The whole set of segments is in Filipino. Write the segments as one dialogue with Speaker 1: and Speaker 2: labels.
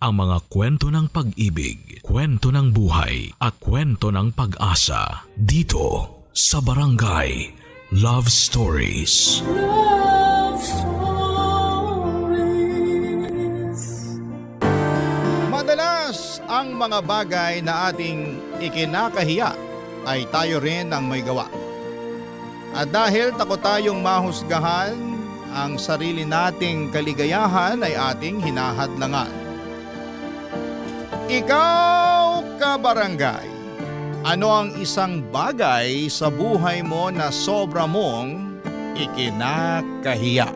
Speaker 1: ang mga kwento ng pag-ibig, kwento ng buhay at kwento ng pag-asa dito sa Barangay Love Stories.
Speaker 2: Love Stories.
Speaker 3: Madalas ang mga bagay na ating ikinakahiya ay tayo rin ang may gawa. At dahil takot tayong mahusgahan, ang sarili nating kaligayahan ay ating hinahadlangan. Ikaw, kabarangay, ano ang isang bagay sa buhay mo na sobra mong ikinakahiya?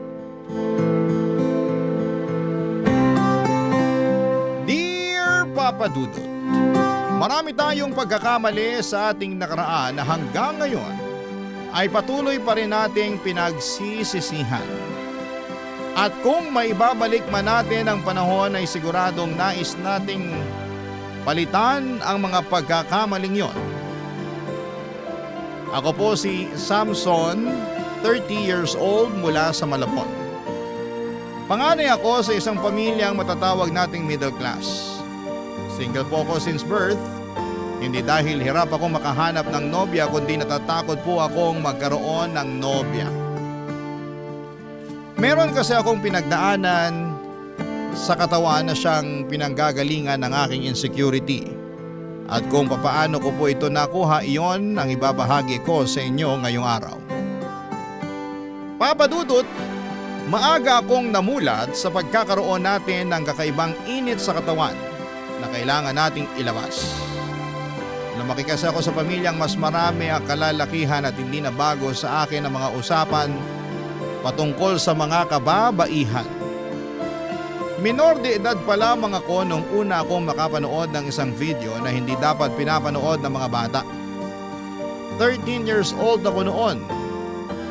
Speaker 3: Dear Papa Dudut, marami tayong pagkakamali sa ating nakaraan na hanggang ngayon ay patuloy pa rin nating pinagsisisihan. At kung maibabalik man natin ang panahon ay siguradong nais nating palitan ang mga pagkakamaling yon. Ako po si Samson, 30 years old mula sa Malapon. Panganay ako sa isang pamilyang matatawag nating middle class. Single po ako since birth. Hindi dahil hirap ako makahanap ng nobya kundi natatakot po akong magkaroon ng nobya. Meron kasi akong pinagdaanan sa katawan na siyang pinanggagalingan ng aking insecurity. At kung papaano ko po ito nakuha, iyon ang ibabahagi ko sa inyo ngayong araw. Papa Dudut, maaga akong namulat sa pagkakaroon natin ng kakaibang init sa katawan na kailangan nating ilabas. Lumaki kasi ako sa pamilyang mas marami ang kalalakihan at hindi na bago sa akin ang mga usapan patungkol sa mga kababaihan. Minor de edad pa lamang ako nung una akong makapanood ng isang video na hindi dapat pinapanood ng mga bata. 13 years old ako noon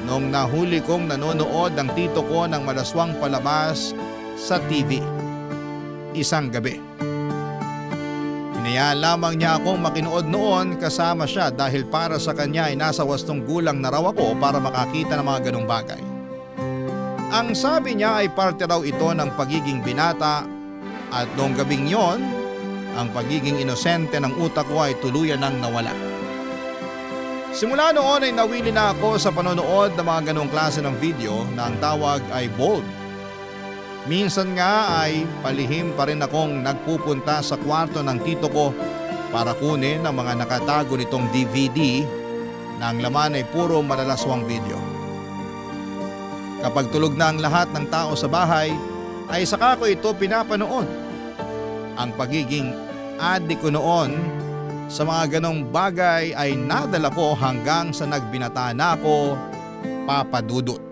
Speaker 3: nung nahuli kong nanonood ng tito ko ng malaswang palabas sa TV. Isang gabi. Hinayaan lamang niya akong makinood noon kasama siya dahil para sa kanya ay nasa wastong gulang na raw ako para makakita ng mga ganong bagay. Ang sabi niya ay parte raw ito ng pagiging binata at noong gabing yon, ang pagiging inosente ng utak ko ay tuluyan ng nawala. Simula noon ay nawili na ako sa panonood ng mga ganong klase ng video na ang tawag ay bold. Minsan nga ay palihim pa rin akong nagpupunta sa kwarto ng tito ko para kunin ang mga nakatago nitong DVD na ang laman ay puro malalaswang video. Kapag tulog na ang lahat ng tao sa bahay ay saka ko ito pinapanood. Ang pagiging addict ko noon sa mga ganong bagay ay nadala ko hanggang sa nagbinata na ako, Papa Dudut.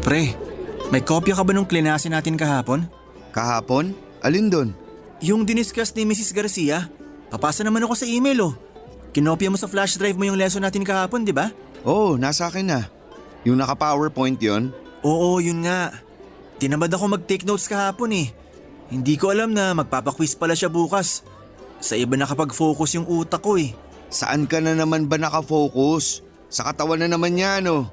Speaker 4: Pre, may kopya ka ba nung klinase natin kahapon?
Speaker 5: Kahapon? Alin doon?
Speaker 4: Yung diniscuss ni Mrs. Garcia. Papasa naman ako sa email oh. Kinopya mo sa flash drive mo yung lesson natin kahapon, di ba?
Speaker 5: Oo, nasa akin na. Yung naka-PowerPoint yon.
Speaker 4: Oo, yun nga. Tinamad ako mag-take notes kahapon eh. Hindi ko alam na magpapaquiz pala siya bukas. Sa iba nakapag-focus yung utak ko eh.
Speaker 5: Saan ka na naman ba nakafocus? Sa katawan na naman niya, no?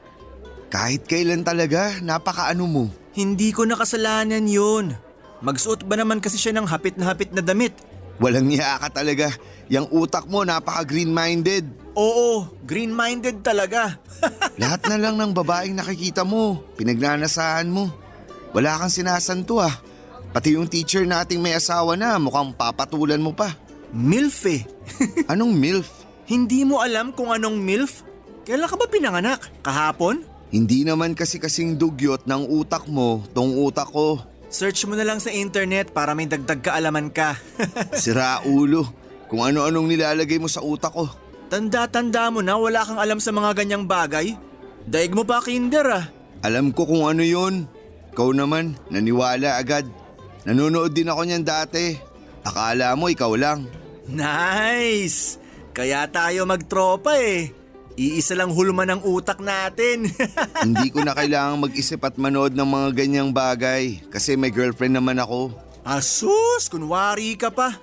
Speaker 5: Kahit kailan talaga, napakaano mo.
Speaker 4: Hindi ko nakasalanan yun. Magsuot ba naman kasi siya ng hapit na damit?
Speaker 5: Walang niya ka talaga. Yang utak mo napaka-green-minded.
Speaker 4: Oo, green-minded talaga.
Speaker 5: Lahat na lang ng babaeng nakikita mo, pinagnanasahan mo. Wala kang sinasanto ah. Pati yung teacher nating may asawa na mukhang papatulan mo pa.
Speaker 4: MILF eh.
Speaker 5: Anong MILF?
Speaker 4: Hindi mo alam kung anong MILF? Kailan ka ba pinanganak? Kahapon?
Speaker 5: Hindi naman kasi kasing dugyot ng utak mo, tong utak ko.
Speaker 4: Search mo na lang sa internet para may dagdag kaalaman ka.
Speaker 5: Sira ulo, kung ano-anong nilalagay mo sa utak ko.
Speaker 4: Tanda-tanda mo na wala kang alam sa mga ganyang bagay. Daig mo pa kinder ah.
Speaker 5: Alam ko kung ano yun. Ikaw naman, naniwala agad. Nanonood din ako niyan dati. Akala mo ikaw lang.
Speaker 4: Nice! Kaya tayo magtropa eh. Iisa lang hulma ng utak natin.
Speaker 5: Hindi ko na kailangang mag-isip at manood ng mga ganyang bagay kasi may girlfriend naman ako.
Speaker 4: Asus, kunwari ka pa.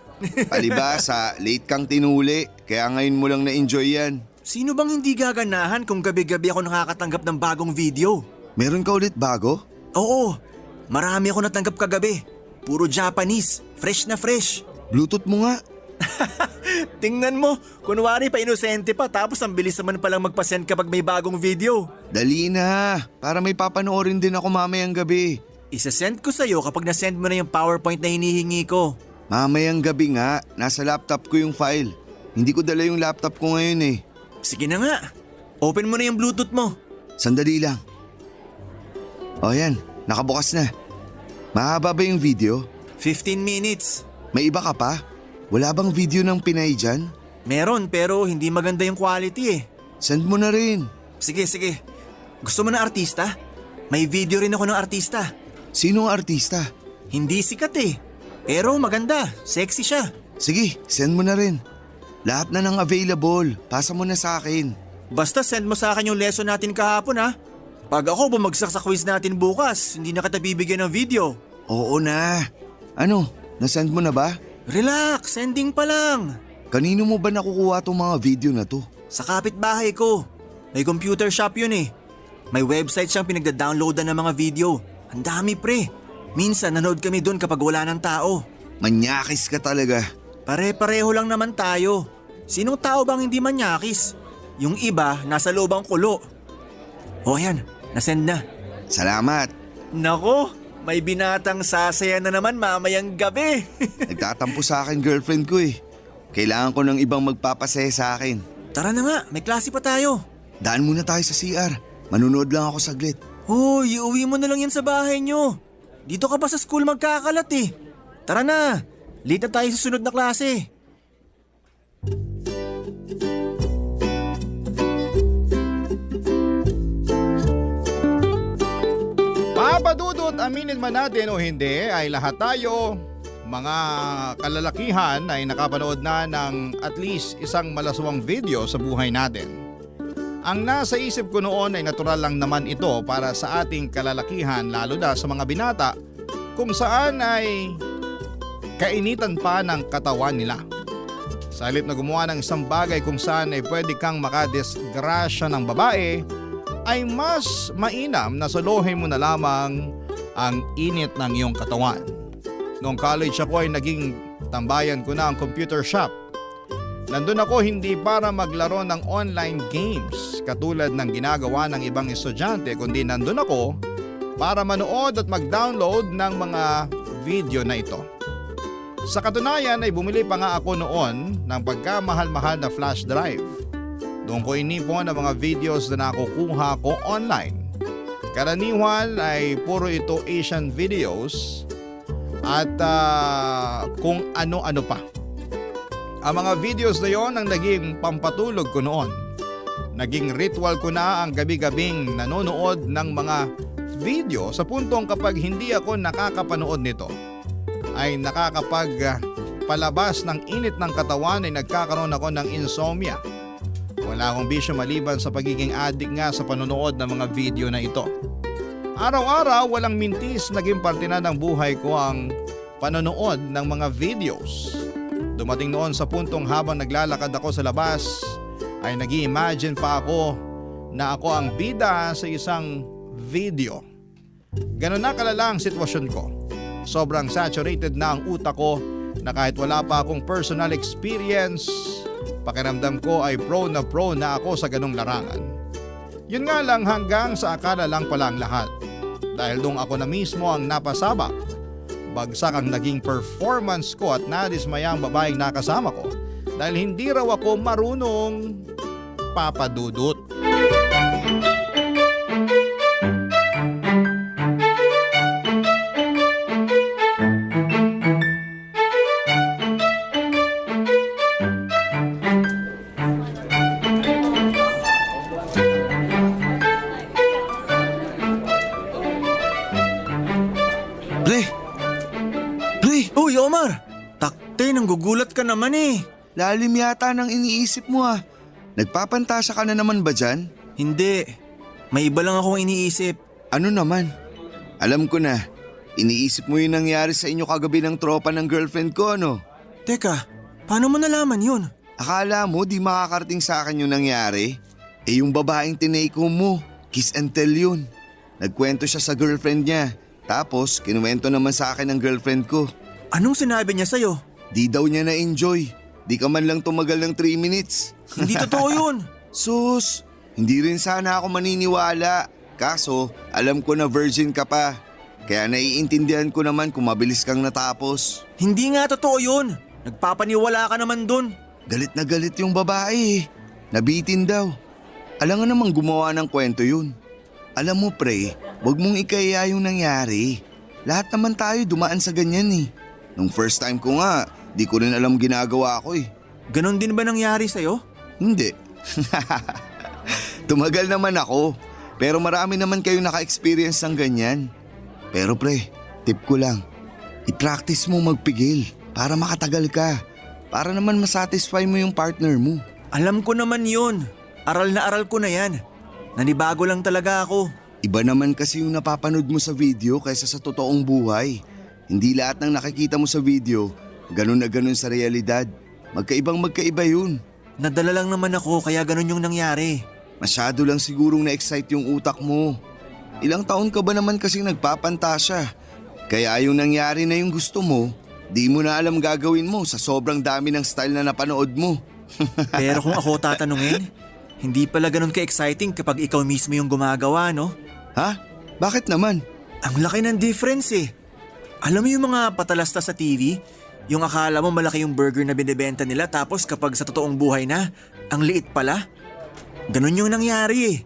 Speaker 5: Palibasa, late kang tinuli, kaya ngayon mo lang na-enjoy yan.
Speaker 4: Sino bang hindi gaganahan kung gabi-gabi ako nakakatanggap ng bagong video?
Speaker 5: Meron ka ulit bago?
Speaker 4: Oo, marami ako natanggap kagabi. Puro Japanese, fresh na fresh.
Speaker 5: Bluetooth mo nga.
Speaker 4: Tingnan mo, kunwari pa inosente pa tapos ang bilis naman palang magpasend kapag may bagong video.
Speaker 5: Dali na, para may papanoorin din ako mamayang gabi.
Speaker 4: Isasend ko sa'yo kapag nasend mo na yung PowerPoint na hinihingi ko.
Speaker 5: Mamayang gabi nga, nasa laptop ko yung file. Hindi ko dala yung laptop ko ngayon eh.
Speaker 4: Sige na nga, open mo na yung Bluetooth mo.
Speaker 5: Sandali lang. O yan, nakabukas na. Mahaba ba yung video?
Speaker 4: 15 minutes.
Speaker 5: May iba ka pa? Wala bang video ng Pinay dyan?
Speaker 4: Meron pero hindi maganda yung quality eh.
Speaker 5: Send mo na rin.
Speaker 4: Sige. Gusto mo na artista? May video rin ako ng artista.
Speaker 5: Sinong artista?
Speaker 4: Hindi sikat eh. Pero maganda, sexy siya.
Speaker 5: Sige, send mo na rin. Lahat na ng available, pasa mo na sa akin.
Speaker 4: Basta send mo sa akin yung lesson natin kahapon ha. Pag ako bumagsak sa quiz natin bukas, hindi na kita bibigyan ng video.
Speaker 5: Oo na. Ano, nasend mo na ba?
Speaker 4: Relax, sending pa lang.
Speaker 5: Kanino mo ba nakukuha tong mga video na to?
Speaker 4: Sa kapitbahay ko. May computer shop yun eh. May website siyang pinagda-downloadan ng mga video. Ang dami pre. Minsan nanood kami doon kapag wala ng tao.
Speaker 5: Manyakis ka talaga.
Speaker 4: Pare-pareho lang naman tayo. Sinong tao bang hindi manyakis? Yung iba nasa loob ang kulo. O yan, nasend na.
Speaker 5: Salamat.
Speaker 4: Nako, may binatang sasaya na naman mamayang gabi.
Speaker 5: Nagtatampo sa akin girlfriend ko eh. Kailangan ko ng ibang magpapasaya sa akin.
Speaker 4: Tara na nga, may klase pa tayo.
Speaker 5: Daan muna tayo sa CR. Manunood lang ako saglit.
Speaker 4: Hoy, iuwi mo na lang yan sa bahay nyo. Dito ka pa sa school magkakalat eh. Tara na, late na tayo sa sunod na klase.
Speaker 3: Papadudot, aminin man natin o hindi, ay lahat tayo, mga kalalakihan, ay nakapanood na ng at least isang malaswang video sa buhay natin. Ang nasa isip ko noon ay natural lang naman ito para sa ating kalalakihan, lalo na sa mga binata, kung saan ay kainitan pa ng katawan nila. Sa halip na gumawa ng isang bagay kung saan ay pwede kang makadisgrasya ng babae, ay mas mainam na suluhin mo na lamang ang init ng iyong katawan. Noong college ako ay naging tambayan ko na ang computer shop. Nandun ako hindi para maglaro ng online games katulad ng ginagawa ng ibang estudyante, kundi nandun ako para manood at mag-download ng mga video na ito. Sa katunayan ay bumili pa nga ako noon ng pagkamahal-mahal na flash drive. Doon ko inipon ang mga videos na nakukuha ko online. Karaniwan ay puro ito Asian videos at kung ano-ano pa. Ang mga videos na yon ang naging pampatulog ko noon. Naging ritual ko na ang gabi-gabing nanonood ng mga video sa puntong kapag hindi ako nakakapanood nito ay nakakapagpalabas ng init ng katawan ay nagkakaroon ako ng insomnia. Wala akong bisyo maliban sa pagiging addict nga sa panonood ng mga video na ito. Araw-araw walang mintis naging parte na ng buhay ko ang panonood ng mga videos. Dumating noon sa puntong habang naglalakad ako sa labas ay nag-i-imagine pa ako na ako ang bida sa isang video. Ganun na kalala ang sitwasyon ko. Sobrang saturated na ang utak ko na kahit wala pa akong personal experience, pakiramdam ko ay pro na ako sa ganong larangan. Yun nga lang hanggang sa akala lang pala ang lahat. Dahil doon ako na mismo ang napasabak. Bagsak ang naging performance ko at nadismaya ang babaeng nakasama ko dahil hindi raw ako marunong papadudot.
Speaker 4: Uy Omar, takte, nanggugulat ka naman eh.
Speaker 5: Lalim yata ng iniisip mo ah. Nagpapantasya ka na naman ba dyan?
Speaker 4: Hindi. May iba lang akong iniisip.
Speaker 5: Ano naman? Alam ko na, iniisip mo yung nangyari sa inyo kagabi ng tropa ng girlfriend ko, ano?
Speaker 4: Teka, paano mo nalaman yun?
Speaker 5: Akala mo di makakarating sa akin yung nangyari? Eh yung babaeng tinake home mo, kiss and tell yun. Nagkwento siya sa girlfriend niya, tapos kinuwento naman sa akin ng girlfriend ko.
Speaker 4: Anong sinabi niya sa'yo?
Speaker 5: Di daw niya na-enjoy, di ka man lang tumagal ng 3 minutes.
Speaker 4: Hindi totoo yun.
Speaker 5: Sus, hindi rin sana ako maniniwala. Kaso, alam ko na virgin ka pa. Kaya naiintindihan ko naman kung mabilis kang natapos.
Speaker 4: Hindi nga totoo yun. Nagpapaniwala ka naman dun.
Speaker 5: Galit na galit yung babae eh. Nabitin daw. Alam nga namang gumawa ng kwento yun. Alam mo pre, wag mong ikaya yung nangyari. Lahat naman tayo dumaan sa ganyan eh. Nung first time ko nga, di ko rin alam ginagawa ko eh.
Speaker 4: Ganon din ba nangyari sa'yo?
Speaker 5: Hindi. Tumagal naman ako. Pero marami naman kayo naka-experience ng ganyan. Pero pre, tip ko lang. I-practice mo magpigil para makatagal ka. Para naman masatisfy mo yung partner mo.
Speaker 4: Alam ko naman yun. Aral na aral ko na yan. Nanibago lang talaga ako.
Speaker 5: Iba naman kasi yung napapanood mo sa video kaysa sa totoong buhay. Hindi lahat ng nakikita mo sa video, ganun na ganun sa realidad. Magkaiba yun.
Speaker 4: Nadala lang naman ako kaya ganun yung nangyari.
Speaker 5: Masyado lang sigurong na-excite yung utak mo. Ilang taon ka ba naman kasing nagpapantasya? Kaya yung nangyari na yung gusto mo, di mo na alam gagawin mo sa sobrang dami ng style na napanood mo.
Speaker 4: Pero kung ako tatanungin, hindi pala ganun ka-exciting kapag ikaw mismo yung gumagawa, no?
Speaker 5: Ha? Bakit naman?
Speaker 4: Ang laki ng difference eh. Alam mo yung mga patalasta sa TV? Yung akala mo malaki yung burger na binibenta nila tapos kapag sa totoong buhay na, ang liit pala? Ganun yung nangyari eh.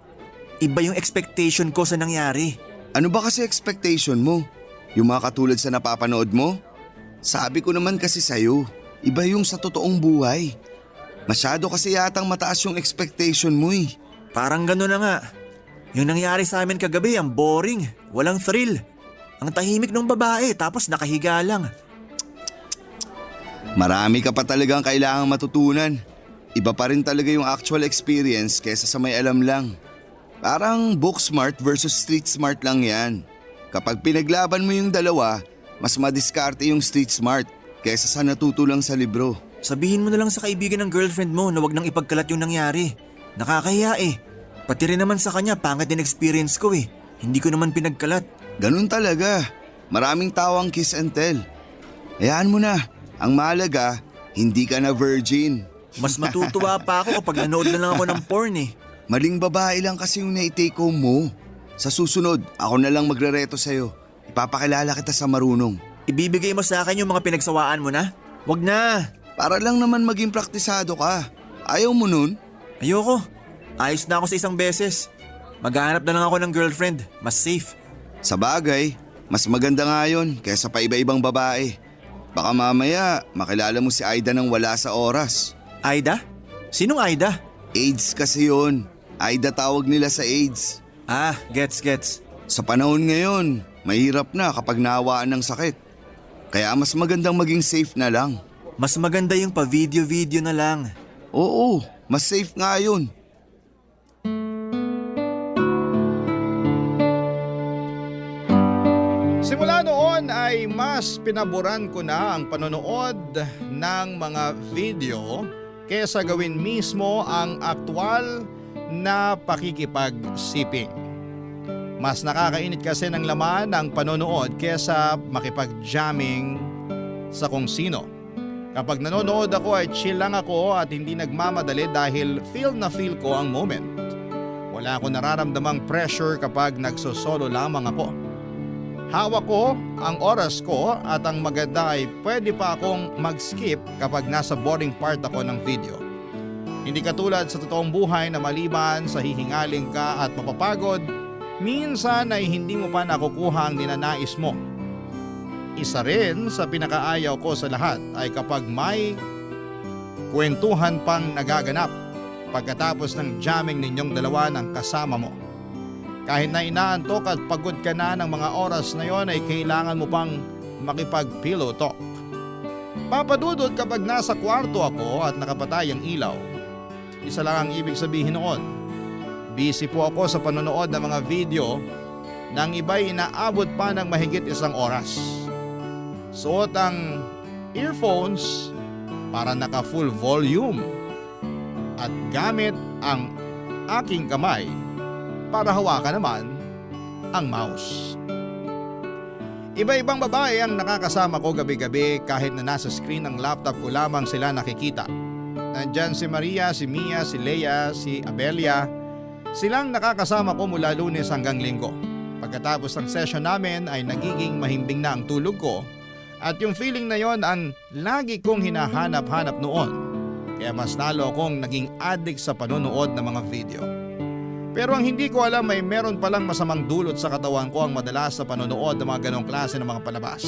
Speaker 4: Iba yung expectation ko sa nangyari.
Speaker 5: Ano ba kasi expectation mo? Yung mga katulad sa napapanood mo? Sabi ko naman kasi sa'yo, iba yung sa totoong buhay. Masyado kasi yatang mataas yung expectation mo eh.
Speaker 4: Parang gano'n na nga. Yung nangyari sa amin kagabi, ang boring, walang thrill. Ang tahimik ng babae tapos nakahiga lang.
Speaker 5: Marami ka pa talagang kailangang matutunan. Iba pa rin talaga yung actual experience kaysa sa may alam lang. Parang book smart versus street smart lang yan. Kapag pinaglaban mo yung dalawa, mas madiskarte yung street smart kaysa sa natuto lang sa libro.
Speaker 4: Sabihin mo na lang sa kaibigan ng girlfriend mo na wag nang ipagkalat yung nangyari. Nakakahiya eh. Pati rin naman sa kanya pangit din experience ko eh. Hindi ko naman pinagkalat.
Speaker 5: Ganun talaga. Maraming tawang kiss and tell. Hayaan mo na. Ang mahalaga, hindi ka na virgin.
Speaker 4: Mas matutuwa pa ako kapag nanood na lang ako ng porn eh.
Speaker 5: Maling babae lang kasi yung na-take home mo. Sa susunod, ako na lang magrereto sa'yo. Ipapakilala kita sa marunong.
Speaker 4: Ibibigay mo sa akin yung mga pinagsawaan mo na? Wag na.
Speaker 5: Para lang naman maging praktisado ka. Ayaw mo nun?
Speaker 4: Ayoko. Ayos na ako sa isang beses. Maghahanap na lang ako ng girlfriend. Mas safe.
Speaker 5: Sa bagay, mas maganda nga yun kaysa pa iba-ibang babae. Baka mamaya makilala mo si Aida nang wala sa oras.
Speaker 4: Aida? Sinong Aida?
Speaker 5: AIDS kasi yun. Aida tawag nila sa AIDS.
Speaker 4: Ah, gets.
Speaker 5: Sa panahon ngayon, mahirap na kapag nawaan ng sakit. Kaya mas magandang maging safe na lang.
Speaker 4: Mas maganda yung pa-video-video na lang.
Speaker 5: Oo, mas safe nga yun.
Speaker 3: Simula noon ay mas pinaboran ko na ang panonood ng mga video kesa gawin mismo ang aktwal na pakikipag-siping. Mas nakakainit kasi ng laman ang panonood kesa makipag-jamming sa kung sino. Kapag nanonood ako ay chill lang ako at hindi nagmamadali dahil feel na feel ko ang moment. Wala akong nararamdamang pressure kapag nagsosolo lamang ako. Hawak ko ang oras ko at ang maganda ay pwede pa akong mag-skip kapag nasa boring part ako ng video. Hindi katulad sa totoong buhay na maliban sa hihingaling ka at mapapagod, minsan ay hindi mo pa nakukuha ang ninanais mo. Isa rin sa pinakaayaw ko sa lahat ay kapag may kwentuhan pang nagaganap pagkatapos ng jamming ninyong dalawa ng kasama mo. Kahit na inaantok at pagod ka na ng mga oras na yon ay kailangan mo pang makipag-pillow talk. Papadudod kapag nasa kwarto ako at nakapatay ang ilaw. isa lang ang ibig sabihin noon. Busy po ako sa panonood ng mga video nang iba'y inaabot pa ng mahigit 1 oras. Suot ang earphones para naka full volume at gamit ang aking kamay para hawakan naman ang mouse. Iba-ibang babae ang nakakasama ko gabi-gabi kahit na nasa screen ng laptop ko lamang sila nakikita. Nandyan si Maria, si Mia, si Leia, si Abelia. Silang nakakasama ko mula Lunes hanggang Linggo. Pagkatapos ng session namin ay nagiging mahimbing na ang tulog ko at yung feeling na yon ang lagi kong hinahanap-hanap noon. Kaya mas lalo akong naging addict sa panonood ng mga video. Pero ang hindi ko alam ay meron palang masamang dulot sa katawan ko ang madalas sa panonood ng mga ganong klase ng mga palabas.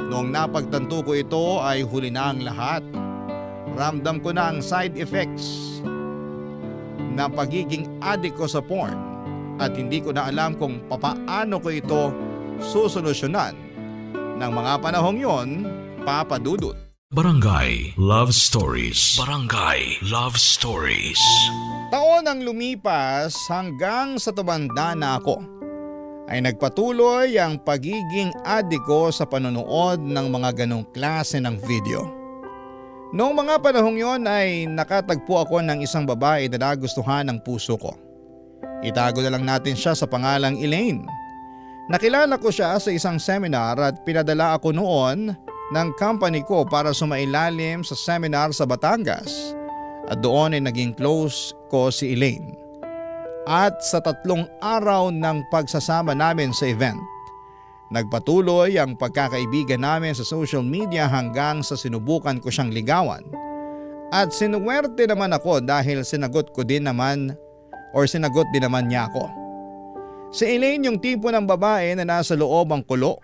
Speaker 3: Noong napagtanto ko ito ay huli na ang lahat. Ramdam ko na ang side effects na pagiging addict ko sa porn at hindi ko na alam kung papaano ko ito susolusyonan. Nang mga panahong yon, Papa Dudut.
Speaker 1: Barangay Love Stories. Barangay Love Stories.
Speaker 3: Taon ang lumipas hanggang sa tumanda na ako ay nagpatuloy ang pagiging addict ko sa panonood ng mga ganong klase ng video. Noong mga panahong yon ay nakatagpo ako ng isang babae na nagustuhan ng puso ko. Itago na lang natin siya sa pangalang Elaine. Nakilala ko siya sa isang seminar at pinadala ako noon ng company ko para sumailalim sa seminar sa Batangas. At doon ay naging close ko si Elaine. At sa 3 araw ng pagsasama namin sa event, nagpatuloy ang pagkakaibigan namin sa social media hanggang sa sinubukan ko siyang ligawan. At sinuwerte naman ako dahil sinagot din naman niya ako. Si Elaine yung tipo ng babae na nasa loob ang kulo.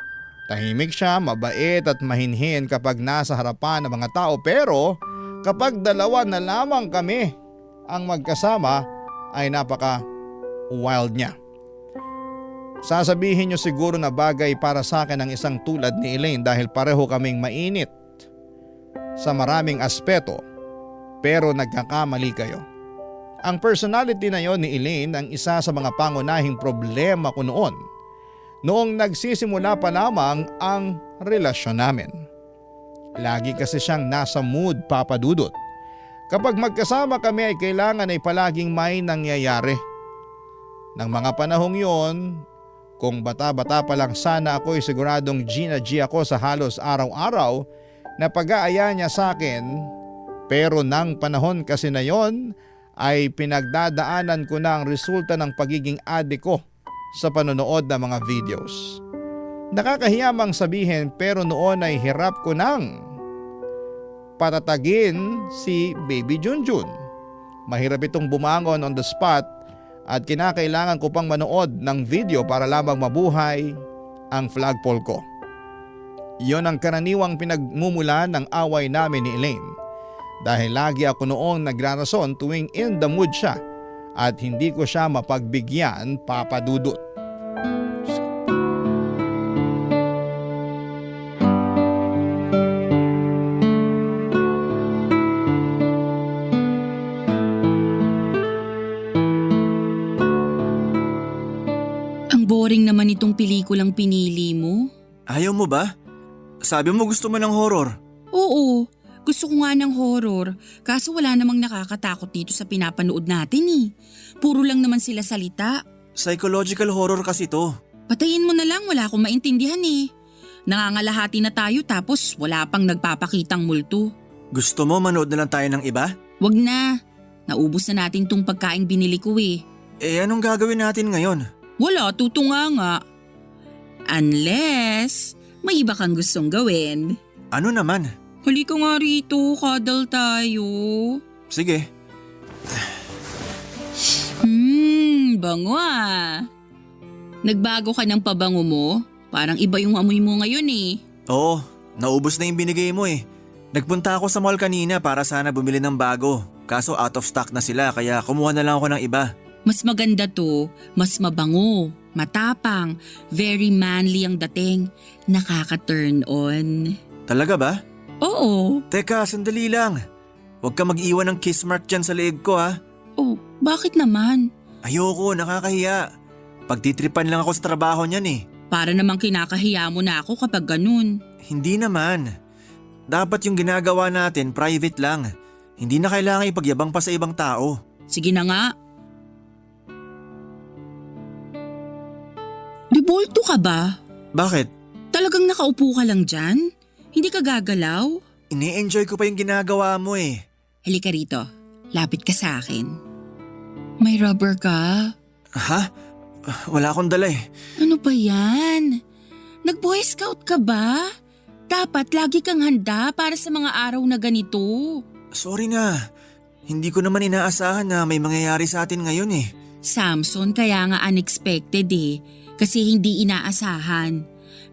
Speaker 3: Tahimik siya, mabait at mahinhin kapag nasa harapan ng mga tao, pero kapag dalawa na lamang kami ang magkasama ay napaka-wild niya. Sasabihin niyo siguro na bagay para sa akin ang isang tulad ni Elaine dahil pareho kaming mainit sa maraming aspeto, pero nagkakamali kayo. Ang personality na yon ni Elaine ang isa sa mga pangunahing problema ko noong nagsisimula pa lamang ang relasyon namin. Lagi kasi siyang nasa mood, Papa Dudut. Kapag magkasama kami ay kailangan ay palaging may nangyayari. Nang mga panahong yon, kung bata-bata pa lang sana ako ay siguradong G na G ako sa halos araw-araw na pag-aaya niya sa akin. Pero nang panahon kasi na yon ay pinagdadaanan ko na ang resulta ng pagiging addict ko sa panonood ng mga videos. Nakakahiyamang sabihin pero noon ay hirap ko nang patatagin si Baby Junjun. Mahirap itong bumangon on the spot at kinakailangan ko pang manood ng video para lamang mabuhay ang flagpole ko. Iyon ang karaniwang pinagmumulan ng away namin ni Elaine dahil lagi ako noong nagrarason tuwing in the mood siya at hindi ko siya mapagbigyan, Papa Dudut.
Speaker 6: Boring naman itong pelikulang pinili mo.
Speaker 4: Ayaw mo ba? Sabi mo gusto mo ng horror.
Speaker 6: Oo, gusto ko nga ng horror. Kaso wala namang nakakatakot dito sa pinapanood natin eh. Puro lang naman sila salita.
Speaker 4: Psychological horror kasi to.
Speaker 6: Patayin mo na lang, wala akong maintindihan eh. Nangangalahati na tayo tapos wala pang nagpapakitang multo.
Speaker 4: Gusto mo manood na lang tayo ng iba?
Speaker 6: Wag na. Naubos na natin tong pagkaing binili ko eh.
Speaker 4: Eh anong gagawin natin ngayon?
Speaker 6: Wala, tutunga nga. Unless may iba kang gustong gawin.
Speaker 4: Ano naman?
Speaker 6: Halika nga rito, cuddle tayo.
Speaker 4: Sige.
Speaker 6: Bango ah. Nagbago ka ng pabango mo? Parang iba yung amoy mo ngayon eh.
Speaker 4: Oo, naubos na yung binigay mo eh. Nagpunta ako sa mall kanina para sana bumili ng bago. Kaso out of stock na sila kaya kumuha na lang ako ng iba.
Speaker 6: Mas maganda to, mas mabango, matapang, very manly ang dating, nakaka-turn on.
Speaker 4: Talaga ba?
Speaker 6: Oo.
Speaker 4: Teka, sandali lang. Huwag ka mag-iwan ng kiss mark dyan sa leeg ko ha.
Speaker 6: Oh, bakit naman?
Speaker 4: Ayoko, nakakahiya. Pagtitripan lang ako sa trabaho niyan eh.
Speaker 6: Para namang kinakahiya mo na ako kapag ganun.
Speaker 4: Hindi naman. Dapat yung ginagawa natin private lang. Hindi na kailangan ipagyabang pa sa ibang tao.
Speaker 6: Sige na nga. Rebolto ka ba?
Speaker 4: Bakit?
Speaker 6: Talagang nakaupo ka lang dyan? Hindi ka gagalaw?
Speaker 4: Ini-enjoy ko pa yung ginagawa mo eh.
Speaker 6: Halika rito. Lapit ka sa akin. May rubber ka?
Speaker 4: Ha? Wala akong dala eh.
Speaker 6: Ano ba yan? Nag-boy scout ka ba? Dapat lagi kang handa para sa mga araw na ganito.
Speaker 4: Sorry na. Hindi ko naman inaasahan na may mangyayari sa atin ngayon eh.
Speaker 6: Samson, kaya nga unexpected eh. Kasi hindi inaasahan.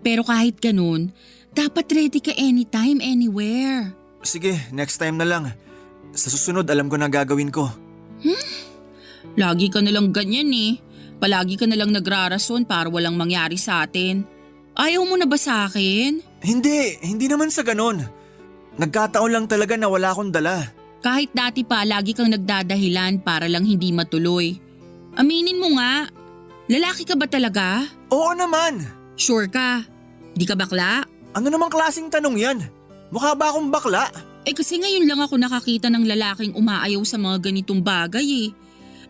Speaker 6: Pero kahit ganun, dapat ready ka anytime, anywhere.
Speaker 4: Sige, next time na lang. Sa susunod alam ko na gagawin ko.
Speaker 6: Lagi ka nalang ganyan eh. Palagi ka nalang nagrarason para walang mangyari sa atin. Ayaw mo na ba sa akin?
Speaker 4: Hindi naman sa ganon. Nagkataon lang talaga na wala akong dala.
Speaker 6: Kahit dati pa, lagi kang nagdadahilan para lang hindi matuloy. Aminin mo nga, lalaki ka ba talaga?
Speaker 4: Oo naman.
Speaker 6: Sure ka? Di ka bakla?
Speaker 4: Ano namang klaseng tanong yan? Mukha ba akong bakla?
Speaker 6: Eh kasi ngayon lang ako nakakita ng lalaking umaayaw sa mga ganitong bagay eh.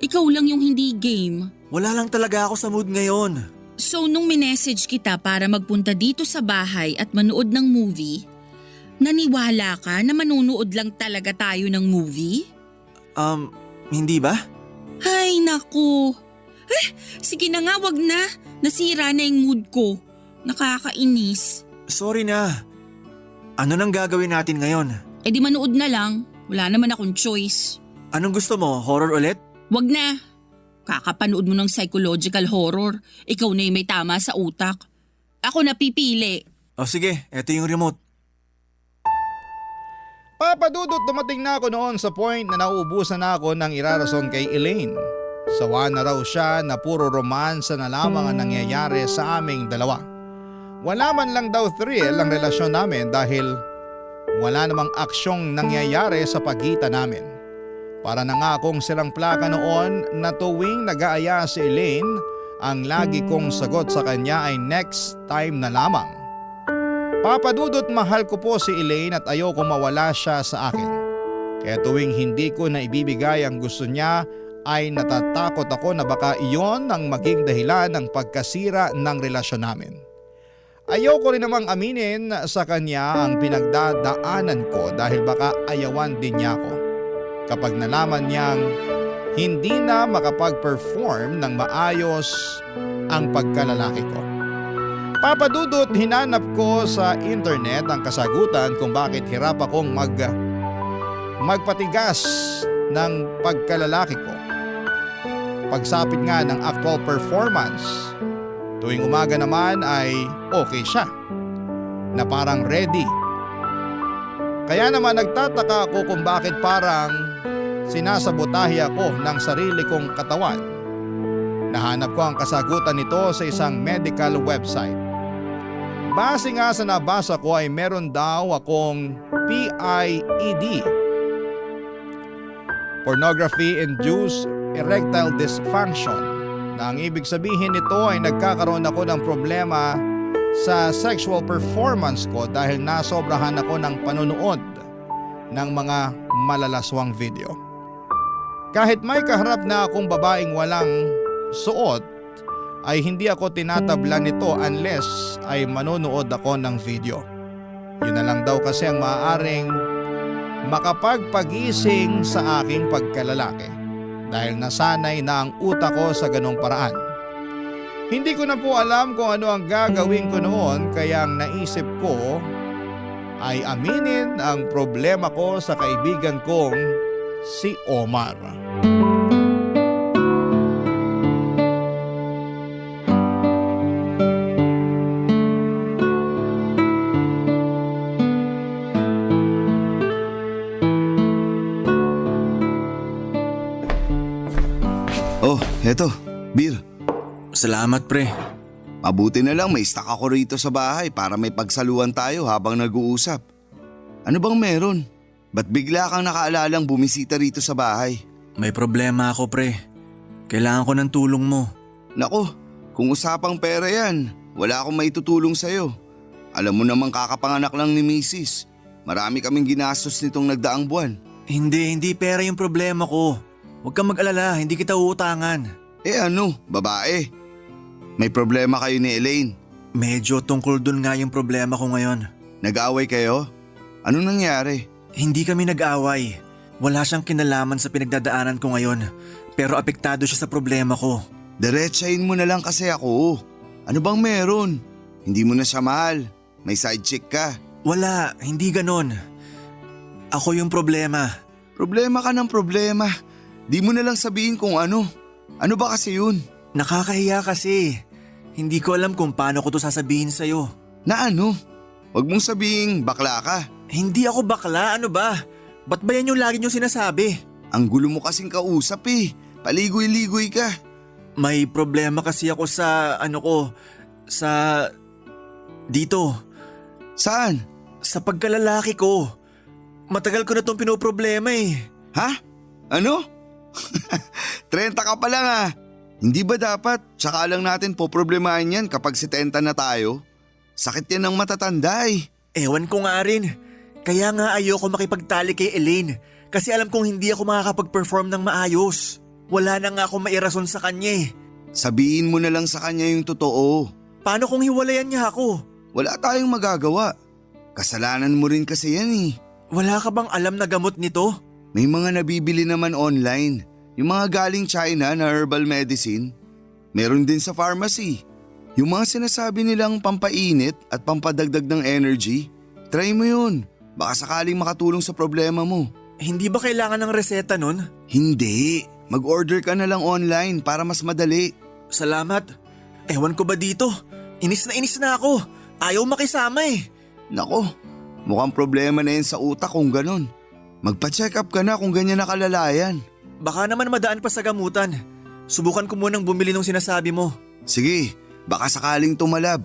Speaker 6: Ikaw lang yung hindi game.
Speaker 4: Wala lang talaga ako sa mood ngayon.
Speaker 6: So nung minessage kita para magpunta dito sa bahay at manood ng movie, naniwala ka na manunood lang talaga tayo ng movie?
Speaker 4: Hindi ba?
Speaker 6: Ay naku. Sige na nga, wag na. Nasira na yung mood ko. Nakakainis.
Speaker 4: Sorry na. Ano nang gagawin natin ngayon?
Speaker 6: Eh di manood na lang. Wala naman akong choice.
Speaker 4: Anong gusto mo? Horror ulit?
Speaker 6: Wag na. Kakapanood mo ng psychological horror. Ikaw na yung may tama sa utak. Ako na pipili.
Speaker 4: O sige, eto yung remote.
Speaker 3: Papadudot, dumating na ako noon sa point na nauubusan na ako ng irarason kay Elaine. Sawa na raw siya na puro romansa na lamang ang nangyayari sa aming dalawa. Wala man lang daw thrill ang relasyon namin dahil wala namang aksyong nangyayari sa pagitan namin. Para na nga akong silang plaka noon na tuwing nag-aaya si Elaine, ang lagi kong sagot sa kanya ay next time na lamang. Papadudot, mahal ko po si Elaine at ayoko mawala siya sa akin. Kaya tuwing hindi ko na ibibigay ang gusto niya ay natatakot ako na baka iyon ang maging dahilan ng pagkasira ng relasyon namin. Ayoko rin namang aminin sa kanya ang pinagdadaanan ko dahil baka ayawan din niya ako. Kapag nalaman niyang hindi na makapag-perform ng maayos ang pagkalalaki ko. Papadudot, hinanap ko sa internet ang kasagutan kung bakit hirap akong magpatigas ng pagkalalaki ko. Pagsapit nga ng actual performance, tuwing umaga naman ay okay siya, na parang ready. Kaya naman nagtataka ako kung bakit parang sinasabotahe ako ng sarili kong katawan. Nahanap ko ang kasagutan nito sa isang medical website. Base nga sa nabasa ko ay meron daw akong PIED, Pornography-Induced Erectile Dysfunction, na ang ibig sabihin nito ay nagkakaroon ako ng problema sa sexual performance ko dahil nasobrahan ako ng panonood ng mga malalaswang video. Kahit may kaharap na akong babaeng walang suot, ay hindi ako tinatabla nito unless ay manonood ako ng video. Yun na lang daw kasi ang maaaring makapagpagising sa aking pagkalalaki dahil nasanay na ang utak ko sa ganong paraan. Hindi ko na po alam kung ano ang gagawin ko noon kaya ang naisip ko ay aminin ang problema ko sa kaibigan kong si Omar.
Speaker 5: Oh, eto, beer.
Speaker 4: Salamat pre.
Speaker 5: Mabuti na lang may stock ako rito sa bahay para may pagsaluhan tayo habang nag-uusap. Ano bang meron? Ba't bigla kang nakaalalang bumisita rito sa bahay?
Speaker 4: May problema ako pre. Kailangan ko ng tulong mo.
Speaker 5: Nako, kung usapang pera yan, wala akong maitutulong sa'yo. Alam mo namang kakapanganak lang ni Mrs. Marami kaming ginastos nitong nagdaang buwan.
Speaker 4: Hindi pera yung problema ko. Huwag kang mag-alala, hindi kita uutangan.
Speaker 5: Ano, babae? May problema kayo ni Elaine.
Speaker 4: Medyo tungkol dun nga yung problema ko ngayon.
Speaker 5: Nag-away kayo? Ano nangyari?
Speaker 4: Hindi kami nag-away. Wala siyang kinalaman sa pinagdadaanan ko ngayon. Pero apektado siya sa problema ko.
Speaker 5: Diretsahin mo na lang kasi ako. Ano bang meron? Hindi mo na siya mahal. May side chick ka.
Speaker 4: Wala, hindi ganon. Ako yung problema.
Speaker 5: Problema ka ng problema. Di mo na lang sabihin kung ano. Ano ba kasi yun?
Speaker 4: Nakakahiya kasi. Hindi ko alam kung paano ko to sasabihin sa'yo.
Speaker 5: Na ano? Huwag mong sabihin bakla ka.
Speaker 4: Hindi ako bakla, ano ba? Ba't ba yan yung lagi niyong sinasabi?
Speaker 5: Ang gulo mo kasing kausap eh. Paligoy-ligoy ka.
Speaker 4: May problema kasi ako sa dito.
Speaker 5: Saan?
Speaker 4: Sa pagkalalaki ko. Matagal ko na tong pinoproblema eh.
Speaker 5: Ha? Ano? 30 ka pa lang ah. Hindi ba dapat tsaka lang natin poproblemahin yan kapag 70 na tayo? Sakit yan ng matatanda eh.
Speaker 4: Ewan ko nga rin. Kaya nga ayoko makipagtali kay Elaine kasi alam kong hindi ako makakapag-perform ng maayos. Wala na nga ako mairason sa kanya eh.
Speaker 5: Sabihin mo na lang sa kanya yung totoo.
Speaker 4: Paano kung hiwalayan niya ako?
Speaker 5: Wala tayong magagawa. Kasalanan mo rin kasi yan eh.
Speaker 4: Wala ka bang alam na gamot nito?
Speaker 5: May mga nabibili naman online. Yung mga galing China na herbal medicine. Meron din sa pharmacy. Yung mga sinasabi nilang pampainit at pampadagdag ng energy. Try mo yun. Baka sakaling makatulong sa problema mo.
Speaker 4: Hindi ba kailangan ng reseta nun?
Speaker 5: Hindi. Mag-order ka na lang online para mas madali.
Speaker 4: Salamat. Ewan ko ba dito? Inis na ako. Ayaw makisama eh.
Speaker 5: Nako, mukhang problema na yan sa utak kung ganun. Magpa-check up ka na kung ganyan na kalalayan.
Speaker 4: Baka naman madaan pa sa gamutan. Subukan ko munang bumili ng sinasabi mo.
Speaker 5: Sige, baka sakaling tumalab.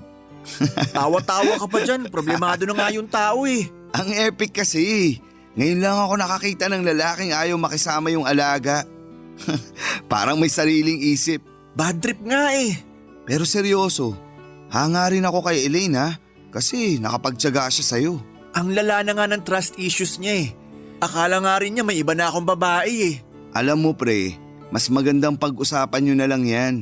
Speaker 4: Tawa-tawa ka pa dyan. Problemado na nga yung tao eh.
Speaker 5: Ang epic kasi. Ngayon lang ako nakakita ng lalaking ayaw makisama yung alaga. Parang may sariling isip.
Speaker 4: Bad trip nga eh.
Speaker 5: Pero seryoso, hanga rin ako kay Elaine ha. Kasi nakapagtiyaga siya sa'yo.
Speaker 4: Ang lala na nga ng trust issues niya eh. Akala nga rin niya may iba na akong babae eh.
Speaker 5: Alam mo pre, mas magandang pag-usapan nyo na lang yan.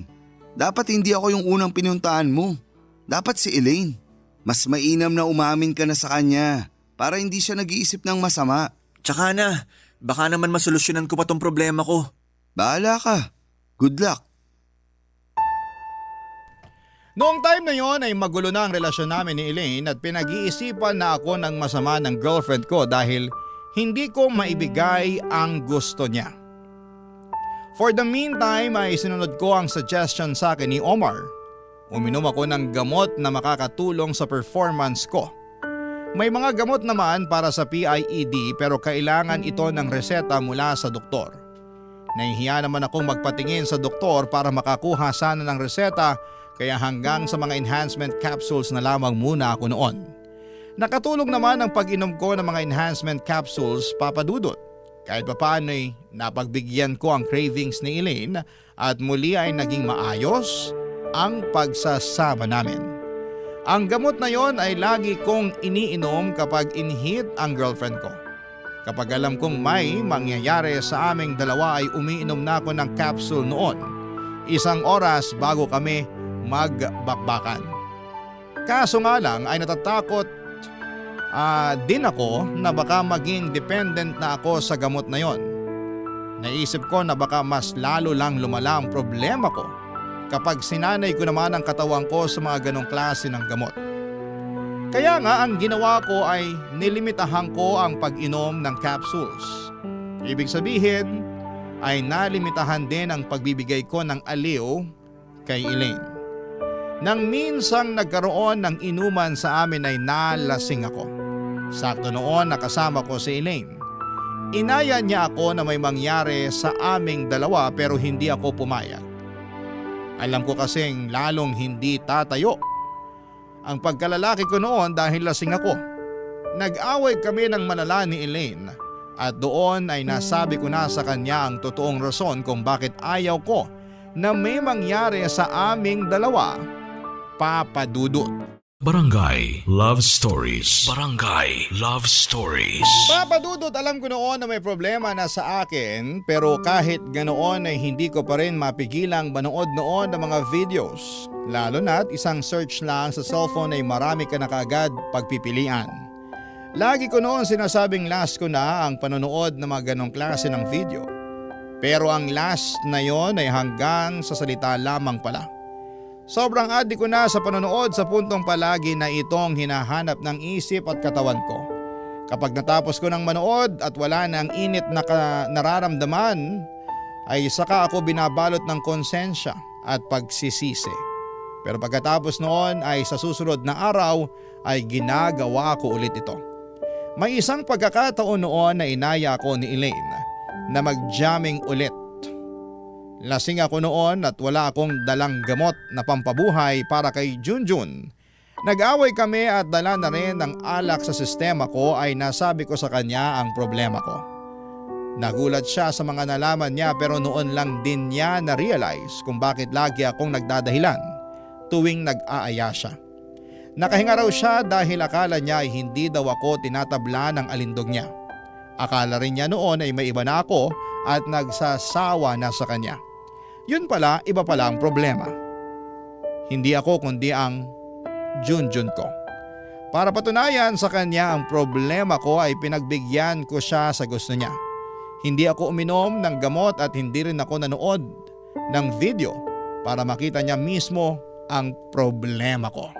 Speaker 5: Dapat hindi ako yung unang pinuntahan mo. Dapat si Elaine. Mas mainam na umamin ka na sa kanya para hindi siya nag-iisip ng masama.
Speaker 4: Tsaka na, baka naman masolusyonan ko pa tong problema ko.
Speaker 5: Bahala ka. Good luck.
Speaker 3: Noong time na yon ay magulo na ang relasyon namin ni Elaine at pinag-iisipan na ako ng masama ng girlfriend ko dahil hindi ko maibigay ang gusto niya. For the meantime ay sinunod ko ang suggestion sa akin ni Omar. Uminom ako ng gamot na makakatulong sa performance ko. May mga gamot naman para sa PIED pero kailangan ito ng reseta mula sa doktor. Nahihiya naman akong magpatingin sa doktor para makakuha sana ng reseta kaya hanggang sa mga enhancement capsules na lamang muna ako noon. Nakatulong naman ang pag-inom ko ng mga enhancement capsules, Papa Dudut. Kahit papaano ay napagbigyan ko ang cravings ni Elaine at muli ay naging maayos ang pagsasama namin. Ang gamot na yon ay lagi kong iniinom kapag inhit ang girlfriend ko. Kapag alam kong may mangyayari sa aming dalawa ay umiinom na ako ng capsule noon. 1 oras bago kami magbakbakan. Kaso nga lang ay natatakot din ako na baka maging dependent na ako sa gamot na yon. Naisip ko na baka mas lalo lang lumala ang problema ko kapag sinanay ko naman ang katawan ko sa mga ganong klase ng gamot. Kaya nga ang ginawa ko ay nilimitahan ko ang pag-inom ng capsules. Ibig sabihin ay nalimitahan din ang pagbibigay ko ng aliw kay Elaine. Nang minsang nagkaroon ng inuman sa amin ay nalasing ako. Sakto noon nakasama ko si Elaine. Inaya niya ako na may mangyari sa aming dalawa pero hindi ako pumayag. Alam ko kasing lalong hindi tatayo ang pagkalalaki ko noon dahil lasing ako. Nag-away kami ng malala ni Elaine At doon ay nasabi ko na sa kanya ang totoong rason kung bakit ayaw ko na may mangyari sa aming dalawa, Papa Dudut.
Speaker 1: Barangay Love Stories. Barangay Love Stories.
Speaker 3: Papa Dudut, alam ko noon na may problema na sa akin, pero kahit ganoon ay hindi ko pa rin mapigilang manood noon ng mga videos. Lalo na't isang search lang sa cellphone ay marami ka na kaagad pagpipilian. Lagi ko noon sinasabing last ko na ang panonood ng mga ganong klase ng video. Pero ang last na yon ay hanggang sa salita lamang pala. Sobrang addict ko na sa panonood sa puntong palagi na itong hinahanap ng isip at katawan ko. Kapag natapos ko ng manood at wala na ang init na nararamdaman, ay saka ako binabalot ng konsensya at pagsisisi. Pero pagkatapos noon ay sa susunod na araw ay ginagawa ko ulit ito. May isang pagkakataon noon na inaya ko ni Elaine na mag-jamming ulit. Lasing ako noon at wala akong dalang gamot na pampabuhay para kay Junjun. Nag-away kami at dala na rin ng alak sa sistema ko ay nasabi ko sa kanya ang problema ko. Nagulat siya sa mga nalaman niya pero noon lang din niya na-realize kung bakit lagi akong nagdadahilan tuwing nag-aaya siya. Nakahinga raw siya dahil akala niya ay hindi daw ako tinatabla ng alindog niya. Akala rin niya noon ay may iba na ako at nagsasawa na sa kanya. Yun pala, iba pala ang problema. Hindi ako kundi ang Junjun ko. Para patunayan sa kanya ang problema ko ay pinagbigyan ko siya sa gusto niya. Hindi ako uminom ng gamot at hindi rin ako nanood ng video para makita niya mismo ang problema ko.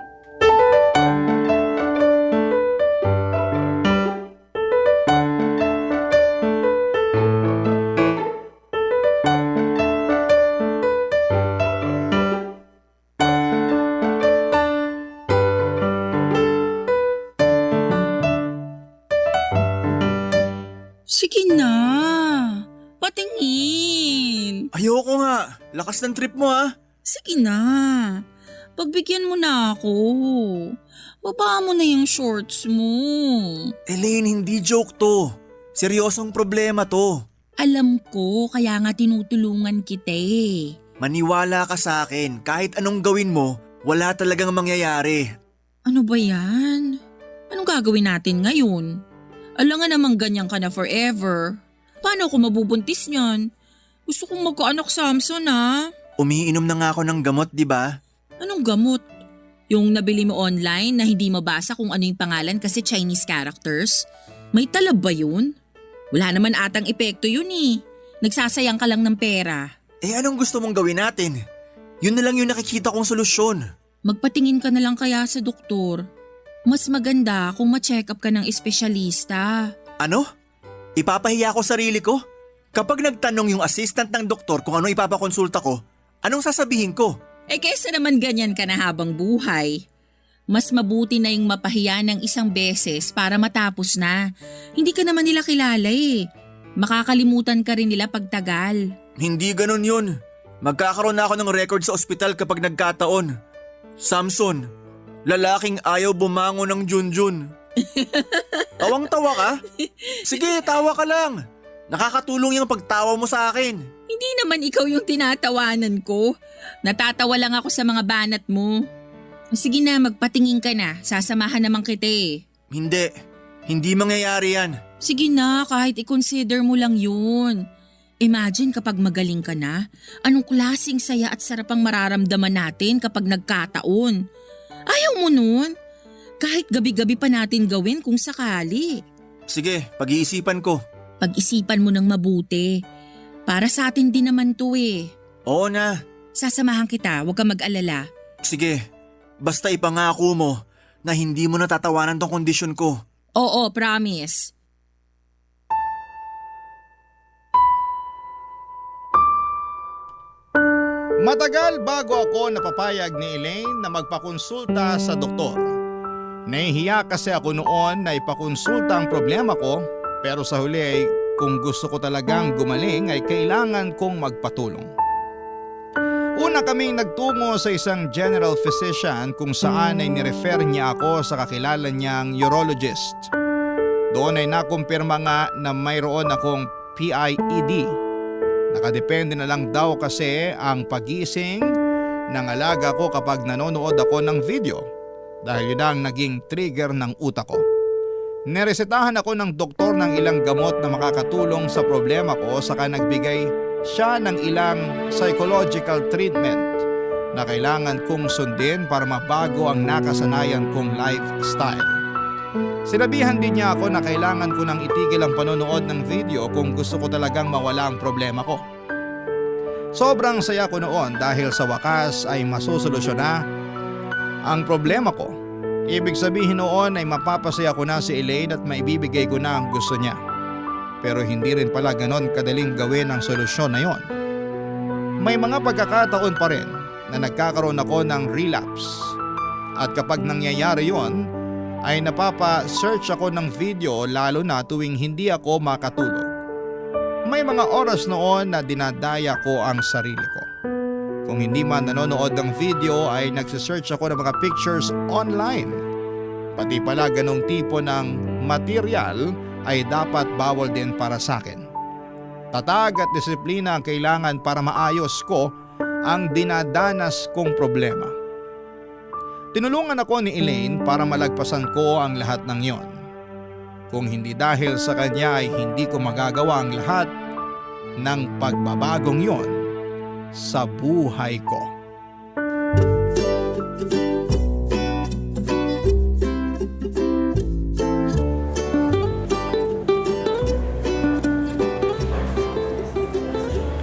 Speaker 6: Sige na, patingin.
Speaker 4: Ayoko nga. Lakas ng trip mo ha.
Speaker 6: Sige na, pagbigyan mo na ako. Baba mo na yung shorts mo.
Speaker 4: Elaine, hindi joke to. Seryosong problema to.
Speaker 6: Alam ko, kaya nga tinutulungan kita eh.
Speaker 4: Maniwala ka sa akin. Kahit anong gawin mo, wala talagang mangyayari.
Speaker 6: Ano ba yan? Anong gagawin natin ngayon? Alam nga namang ganyan ka na forever. Paano ako mabubuntis niyan? Gusto kong magkaanak, Samson ha?
Speaker 4: Umiinom na nga ako ng gamot, di ba?
Speaker 6: Anong gamot? Yung nabili mo online na hindi mabasa kung ano yung pangalan kasi Chinese characters? May talab ba yun? Wala naman atang epekto yun eh. Nagsasayang ka lang ng pera.
Speaker 4: Eh anong gusto mong gawin natin? Yun na lang yung nakikita kong solusyon.
Speaker 6: Magpatingin ka na lang kaya sa doktor. Mas maganda kung ma-check up ka ng espesyalista.
Speaker 4: Ano? Ipapahiya ko sarili ko? Kapag nagtanong yung assistant ng doktor kung ano ipapakonsulta ko, anong sasabihin ko?
Speaker 6: Eh kesa naman ganyan ka na habang buhay. Mas mabuti na yung mapahiya ng isang beses para matapos na. Hindi ka naman nila kilala eh. Makakalimutan ka rin nila pagtagal.
Speaker 4: Hindi ganun yun. Magkakaroon na ako ng record sa ospital kapag nagkataon. Samson, lalaking ayaw bumangon ng Junjun. Tawang-tawa ka? Sige, tawa ka lang. Nakakatulong yung pagtawa mo sa akin.
Speaker 6: Hindi naman ikaw yung tinatawanan ko. Natatawa lang ako sa mga banat mo. Sige na, magpatingin ka na. Sasamahan naman kita eh.
Speaker 4: Hindi mangyayari yan.
Speaker 6: Sige na, kahit i-consider mo lang yun. Imagine kapag magaling ka na, anong klaseng saya at sarap ang mararamdaman natin kapag nagkataon. Ayaw mo nun? Kahit gabi-gabi pa natin gawin kung sakali.
Speaker 4: Sige, pag-iisipan ko.
Speaker 6: Pag-isipan mo ng mabuti. Para sa atin din naman to eh.
Speaker 4: Oo na.
Speaker 6: Sasamahan kita, huwag kang mag-alala.
Speaker 4: Sige, basta ipangako mo na hindi mo natatawanan tong kondisyon ko.
Speaker 6: Oo, promise.
Speaker 3: Matagal bago ako napapayag ni Elaine na magpakonsulta sa doktor. Nahihiya kasi ako noon na ipakonsulta ang problema ko, pero sa huli ay kung gusto ko talagang gumaling ay kailangan kong magpatulong. Una kaming nagtungo sa isang general physician kung saan ay nirefer niya ako sa kakilala niyang urologist. Doon ay nakumpirma nga na mayroon akong PIED. Nakadepende na lang daw kasi ang pagising ng alaga ko kapag nanonood ako ng video dahil yun ang naging trigger ng utak ko. Neresetahan ako ng doktor ng ilang gamot na makakatulong sa problema ko saka nagbigay siya ng ilang psychological treatment na kailangan kong sundin para mabago ang nakasanayan kong lifestyle. Sinabihan din niya ako na kailangan ko nang itigil ang panonood ng video kung gusto ko talagang mawala ang problema ko. Sobrang saya ko noon dahil sa wakas ay masusolusyon na ang problema ko. Ibig sabihin noon ay mapapasaya ko na si Elaine at maibibigay ko na ang gusto niya. Pero hindi rin pala ganon kadaling gawin ang solusyon na yon. May mga pagkakataon pa rin na nagkakaroon ako ng relapse. At kapag nangyayari yon, ay napapa-search ako ng video lalo na tuwing hindi ako makatulog. May mga oras noon na dinadaya ko ang sarili ko. Kung hindi man nanonood ng video ay nagsisearch ako ng mga pictures online. Pati pala ganong tipo ng material ay dapat bawal din para sa akin. Tatag at disiplina ang kailangan para maayos ko ang dinadanas kong problema. Tinulungan ako ni Elaine para malagpasan ko ang lahat ng yon. Kung hindi dahil sa kanya ay hindi ko magagawa ang lahat ng pagbabagong yon sa buhay ko.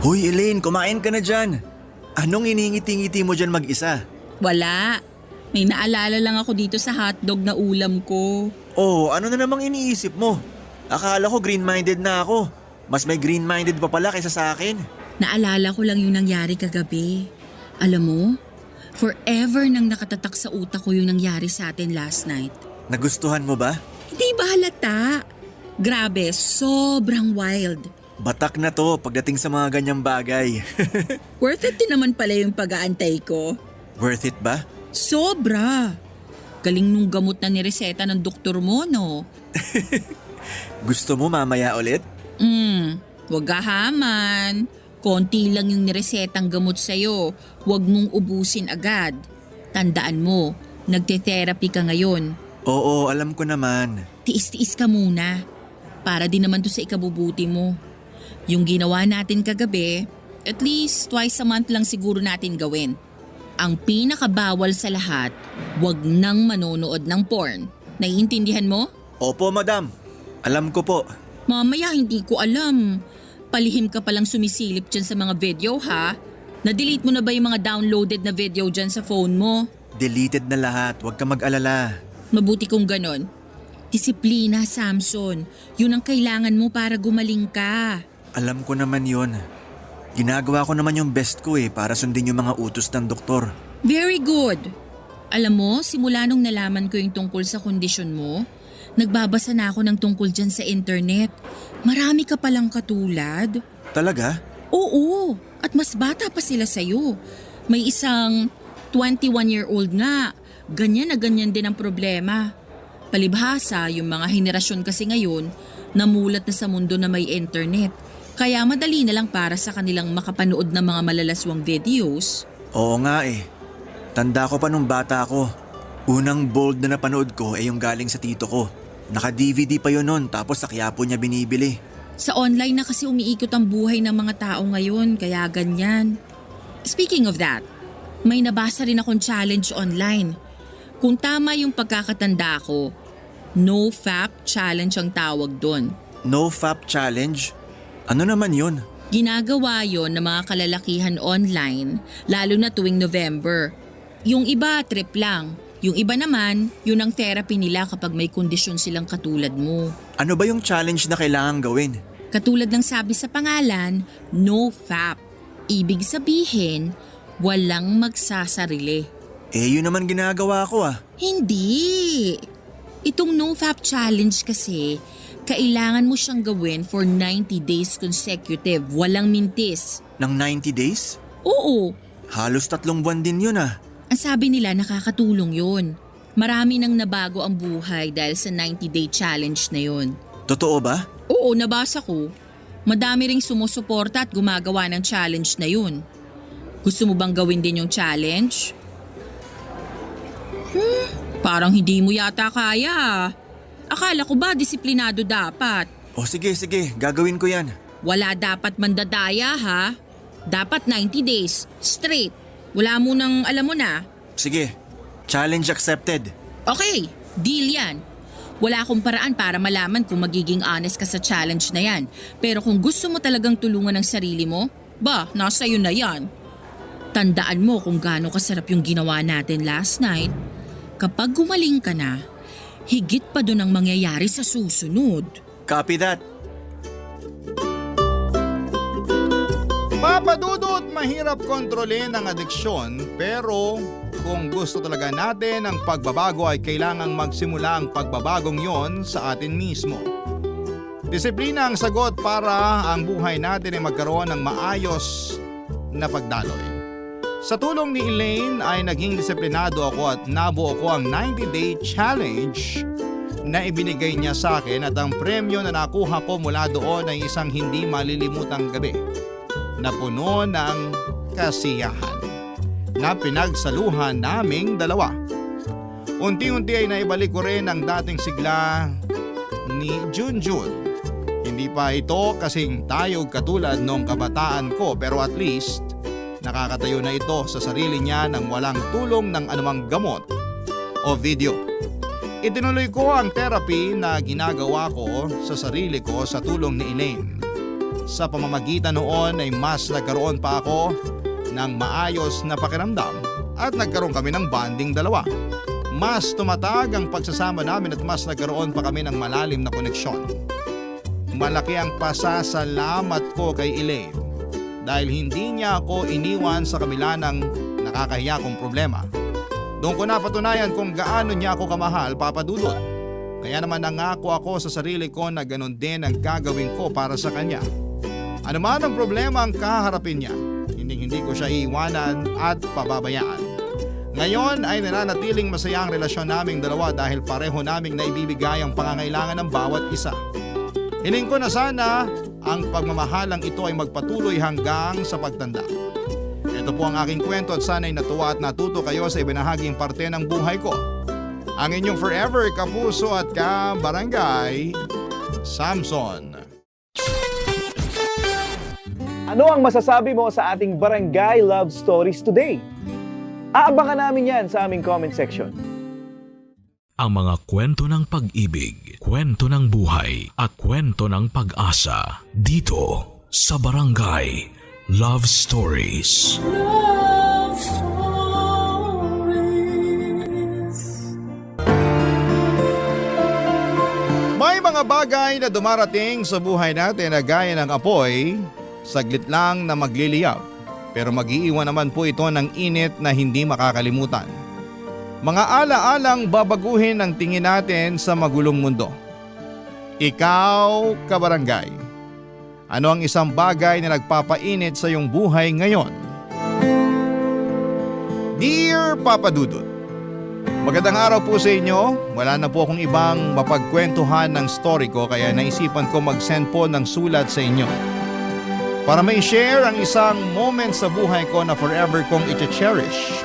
Speaker 4: Hoy Elaine, kumain ka na dyan. Anong iningiti-ngiti mo dyan mag-isa?
Speaker 6: Wala. May naalala lang ako dito sa hotdog na ulam ko.
Speaker 4: Oh, ano na namang iniisip mo? Akala ko green-minded na ako. Mas may green-minded pa pala kaysa sa akin.
Speaker 6: Naalala ko lang yung nangyari kagabi. Alam mo, forever nang nakatatak sa utak ko yung nangyari sa atin last night.
Speaker 4: Nagustuhan mo ba?
Speaker 6: Hindi ba halata? Grabe, sobrang wild.
Speaker 4: Batak na to pagdating sa mga ganyang bagay.
Speaker 6: Worth it din naman pala yung pag-aantay ko.
Speaker 4: Worth it ba?
Speaker 6: Sobra. Galing nung gamot na nireseta ng doktor mo, no?
Speaker 4: Gusto mo mamaya ulit?
Speaker 6: Wag gahaman. Konti lang yung niresetang gamot sa'yo. Huwag mong ubusin agad. Tandaan mo, nagte-therapy ka ngayon.
Speaker 4: Oo, alam ko naman.
Speaker 6: Tiis-tiis ka muna. Para din naman to sa ikabubuti mo. Yung ginawa natin kagabi, at least twice a month lang siguro natin gawin. Ang pinakabawal sa lahat, wag nang manonood ng porn. Naiintindihan mo?
Speaker 4: Opo, madam. Alam ko po.
Speaker 6: Mamaya hindi ko alam. Palihim ka palang sumisilip dyan sa mga video ha? Na-delete mo na ba yung mga downloaded na video dyan sa phone mo?
Speaker 4: Deleted na lahat. Huwag ka mag-alala.
Speaker 6: Mabuti kung ganon. Disiplina, Samson. Yun ang kailangan mo para gumaling ka.
Speaker 4: Alam ko naman yun. Ginagawa ko naman yung best ko para sundin yung mga utos ng doktor.
Speaker 6: Very good. Alam mo, simula nung nalaman ko yung tungkol sa kondisyon mo, nagbabasa na ako ng tungkol dyan sa internet. Marami ka palang katulad.
Speaker 4: Talaga?
Speaker 6: Oo, at mas bata pa sila sa'yo. May isang 21-year-old nga. Ganyan na ganyan din ang problema. Palibhasa, yung mga henerasyon kasi ngayon, namulat na sa mundo na may internet. Kaya madali na lang para sa kanilang makapanood ng mga malalaswang videos.
Speaker 4: Oo nga Tanda ko pa nung bata ko. Unang bold na napanood ko yung galing sa tito ko. Naka-DVD pa yun nun tapos sa Quiapo niya binibili.
Speaker 6: Sa online na kasi umiikot ang buhay ng mga tao ngayon, kaya ganyan. Speaking of that, may nabasa rin akong challenge online. Kung tama yung pagkakatanda ko, NoFap Challenge ang tawag doon.
Speaker 4: NoFap Challenge? Ano naman yun?
Speaker 6: Ginagawa yon ng mga kalalakihan online, lalo na tuwing November. Yung iba, trip lang. Yung iba naman, yun ang therapy nila kapag may kondisyon silang katulad mo.
Speaker 4: Ano ba yung challenge na kailangan gawin?
Speaker 6: Katulad ng sabi sa pangalan, NoFap. Ibig sabihin, walang magsasarili.
Speaker 4: Yun naman ginagawa ko
Speaker 6: Hindi. Itong NoFap Challenge kasi, kailangan mo siyang gawin for 90 days consecutive, walang mintis.
Speaker 4: Ng 90 days?
Speaker 6: Oo.
Speaker 4: Halos 3 buwan din yun
Speaker 6: Ang sabi nila nakakatulong yun. Marami nang nabago ang buhay dahil sa 90-day challenge na yun.
Speaker 4: Totoo ba?
Speaker 6: Oo, nabasa ko. Madami ring sumusuporta at gumagawa ng challenge na yun. Gusto mo bang gawin din yung challenge? Parang hindi mo yata kaya. Akala ko ba disiplinado dapat?
Speaker 4: O sige, gagawin ko yan.
Speaker 6: Wala dapat mandadaya ha. Dapat 90 days, straight. Wala mo nang alam mo na.
Speaker 4: Sige, challenge accepted.
Speaker 6: Okay, deal yan. Wala akong paraan para malaman kung magiging honest ka sa challenge na yan. Pero kung gusto mo talagang tulungan ang sarili mo, nasa iyo na yan. Tandaan mo kung gaano kasarap yung ginawa natin last night. Kapag gumaling ka na, higit pa dun ang mangyayari sa susunod.
Speaker 4: Copy that.
Speaker 3: Papadudot, mahirap kontrolin ang adiksyon pero kung gusto talaga natin ang pagbabago ay kailangang magsimula ang pagbabagong yon sa atin mismo. Disiplina ang sagot para ang buhay natin ay magkaroon ng maayos na pagdaloy. Sa tulong ni Elaine ay naging disiplinado ako at nabuo ko ang 90-day challenge na ibinigay niya sa akin at ang premyo na nakuha ko mula doon ay isang hindi malilimutang gabi na puno ng kasiyahan na pinagsaluhan naming dalawa. Unti-unti ay naibalik ko rin ang dating sigla ni Junjun. Hindi pa ito kasing tayog katulad nung kabataan ko pero at least nakakatayo na ito sa sarili niya nang walang tulong ng anumang gamot o video. Itinuloy ko ang therapy na ginagawa ko sa sarili ko sa tulong ni Elaine. Sa pamamagitan noon ay mas nagkaroon pa ako ng maayos na pakiramdam at nagkaroon kami ng bonding dalawa. Mas tumatag ang pagsasama namin at mas nagkaroon pa kami ng malalim na koneksyon. Malaki ang pasasalamat ko kay Elaine dahil hindi niya ako iniwan sa kabila ng nakakahiya kong problema. Doon ko napatunayan kung gaano niya ako kamahal, Papa Dudut. Kaya naman nangako ako sa sarili ko na ganun din ang gagawin ko para sa kanya. Ano man ang problema ang kaharapin niya, hindi ko siya iiwanan at pababayaan. Ngayon ay nananatiling masaya ang relasyon naming dalawa dahil pareho naming naibibigay ang pangangailangan ng bawat isa. Hiling ko na sana ang pagmamahalang ito ay magpatuloy hanggang sa pagtanda. Ito po ang aking kwento at sana'y natuwa at natuto kayo sa ibinahaging parte ng buhay ko. Ang inyong forever kapuso at kabarangay, Samson.
Speaker 7: Ano ang masasabi mo sa ating Barangay Love Stories today? Aabangan namin yan sa aming comment section.
Speaker 1: Ang mga kwento ng pag-ibig, kwento ng buhay at kwento ng pag-asa dito sa Barangay Love Stories.
Speaker 2: Love Stories.
Speaker 3: May mga bagay na dumarating sa buhay natin na gaya ng apoy, saglit lang na magliliyab, pero mag-iiwan naman po ito ng init na hindi makakalimutan. Mga ala-alang babaguhin ang tingin natin sa magulong mundo. Ikaw, kabarangay, ano ang isang bagay na nagpapainit sa iyong buhay ngayon? Dear Papa Dudut, magandang araw po sa inyo. Wala na po akong ibang mapagkwentuhan ng story ko kaya naisipan ko mag-send po ng sulat sa inyo. Para may share ang isang moment sa buhay ko na forever kong i-cherish.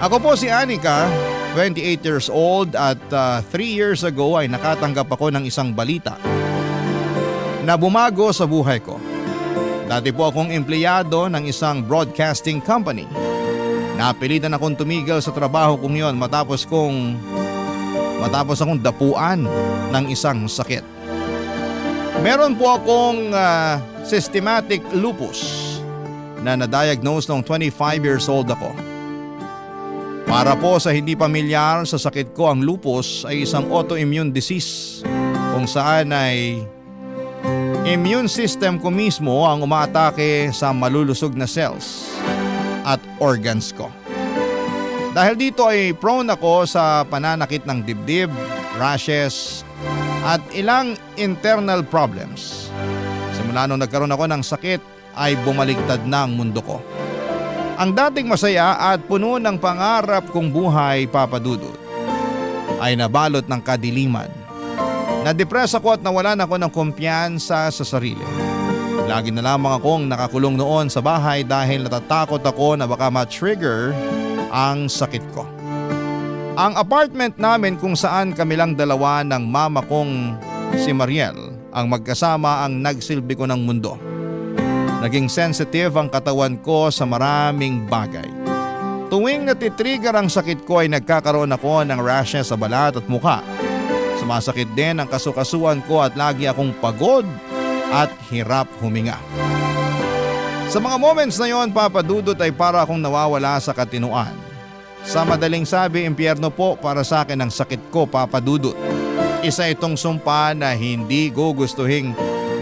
Speaker 3: Ako po si Anika, 28 years old at 3 years ago ay nakatanggap ako ng isang balita na bumago sa buhay ko. Dati po akong empleyado ng isang broadcasting company. Napilitan akong tumigil sa trabaho kong yon matapos akong dapuan ng isang sakit. Meron po akong systematic lupus na na-diagnose noong 25 years old ako. Para po sa hindi pamilyar sa sakit ko, ang lupus ay isang autoimmune disease kung saan ay immune system ko mismo ang umaatake sa malulusog na cells at organs ko. Dahil dito ay prone ako sa pananakit ng dibdib, rashes, at ilang internal problems. Simula nung nagkaroon ako ng sakit ay bumaliktad na ang mundo ko. Ang dating masaya at puno ng pangarap kong buhay, Papa Dudut, ay nabalot ng kadiliman. Na-depress ako at nawalan ako ng kumpiyansa sa sarili. Lagi na lamang akong nakakulong noon sa bahay dahil natatakot ako na baka ma-trigger ang sakit ko. Ang apartment namin kung saan kami lang dalawa ng mama kong si Mariel ang magkasama ang nagsilbi ko ng mundo. Naging sensitive ang katawan ko sa maraming bagay. Tuwing natitrigger ang sakit ko ay nagkakaroon ako ng rashes sa balat at mukha. Sumasakit din ang kasukasuan ko at lagi akong pagod at hirap huminga. Sa mga moments na yon, Papa Dudut, ay para akong nawawala sa katinuan. Sa madaling sabi, impyerno po para sa akin ang sakit ko, Papa Dudut. Isa itong sumpa na hindi gugustuhing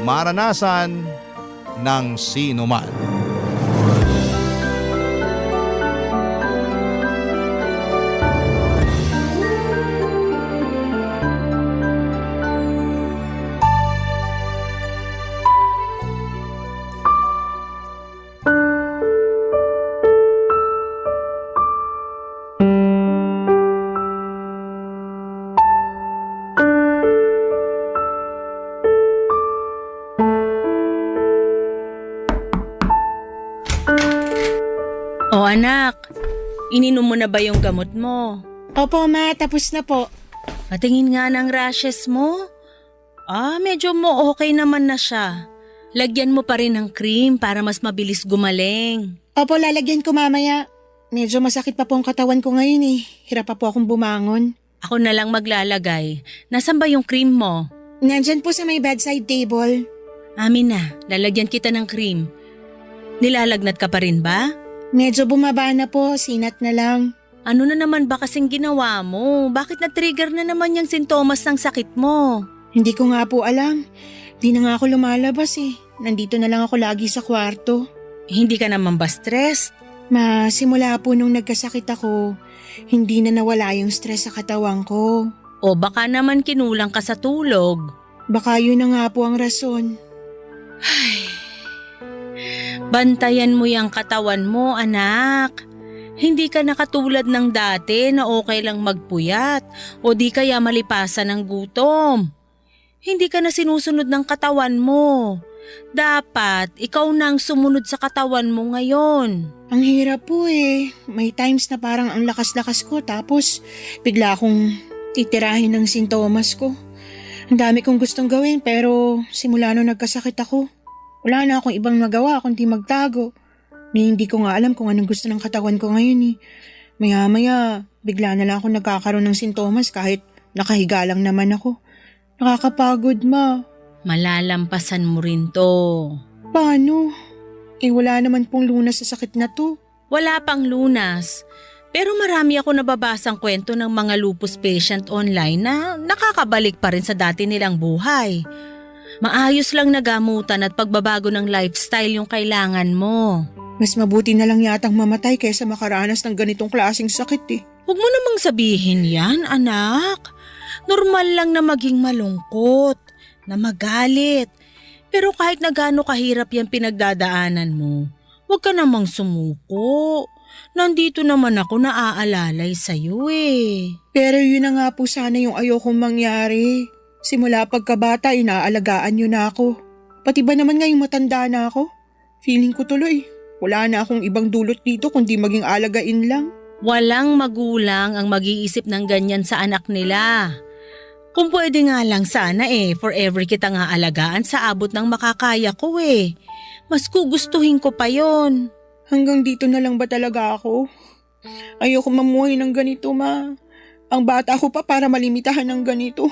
Speaker 3: maranasan ng sino man.
Speaker 6: O anak, ininom mo na ba yung gamot mo?
Speaker 8: Opo, ma. Tapos na po.
Speaker 6: Patingin nga ng rashes mo. Medyo mo okay naman na siya. Lagyan mo pa rin ng cream para mas mabilis gumaling.
Speaker 8: Opo, lalagyan ko mamaya. Medyo masakit pa po ang katawan ko ngayon eh. Hirap pa po akong bumangon.
Speaker 6: Ako na lang maglalagay. Nasaan ba yung cream mo?
Speaker 8: Nandyan po sa may bedside table.
Speaker 6: Amin na, lalagyan kita ng cream. Nilalagnat ka pa rin ba?
Speaker 8: Medyo bumaba na po, sinat na lang.
Speaker 6: Ano na naman ba kasing ginawa mo? Bakit na-trigger na naman yung sintomas ng sakit mo?
Speaker 8: Hindi ko nga po alam. Di na nga ako lumalabas eh. Nandito na lang ako lagi sa kwarto.
Speaker 6: Hindi ka naman ba stressed?
Speaker 8: Ma, simula po nung nagkasakit ako, hindi na nawala yung stress sa katawan ko.
Speaker 6: O baka naman kinulang ka sa tulog?
Speaker 8: Baka yun na nga po ang rason.
Speaker 6: Bantayan mo yung katawan mo, anak. Hindi ka na katulad ng dati na okay lang magpuyat o di kaya malipasan ng gutom. Hindi ka na sinusunod ng katawan mo. Dapat ikaw nang sumunod sa katawan mo ngayon.
Speaker 8: Ang hirap po eh. May times na parang ang lakas-lakas ko tapos bigla akong titirahin ng sintomas ko. Ang dami kong gustong gawin pero simula nung nagkasakit ako, wala na akong ibang magawa kundi magtago. Hindi ko nga alam kung anong gusto ng katawan ko ngayon eh. Maya-maya, bigla na lang ako nagkakaroon ng sintomas kahit nakahiga lang naman ako. Nakakapagod, ma.
Speaker 6: Malalampasan mo rin to.
Speaker 8: Paano? Wala naman pong lunas sa sakit na to.
Speaker 6: Wala pang lunas. Pero marami ako nababasang kwento ng mga lupus patient online na nakakabalik pa rin sa dati nilang buhay. Maayos lang na gamutan at pagbabago ng lifestyle yung kailangan mo.
Speaker 8: Mas mabuti na lang yatang mamatay kaysa makaranas ng ganitong klaseng sakit eh.
Speaker 6: Huwag mo namang sabihin yan, anak. Normal lang na maging malungkot, na magalit. Pero kahit na gaano kahirap yung pinagdadaanan mo, huwag ka namang sumuko. Nandito naman ako na aalalay sa'yo eh.
Speaker 8: Pero yun na nga po sana yung ayokong mangyari. Simula pagkabata, inaalagaan niyo na ako. Pati ba naman ngayong matanda na ako? Feeling ko tuloy, wala na akong ibang dulot dito kundi maging alagain lang.
Speaker 6: Walang magulang ang mag-iisip ng ganyan sa anak nila. Kung pwede nga lang sana forever kita nga alagaan sa abot ng makakaya ko eh. Mas gugustuhin ko pa yon.
Speaker 8: Hanggang dito na lang ba talaga ako? Ayoko mamuhay ng ganito, ma. Ang bata ko pa para malimitahan ng ganito.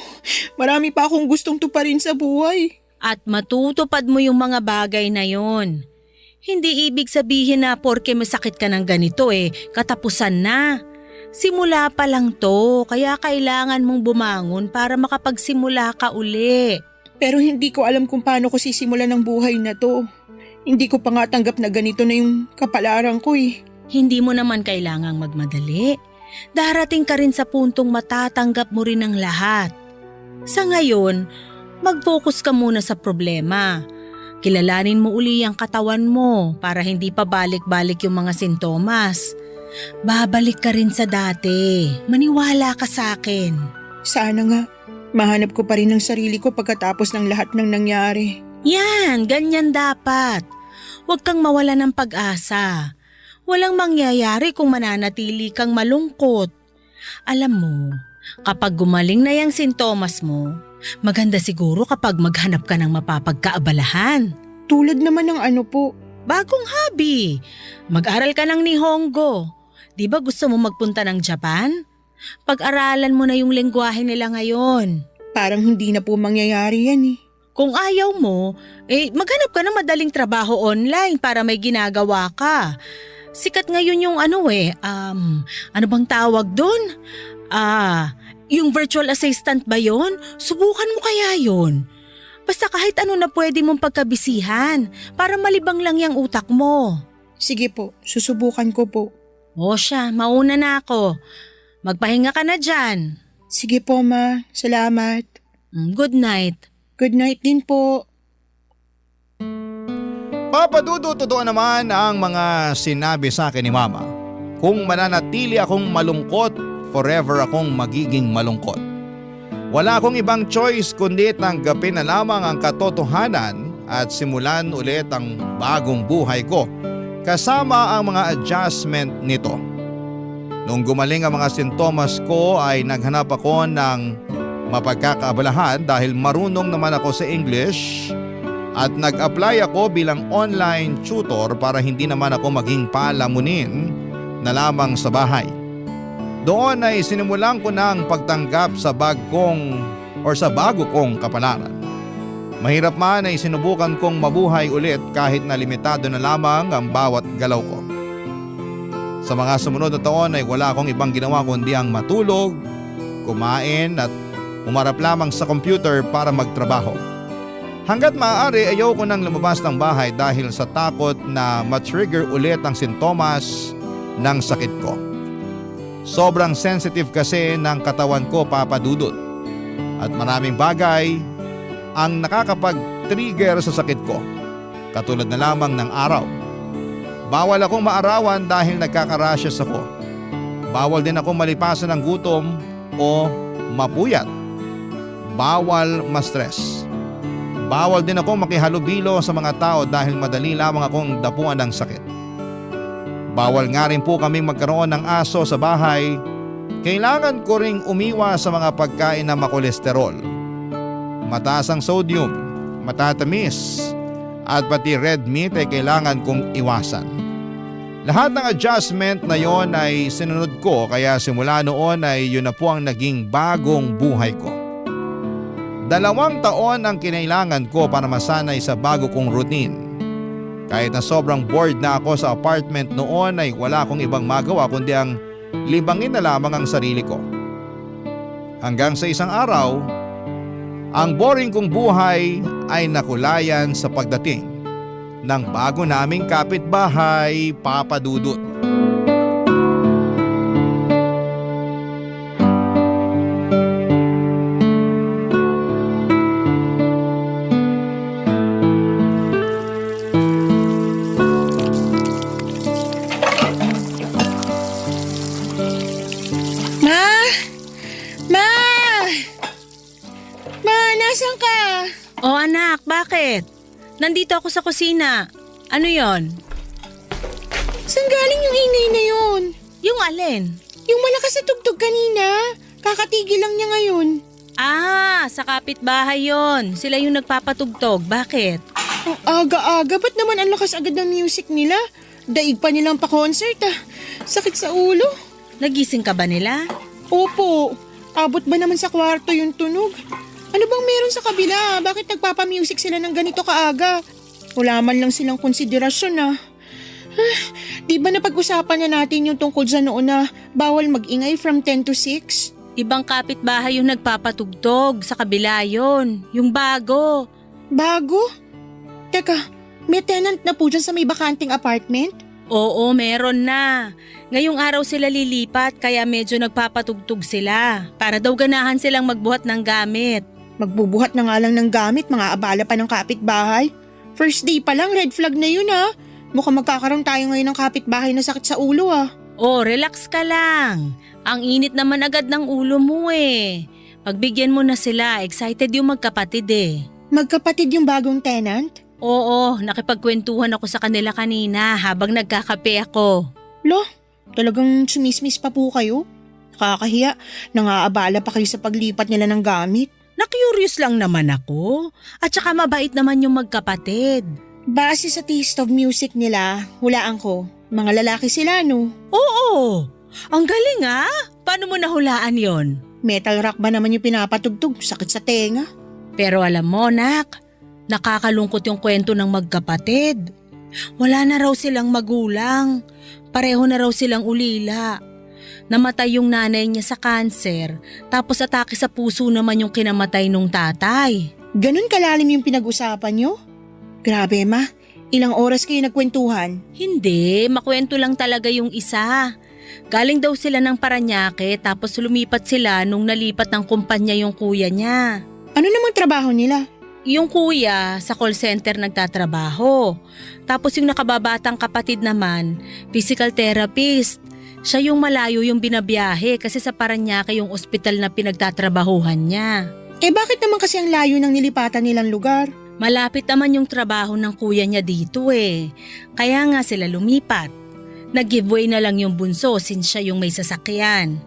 Speaker 8: Marami pa akong gustong tuparin sa buhay.
Speaker 6: At matutupad mo yung mga bagay na yon. Hindi ibig sabihin na porke masakit ka ng ganito katapusan na. Simula pa lang to, kaya kailangan mong bumangon para makapagsimula ka uli.
Speaker 8: Pero hindi ko alam kung paano ko sisimulan ng buhay na to. Hindi ko pa nga tanggap na ganito na yung kapalaran ko eh.
Speaker 6: Hindi mo naman kailangang magmadali. Darating ka rin sa puntong matatanggap mo rin ang lahat. Sa ngayon, mag-focus ka muna sa problema.
Speaker 9: Kilalanin mo uli ang katawan mo para hindi pa balik-balik yung mga sintomas. Babalik ka rin sa dati. Maniwala ka sa akin.
Speaker 8: Sana nga, mahanap ko pa rin ang sarili ko pagkatapos ng lahat ng nangyari.
Speaker 9: Yan, ganyan dapat. Huwag kang mawala ng pag-asa. Walang mangyayari kung mananatili kang malungkot. Alam mo, kapag gumaling na yung sintomas mo, maganda siguro kapag maghanap ka ng mapapagkaabalahan.
Speaker 8: Tulad naman ng ano po?
Speaker 9: Bagong hobby. Mag-aral ka ng Nihongo. Di ba gusto mo magpunta ng Japan? Pag-aralan mo na yung lengguwahe nila ngayon.
Speaker 8: Parang hindi na po mangyayari yan eh.
Speaker 9: Kung ayaw mo, maghanap ka ng madaling trabaho online para may ginagawa ka. Sikat ngayon yung ano bang tawag doon? Yung virtual assistant ba yon? Subukan mo kaya yon. Basta kahit ano na pwede mong pagkabisihan para malibang lang yung utak mo.
Speaker 8: Sige po, susubukan ko po.
Speaker 9: O siya, mauna na ako. Magpahinga ka na dyan.
Speaker 8: Sige po ma, salamat.
Speaker 9: Good night.
Speaker 8: Good night din po.
Speaker 3: Papa Dudut, totoo naman ang mga sinabi sa akin ni Mama. Kung mananatili akong malungkot, forever akong magiging malungkot. Wala akong ibang choice kundi tanggapin na lamang ang katotohanan at simulan ulit ang bagong buhay ko kasama ang mga adjustment nito. Nung gumaling ang mga sintomas ko ay naghanap ako ng mapagkakaabalahan dahil marunong naman ako sa English at nag-apply ako bilang online tutor para hindi naman ako maging palamunin na lamang sa bahay. Doon ay sinimulan ko na ang pagtanggap sa bago kong kapalaran. Mahirap man ay sinubukan kong mabuhay ulit kahit na limitado na lamang ang bawat galaw ko. Sa mga sumunod na taon ay wala akong ibang ginawa kundi ang matulog, kumain at umarap lamang sa computer para magtrabaho. Hanggat maaari ayaw ko nang lumabas ng bahay dahil sa takot na matrigger ulit ang sintomas ng sakit ko. Sobrang sensitive kasi ng katawan ko, Papa Dudut. At maraming bagay ang nakakapag-trigger sa sakit ko. Katulad na lamang ng araw. Bawal akong maarawan dahil nagkaka-rashes ako. Bawal din akong malipasan ng gutom o mapuyat. Bawal ma-stress. Bawal din akong makihalubilo sa mga tao dahil madali lamang akong dapuan ng sakit. Bawal nga rin po kaming magkaroon ng aso sa bahay. Kailangan ko ring umiwas sa mga pagkain na makolesterol. Mataas ang sodium, matatamis, at pati red meat ay kailangan kong iwasan. Lahat ng adjustment na yon ay sinunod ko kaya simula noon ay yun na po ang naging bagong buhay ko. 2 taon ang kinailangan ko para masanay sa bago kong routine. Kahit na sobrang bored na ako sa apartment noon ay wala akong ibang magawa kundi ang libangin na lamang ang sarili ko. Hanggang sa isang araw, ang boring kong buhay ay nakulayan sa pagdating ng bago naming kapitbahay, Papa Dudut.
Speaker 8: Nasaan ka?
Speaker 9: O anak, bakit? Nandito ako sa kusina. Ano yon?
Speaker 8: Saan galing yung ingay na yun?
Speaker 9: Yung alin?
Speaker 8: Yung malakas na tugtog kanina. Kakatigil lang niya ngayon.
Speaker 9: Sa kapitbahay yon. Sila yung nagpapatugtog. Bakit?
Speaker 8: Ang aga-aga, ba't naman ang lakas agad ng music nila? Daig pa nilang pa-concert Sakit sa ulo.
Speaker 9: Nagising ka ba nila?
Speaker 8: Opo. Abot ba naman sa kwarto yung tunog? Ano bang meron sa kabila? Bakit nagpapa-music sila ng ganito kaaga? Wala man lang silang konsiderasyon Di ba napag-usapan na natin yung tungkol sa noon na bawal mag-ingay from 10 to 6?
Speaker 9: Ibang kapitbahay yung nagpapatugtog. Sa kabila yon. Yung bago.
Speaker 8: Bago? Teka, may tenant na po dyan sa may bakanting apartment?
Speaker 9: Oo, meron na. Ngayong araw sila lilipat kaya medyo nagpapatugtog sila. Para daw ganahan silang magbuhat ng gamit.
Speaker 8: Magbubuhat na nga lang ng gamit, mga abala pa ng kapitbahay. First day pa lang, red flag na yun ha. Mukhang magkakaroon tayo ngayon ng kapitbahay na sakit sa ulo ah.
Speaker 9: Oh, relax ka lang. Ang init naman agad ng ulo mo eh. Pagbigyan mo na sila, excited yung magkapatid eh.
Speaker 8: Magkapatid yung bagong tenant?
Speaker 9: Oo, nakipagkwentuhan ako sa kanila kanina habang nagkakape ako.
Speaker 8: Lo, talagang sumismis pa po kayo? Nakakahiya, nangaabala pa kayo sa paglipat nila ng gamit.
Speaker 9: Na-curious lang naman ako. At saka mabait naman yung magkapatid.
Speaker 8: Base sa taste of music nila, hulaan ko, mga lalaki sila no?
Speaker 9: Oo, ang galing ah. Paano mo nahulaan yon?
Speaker 8: Metal rock ba naman yung pinapatugtog, sakit sa tenga?
Speaker 9: Pero alam mo, nak, nakakalungkot yung kwento ng magkapatid. Wala na raw silang magulang. Pareho na raw silang ulila. Namatay yung nanay niya sa kanser, tapos atake sa puso naman yung kinamatay nung tatay.
Speaker 8: Ganun kalalim yung pinag-usapan nyo? Grabe ma, ilang oras kayo nagkwentuhan?
Speaker 9: Hindi, makwento lang talaga yung isa. Galing daw sila ng Paranaque tapos lumipat sila nung nalipat ng kumpanya yung kuya niya.
Speaker 8: Ano namang trabaho nila?
Speaker 9: Yung kuya sa call center nagtatrabaho. Tapos yung nakababatang kapatid naman, physical therapist. Siya yung malayo yung binabiyahe kasi sa Paranaque yung ospital na pinagtatrabahuhan niya.
Speaker 8: Eh bakit naman kasi ang layo ng nilipatan nilang lugar?
Speaker 9: Malapit naman yung trabaho ng kuya niya dito eh. Kaya nga sila lumipat. Nag-giveaway na lang yung bunso since siya yung may sasakyan.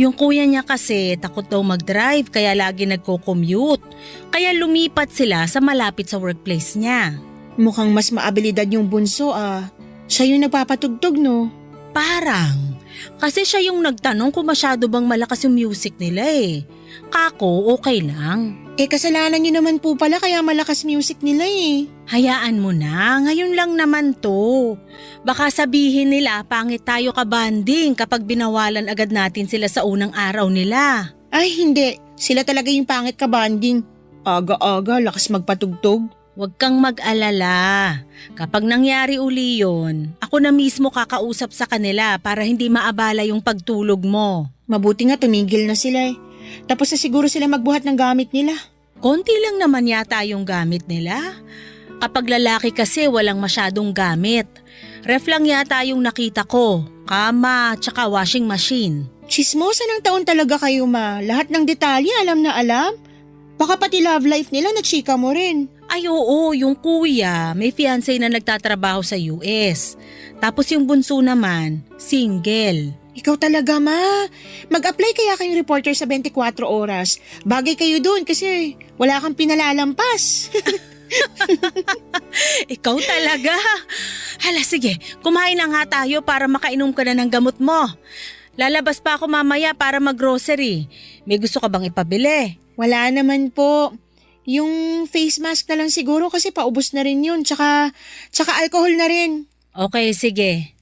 Speaker 9: Yung kuya niya kasi takot daw mag-drive kaya lagi nagko-commute. Kaya lumipat sila sa malapit sa workplace niya.
Speaker 8: Mukhang mas maabilidad yung bunso ah. Siya yung nagpapatugtog no?
Speaker 9: Parang. Kasi siya yung nagtanong kung masyado bang malakas yung music nila eh. Kako, okay lang.
Speaker 8: Eh kasalanan nyo naman po pala kaya malakas music nila eh.
Speaker 9: Hayaan mo na, ngayon lang naman to. Baka sabihin nila pangit tayo kabanding kapag binawalan agad natin sila sa unang araw nila.
Speaker 8: Ay hindi, sila talaga yung pangit kabanding. Aga-aga, lakas magpatugtog.
Speaker 9: Huwag kang mag-alala. Kapag nangyari uli yun, ako na mismo kakausap sa kanila para hindi maabala yung pagtulog mo.
Speaker 8: Mabuti nga tumigil na sila eh. Tapos na siguro sila magbuhat ng gamit nila.
Speaker 9: Konti lang naman yata yung gamit nila. Kapag lalaki kasi walang masyadong gamit. Ref lang yata yung nakita ko, kama, tsaka washing machine.
Speaker 8: Chismosa ng taon talaga kayo ma. Lahat ng detalye alam na alam. Baka pati love life nila na chika mo rin.
Speaker 9: Ay oo, yung kuya may fiancé na nagtatrabaho sa US. Tapos yung bunso naman, single.
Speaker 8: Ikaw talaga ma. Mag-apply kaya kayong reporter sa 24 oras. Bagay kayo dun kasi wala kang pinalalampas.
Speaker 9: Ikaw talaga. Hala sige, kumain na nga tayo para makainom ka na ng gamot mo. Lalabas pa ako mamaya para mag-grocery. May gusto ka bang ipabili?
Speaker 8: Wala naman po. Yung face mask na lang siguro kasi paubos na rin yun. Tsaka alcohol na rin.
Speaker 9: Okay, sige.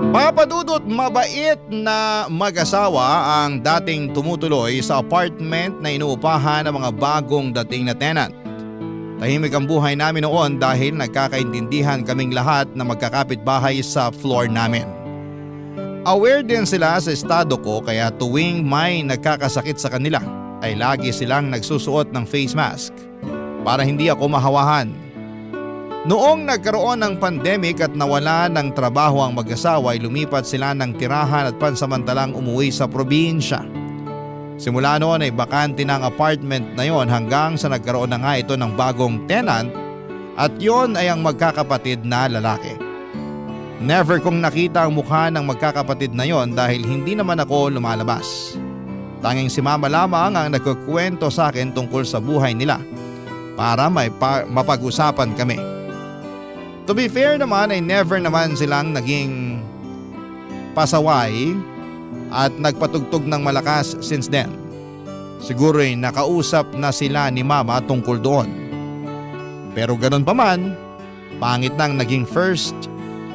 Speaker 3: Papadudot mabait na mag-asawa ang dating tumutuloy sa apartment na inuupahan ng mga bagong dating na tenant. Tahimik ang buhay namin noon dahil nagkakaintindihan kaming lahat na magkakapit-bahay sa floor namin. Aware din sila sa estado ko kaya tuwing may nagkakasakit sa kanila ay lagi silang nagsusuot ng face mask para hindi ako mahawahan. Noong nagkaroon ng pandemic at nawala ng trabaho ang mag-asawa ay lumipat sila ng tirahan at pansamantalang umuwi sa probinsya. Simula noon ay bakante ng apartment na yon hanggang sa nagkaroon na nga ito ng bagong tenant at yon ay ang magkakapatid na lalaki. Never kong nakita ang mukha ng magkakapatid na yon dahil hindi naman ako lumalabas. Tanging si mama lamang ang nagkukwento sa akin tungkol sa buhay nila para mapag-usapan kami. To be fair naman ay never naman silang naging pasaway at nagpatugtog ng malakas since then. Siguro ay nakausap na sila ni mama tungkol doon. Pero ganun pa man, pangit nang naging first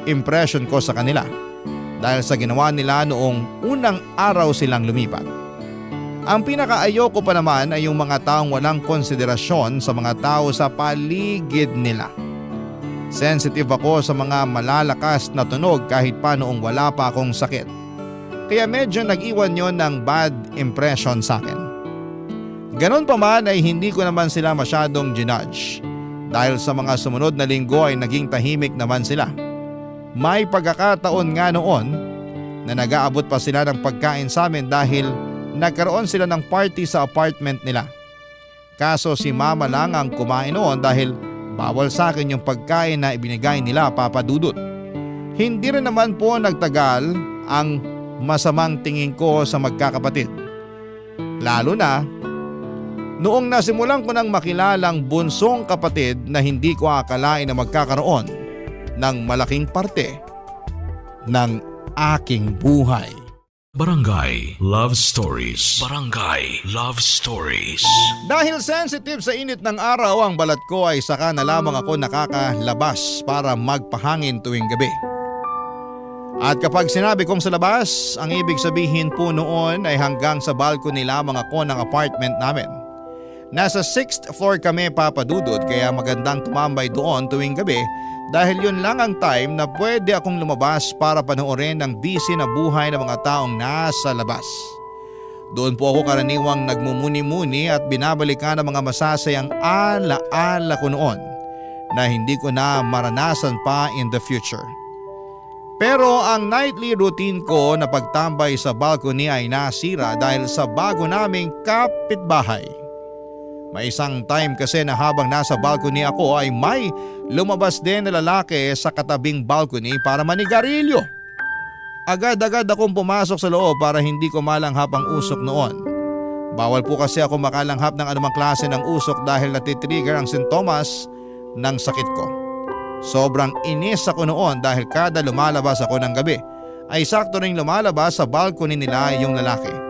Speaker 3: impression ko sa kanila dahil sa ginawa nila noong unang araw silang lumipat. Ang pinakaayoko pa naman ay yung mga taong walang konsiderasyon sa mga tao sa paligid nila. Sensitive ako sa mga malalakas na tunog kahit pa noong wala pa akong sakit. Kaya medyo nag-iwan yon ng bad impression sa akin. Ganon pa man ay hindi ko naman sila masyadong ginudge dahil sa mga sumunod na linggo ay naging tahimik naman sila. May pagkakataon nga noon na nag-aabot pa sila ng pagkain sa amin dahil nagkaroon sila ng party sa apartment nila. Kaso si mama lang ang kumain noon dahil bawal sa akin yung pagkain na ibinigay nila, Papa Dudut. Hindi rin naman po nagtagal ang masamang tingin ko sa magkakapatid. Lalo na noong nasimulan ko nang makilalang bunsong kapatid na hindi ko akalain na magkakaroon ng malaking parte ng aking buhay.
Speaker 1: Barangay Love Stories. Barangay Love Stories.
Speaker 3: Dahil sensitive sa init ng araw ang balat ko ay saka na lamang ako nakakalabas para magpahangin tuwing gabi. At kapag sinabi kong sa labas, ang ibig sabihin po noon ay hanggang sa balcony lamang ako ng apartment namin. Nasa 6th floor kami, Papa Dudut, kaya magandang tumambay doon tuwing gabi dahil yun lang ang time na pwede akong lumabas para panoorin ang busy na buhay ng mga taong nasa labas. Doon po ako karaniwang nagmumuni-muni at binabalikan ang mga masasayang ala-ala ko noon na hindi ko na maranasan pa in the future. Pero ang nightly routine ko na pagtambay sa balcony ay nasira dahil sa bago naming kapitbahay. May isang time kasi na habang nasa balcony ako ay may lumabas din na lalaki sa katabing balcony para manigarilyo. Agad-agad akong pumasok sa loob para hindi ko malanghap ang usok noon. Bawal po kasi ako makalanghap ng anumang klase ng usok dahil natitrigger ang sintomas ng sakit ko. Sobrang inis ako noon dahil kada lumalabas ako ng gabi ay sakto ring lumalabas sa balcony nila yung lalaki.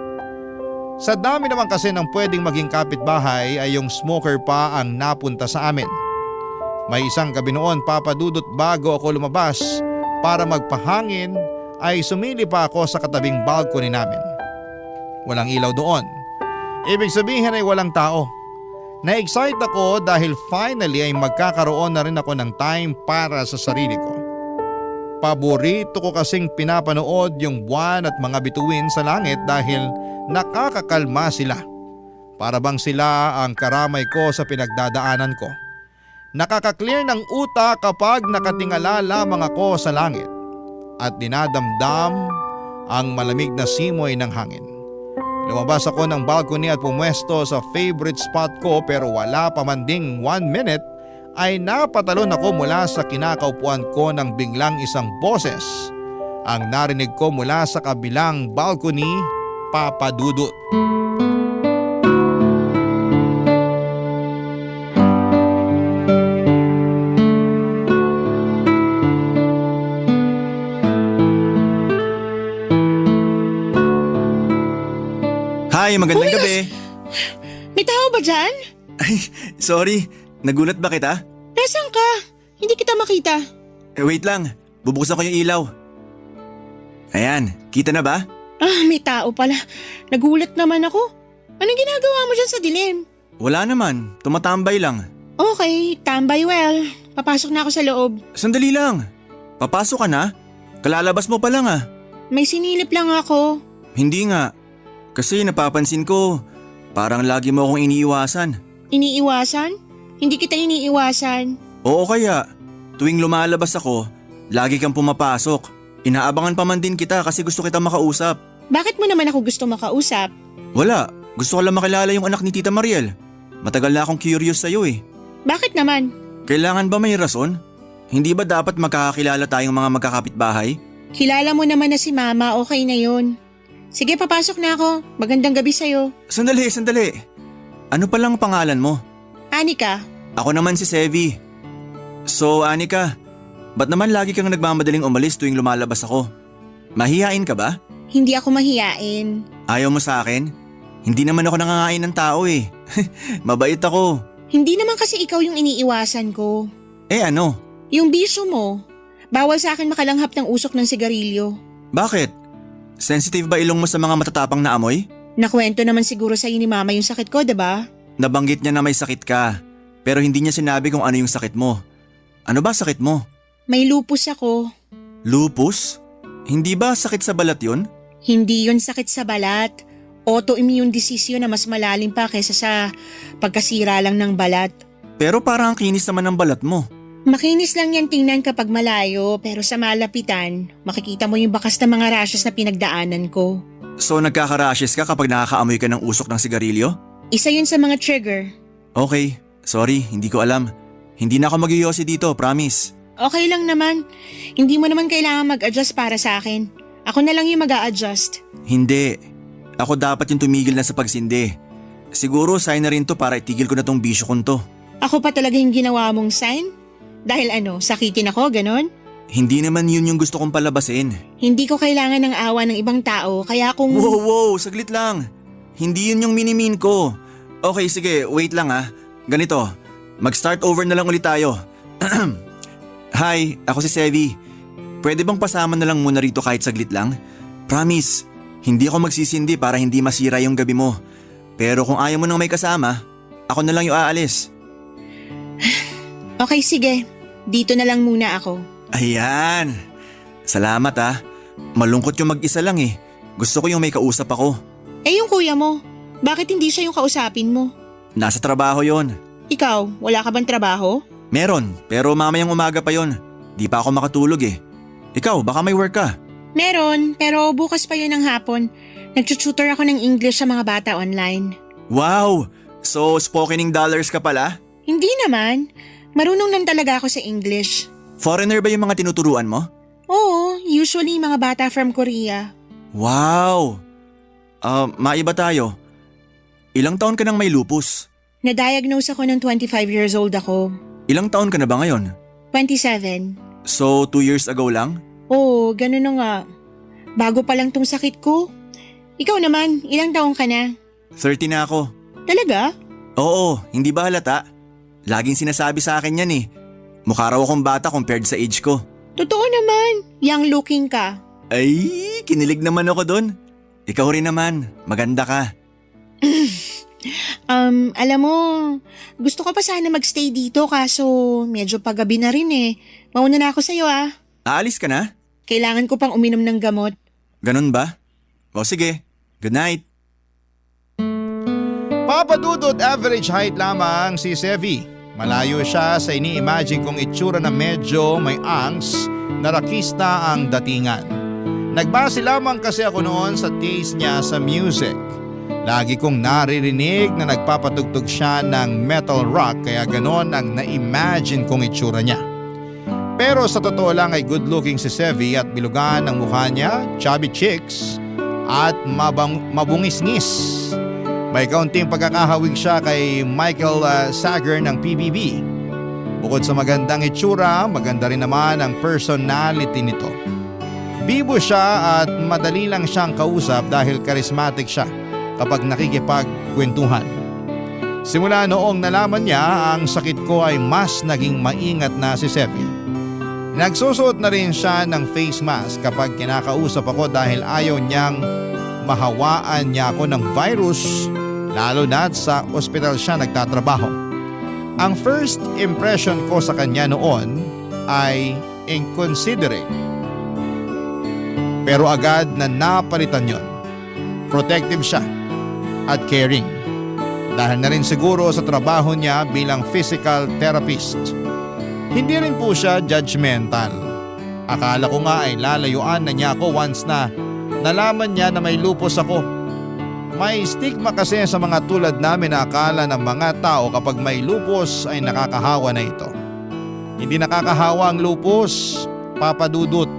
Speaker 3: Sa dami naman kasi ng pwedeng maging kapitbahay ay yung smoker pa ang napunta sa amin. May isang gabi noon, Papa Dudut, bago ako lumabas para magpahangin ay sumili pa ako sa katabing balcony namin. Walang ilaw doon. Ibig sabihin ay walang tao. Na-excite ako dahil finally ay magkakaroon na rin ako ng time para sa sarili ko. Paborito ko kasing pinapanood yung buwan at mga bituin sa langit dahil nakakakalma sila. Para bang sila ang karamay ko sa pinagdadaanan ko. Nakaka-clear ng utak kapag nakatingala lamang ako sa langit at dinadamdam ang malamig na simoy ng hangin. Lumabas ako ng balcony at pumwesto sa favorite spot ko pero wala pa man ding 1 minute ay napatalon ako mula sa kinakaupuan ko ng biglang isang boses ang narinig ko mula sa kabilang balcony, Papa Dudut.
Speaker 4: Hi, magandang gabi.
Speaker 8: May tao ba dyan?
Speaker 4: Ay, sorry. Nagulat ba kita?
Speaker 8: Nasaan ka? Hindi kita makita.
Speaker 4: Wait lang. Bubuksan ko yung ilaw. Ayan, kita na ba?
Speaker 8: May tao pala. Nagulat naman ako. Anong ginagawa mo dyan sa dilim?
Speaker 4: Wala naman. Tumatambay lang.
Speaker 8: Okay, tambay well. Papasok na ako sa loob.
Speaker 4: Sandali lang. Papasok ka na? Kalalabas mo pa lang ah.
Speaker 8: May sinilip lang ako.
Speaker 4: Hindi nga. Kasi napapansin ko, parang lagi mo akong iniiwasan.
Speaker 8: Iniiwasan? Hindi kita iniiwasan.
Speaker 4: Oo kaya, tuwing lumalabas ako, lagi kang pumapasok. Inaabangan pa man din kita kasi gusto kita makausap.
Speaker 8: Bakit mo naman ako gusto makausap?
Speaker 4: Wala, gusto ko lang makilala yung anak ni Tita Mariel. Matagal na akong curious sa'yo eh.
Speaker 8: Bakit naman?
Speaker 4: Kailangan ba may rason? Hindi ba dapat magkakakilala tayong mga magkakapitbahay?
Speaker 8: Kilala mo naman na si Mama, okay na yun. Sige, papasok na ako. Magandang gabi sa'yo.
Speaker 4: Sandali. Ano palang pangalan mo?
Speaker 8: Anika.
Speaker 4: Ako naman si Sevi. So Anika, ba't naman lagi kang nagmamadaling umalis tuwing lumalabas ako? Mahihain ka ba?
Speaker 8: Hindi ako mahiyain.
Speaker 4: Ayaw mo sa akin? Hindi naman ako nangangain ng tao eh. Mabait ako.
Speaker 8: Hindi naman kasi ikaw yung iniiwasan ko.
Speaker 4: Eh ano?
Speaker 8: Yung biso mo. Bawal sa akin makalanghap ng usok ng sigarilyo.
Speaker 4: Bakit? Sensitive ba ilong mo sa mga matatapang na amoy?
Speaker 8: Nakwento naman siguro sa'yo ni Mama yung sakit ko, diba?
Speaker 4: Nabanggit niya na may sakit ka, pero hindi niya sinabi kung ano yung sakit mo. Ano ba sakit mo?
Speaker 8: May lupus ako.
Speaker 4: Lupus? Hindi ba sakit sa balat yun?
Speaker 8: Hindi yun sakit sa balat. autoimmune disease yun na mas malalim pa kaysa sa pagkasira lang ng balat.
Speaker 4: Pero parang ang kinis naman ng balat mo.
Speaker 8: Makinis lang yan tingnan kapag malayo pero sa malapitan, makikita mo yung bakas ng mga rashes na pinagdaanan ko.
Speaker 4: So nagkaka-rashes ka kapag nakakaamoy ka ng usok ng sigarilyo?
Speaker 8: Isa yun sa mga trigger.
Speaker 4: Okay, sorry, hindi ko alam. Hindi na ako mag-iyosi dito, promise.
Speaker 8: Okay lang naman. Hindi mo naman kailangan mag-adjust para sa akin. Ako na lang yung mag-a-adjust.
Speaker 4: Hindi. Ako dapat yung tumigil na sa pagsindi. Siguro sign na rin to para itigil ko na tong bisyo kong to.
Speaker 8: Ako pa talaga yung ginawa mong sign? Dahil sakitin ako, ganon?
Speaker 4: Hindi naman yun yung gusto kong palabasin.
Speaker 8: Hindi ko kailangan ng awa ng ibang tao, kaya kung…
Speaker 4: Wow, saglit lang. Hindi yun yung minimin ko. Okay, sige, wait lang ah. Ganito, mag-start over na lang ulit tayo. Hi, ako si Sevi. Pwede bang pasama na lang muna rito kahit saglit lang? Promise, hindi ako magsisindi para hindi masira yung gabi mo. Pero kung ayaw mo nang may kasama, ako na lang yung aalis.
Speaker 8: Okay, sige. Dito na lang muna ako.
Speaker 4: Ayan. Salamat ah. Malungkot yung mag-isa lang eh. Gusto ko yung may kausap ako.
Speaker 8: Eh yung kuya mo, bakit hindi siya yung kausapin mo?
Speaker 4: Nasa trabaho yon.
Speaker 8: Ikaw, wala ka bang trabaho?
Speaker 4: Meron, pero mamayang umaga pa yon. Di pa ako makatulog eh. Ikaw, baka may work ka.
Speaker 8: Meron, pero bukas pa yun ng hapon. Nagtututor ako ng English sa mga bata online.
Speaker 4: Wow! So, spokening dollars ka pala?
Speaker 8: Hindi naman. Marunong lang talaga ako sa English.
Speaker 4: Foreigner ba yung mga tinuturuan mo?
Speaker 8: Oo, usually mga bata from Korea.
Speaker 4: Wow! Maiba tayo. Ilang taon ka nang may lupus?
Speaker 8: Na-diagnose ako ng 25 years old ako.
Speaker 4: Ilang taon ka na ba ngayon?
Speaker 8: 27.
Speaker 4: So, 2 years ago lang?
Speaker 8: Oo, ganun na nga. Bago pa lang tong sakit ko. Ikaw naman, ilang taong ka na?
Speaker 4: 30 na ako.
Speaker 8: Talaga?
Speaker 4: Oo, hindi ba halata? Laging sinasabi sa akin yan eh. Mukha raw akong bata compared sa age ko.
Speaker 8: Totoo naman, young looking ka.
Speaker 4: Ay, kinilig naman ako dun. Ikaw rin naman, maganda ka.
Speaker 8: Alam mo, gusto ko pa sana magstay dito kaso medyo paggabi na rin eh. Mauna na ako sa'yo ah.
Speaker 4: Aalis ka na?
Speaker 8: Kailangan ko pang uminom ng gamot.
Speaker 4: Ganun ba? O sige, good night.
Speaker 3: Papadudod average height lamang si Sevi. Malayo siya sa ini-imagine kong itsura na medyo may angst na rakista ang datingan. Nagbase lamang kasi ako noon sa taste niya sa music. Lagi kong naririnig na nagpapatugtog siya ng metal rock kaya ganon ang na-imagine kong itsura niya. Pero sa totoo lang ay good looking si Sevi at bilugan ang mukha niya, chubby cheeks at mabungis-ngis. May kaunting pagkakahawig siya kay Michael Sager ng PBB. Bukod sa magandang itsura, maganda rin naman ang personality nito. Bibo siya at madali lang siyang kausap dahil charismatic siya kapag nakikipagkwentuhan. Simula noong nalaman niya ang sakit ko ay mas naging maingat na si Sevi. Nagsusuot na rin siya ng face mask kapag kinakausap ako dahil ayaw niyang mahawaan niya ako ng virus lalo na sa ospital siya nagtatrabaho. Ang first impression ko sa kanya noon ay inconsiderate. Pero agad na napalitan yon. Protective siya at caring. Dahil na rin siguro sa trabaho niya bilang physical therapist. Hindi rin po siya judgmental. Akala ko nga ay lalayuan na niya ako once na nalaman niya na may lupus ako. May stigma kasi sa mga tulad namin na akala ng mga tao kapag may lupus ay nakakahawa na ito. Hindi nakakahawa ang lupus, papadudot.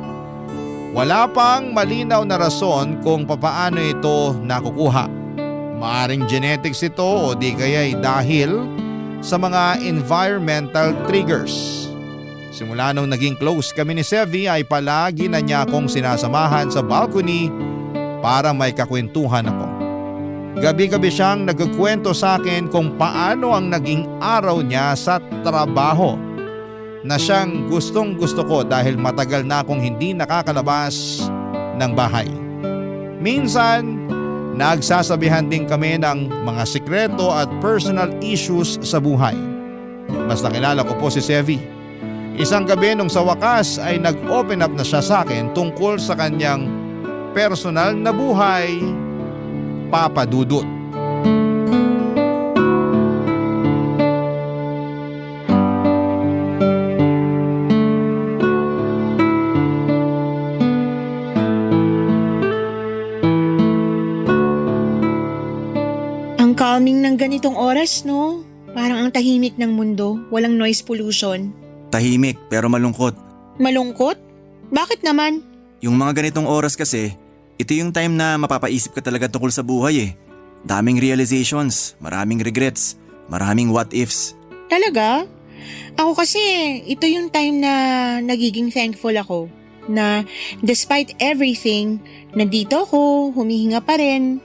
Speaker 3: Wala pang malinaw na rason kung papaano ito nakukuha. Maaring genetics ito o di kaya'y dahil sa mga environmental triggers. Simula nung naging close kami ni Sevi ay palagi na niya akong sinasamahan sa balcony para may kakwentuhan ako. Gabi-gabi siyang nagkukwento sa akin kung paano ang naging araw niya sa trabaho na siyang gustong gusto ko dahil matagal na akong hindi nakakalabas ng bahay. Minsan, nagsasabihan din kami ng mga sikreto at personal issues sa buhay. Mas nakilala ko po si Sevi. Isang gabi nung sa wakas ay nag-open up na siya sa akin tungkol sa kanyang personal na buhay Papa Dudut.
Speaker 8: Ang calming ng ganitong oras, no? Parang ang tahimik ng mundo, walang noise pollution.
Speaker 4: Tahimik pero malungkot.
Speaker 8: Malungkot? Bakit naman?
Speaker 4: Yung mga ganitong oras kasi, ito yung time na mapapaisip ka talaga tungkol sa buhay eh. Daming realizations, maraming regrets, maraming what ifs.
Speaker 8: Talaga? Ako kasi, ito yung time na nagiging thankful ako. Na despite everything, nandito ako, humihinga pa rin.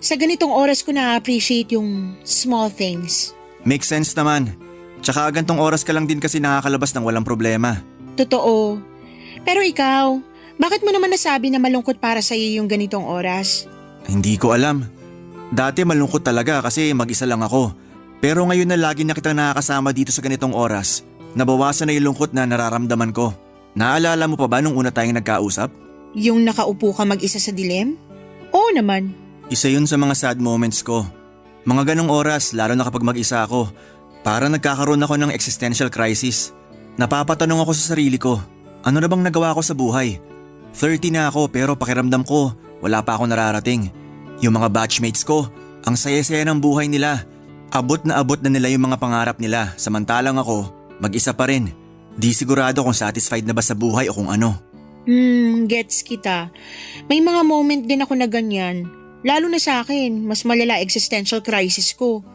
Speaker 8: Sa ganitong oras ko na-appreciate yung small things.
Speaker 4: Makes sense naman. Tsaka gantong oras ka lang din kasi nakakalabas ng walang problema.
Speaker 8: Totoo. Pero ikaw, bakit mo naman nasabi na malungkot para sa iyo yung ganitong oras?
Speaker 4: Hindi ko alam. Dati malungkot talaga kasi mag-isa lang ako. Pero ngayon na lagi na kitang nakakasama dito sa ganitong oras, nabawasan na yung lungkot na nararamdaman ko. Naalala mo pa ba nung una tayong nagkausap?
Speaker 8: Yung nakaupo ka mag-isa sa dilim? Oo naman.
Speaker 4: Isa yun sa mga sad moments ko. Mga ganong oras, lalo na kapag mag-isa ako, para nagkakaroon ako ng existential crisis. Napapatanong ako sa sarili ko, ano na bang nagawa ko sa buhay? 30 na ako pero pakiramdam ko, wala pa ako nararating. Yung mga batchmates ko, ang saya-saya ng buhay nila. Abot na nila yung mga pangarap nila, samantalang ako, mag-isa pa rin. Di sigurado kung satisfied na ba sa buhay o kung ano.
Speaker 8: Gets kita. May mga moment din ako na ganyan. Lalo na sa akin, mas malala existential crisis ko.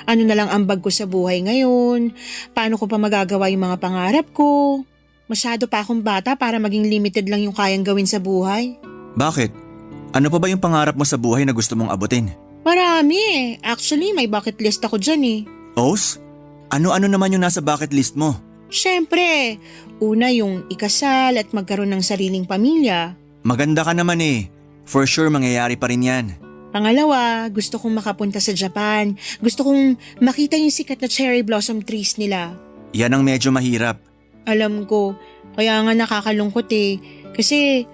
Speaker 8: Ano na lang ambag ko sa buhay ngayon? Paano ko pa magagawa yung mga pangarap ko? Masyado pa akong bata para maging limited lang yung kayang gawin sa buhay.
Speaker 4: Bakit? Ano pa ba yung pangarap mo sa buhay na gusto mong abutin?
Speaker 8: Marami eh. Actually, may bucket list ako dyan eh.
Speaker 4: Os? Ano-ano naman yung nasa bucket list mo?
Speaker 8: Siyempre, una yung ikasal at magkaroon ng sariling pamilya.
Speaker 4: Maganda ka naman eh. For sure mangyayari pa rin yan.
Speaker 8: Pangalawa, gusto kong makapunta sa Japan. Gusto kong makita yung sikat na cherry blossom trees nila.
Speaker 4: Yan ang medyo mahirap.
Speaker 8: Alam ko, kaya nga nakakalungkot eh. Kasi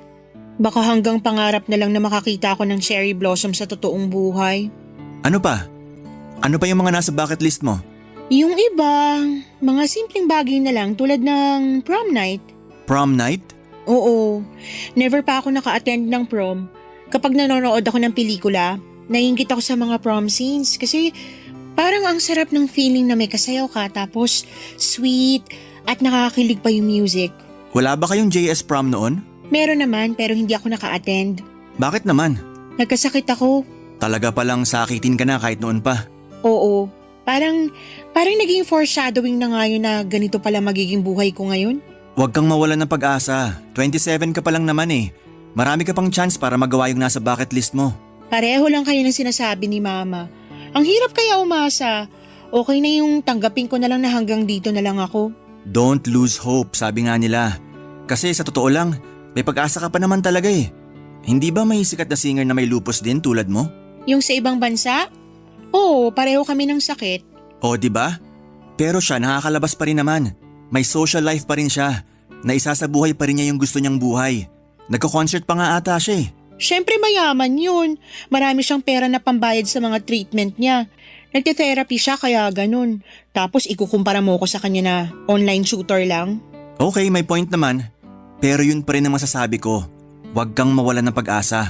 Speaker 8: baka hanggang pangarap na lang na makakita ako ng cherry blossom sa totoong buhay.
Speaker 4: Ano pa? Ano pa yung mga nasa bucket list mo?
Speaker 8: Yung iba, mga simpleng bagay na lang tulad ng prom night.
Speaker 4: Prom night?
Speaker 8: Oo, never pa ako naka-attend ng prom. Kapag nanonood ako ng pelikula, naiingit ako sa mga prom scenes kasi parang ang sarap ng feeling na may kasayaw ka tapos sweet at nakakakilig pa yung music.
Speaker 4: Wala ba kayong JS prom noon?
Speaker 8: Meron naman pero hindi ako naka-attend.
Speaker 4: Bakit naman?
Speaker 8: Nagkasakit ako.
Speaker 4: Talaga palang sakitin ka na kahit noon pa.
Speaker 8: Oo, parang naging foreshadowing na nga yun na ganito pala magiging buhay ko ngayon.
Speaker 4: Huwag kang mawalan ng pag-asa. 27 ka pa lang naman eh. Marami ka pang chance para magawa yung nasa bucket list mo.
Speaker 8: Pareho lang kayo ng sinasabi ni Mama. Ang hirap kaya umasa. Okay na yung tanggapin ko na lang na hanggang dito na lang ako.
Speaker 4: Don't lose hope, sabi nga nila. Kasi sa totoo lang, may pag-asa ka pa naman talaga eh. Hindi ba may sikat na singer na may lupus din tulad mo?
Speaker 8: Yung sa ibang bansa? Oo, pareho kami ng sakit.
Speaker 4: O di ba? Pero siya nakakalabas pa rin naman. May social life pa rin siya. Naisasabuhay pa rin niya yung gusto niyang buhay. Nagko-concert pa nga ata siya eh.
Speaker 8: Siyempre mayaman yun. Marami siyang pera na pambayad sa mga treatment niya. Nagte-therapy siya kaya ganun. Tapos ikukumpara mo ko sa kanya na online shooter lang.
Speaker 4: Okay, may point naman. Pero yun pa rin ang masasabi ko. Huwag kang mawalan ng pag-asa.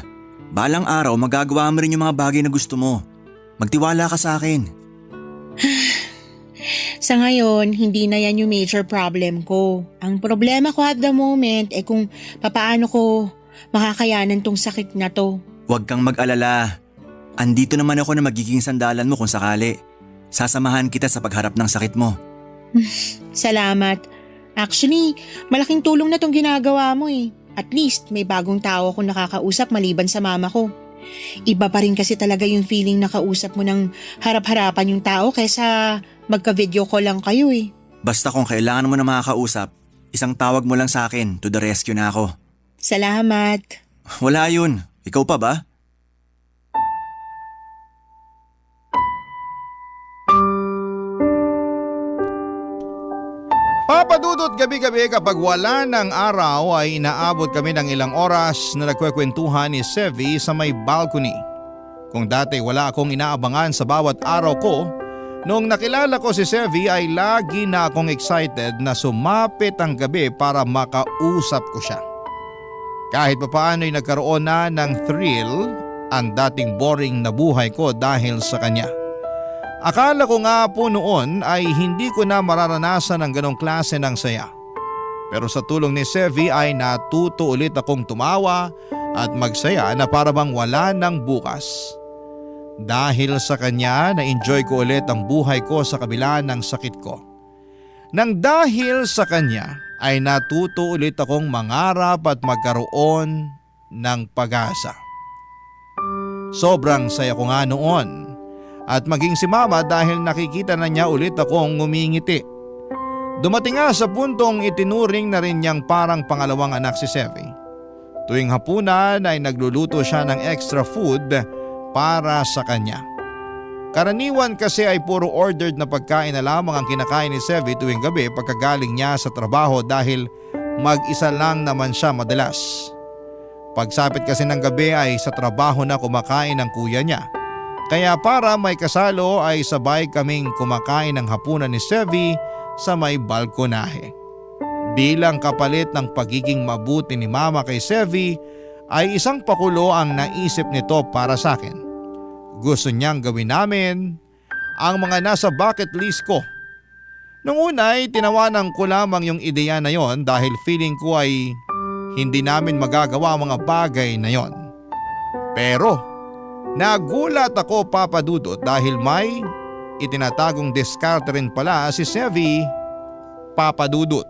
Speaker 4: Balang araw magagawa mo rin yung mga bagay na gusto mo. Magtiwala ka sa akin.
Speaker 8: Sa ngayon, hindi na yan yung major problem ko. Ang problema ko at the moment ay kung papaano ko makakayanan tong sakit na to.
Speaker 4: Huwag kang mag-alala. Andito naman ako na magiging sandalan mo kung sakali. Sasamahan kita sa pagharap ng sakit mo.
Speaker 8: Salamat. Actually, malaking tulong na tong ginagawa mo eh. At least may bagong tao akong nakakausap maliban sa mama ko. Iba pa rin kasi talaga yung feeling na kausap mo ng harap-harapan yung tao kaysa magka-video call lang kayo eh.
Speaker 4: Basta kung kailangan mo na makakausap, isang tawag mo lang sa akin, to the rescue na ako.
Speaker 8: Salamat.
Speaker 4: Wala yun. Ikaw pa ba?
Speaker 3: Papadudot gabi-gabi kapag wala ng araw ay inaabot kami ng ilang oras na nagkwekwentuhan ni Sevi sa may balcony. Kung dati wala akong inaabangan sa bawat araw ko, noong nakilala ko si Sevi ay lagi na akong excited na sumapit ang gabi para makausap ko siya. Kahit papaano ay nagkaroon na ng thrill ang dating boring na buhay ko dahil sa kanya. Akala ko nga po noon ay hindi ko na mararanasan ang ganong klase ng saya. Pero sa tulong ni Sevi ay natuto ulit akong tumawa at magsaya na para bang wala ng bukas. Dahil sa kanya na-enjoy ko ulit ang buhay ko sa kabila ng sakit ko. Nang dahil sa kanya ay natuto ulit akong mangarap at magkaroon ng pag-asa. Sobrang saya ko nga noon at maging si Mama dahil nakikita na niya ulit akong ngumingiti. Dumating nga sa puntong itinuring na rin niyang parang pangalawang anak si Sevi. Tuwing hapunan ay nagluluto siya ng extra food para sa kanya. Karaniwan kasi ay puro ordered na pagkain na lamang ang kinakain ni Sevi tuwing gabi pagkagaling niya sa trabaho dahil mag-isa lang naman siya madalas. Pagsapit kasi ng gabi ay sa trabaho na kumakain ng kuya niya. Kaya para may kasalo ay sabay kaming kumakain ng hapunan ni Sevi sa may balkonahe. Bilang kapalit ng pagiging mabuti ni Mama kay Sevi ay isang pakulo ang naisip nito para sa akin. Gusto niyang gawin namin ang mga nasa bucket list ko. Nung una ay tinawanan ko lamang yung ideya na yon dahil feeling ko ay hindi namin magagawa ang mga bagay na yon. Pero nagulat ako, Papa Dudut, dahil may itinatagong diskarte rin pala si Sevi, Papa Dudut.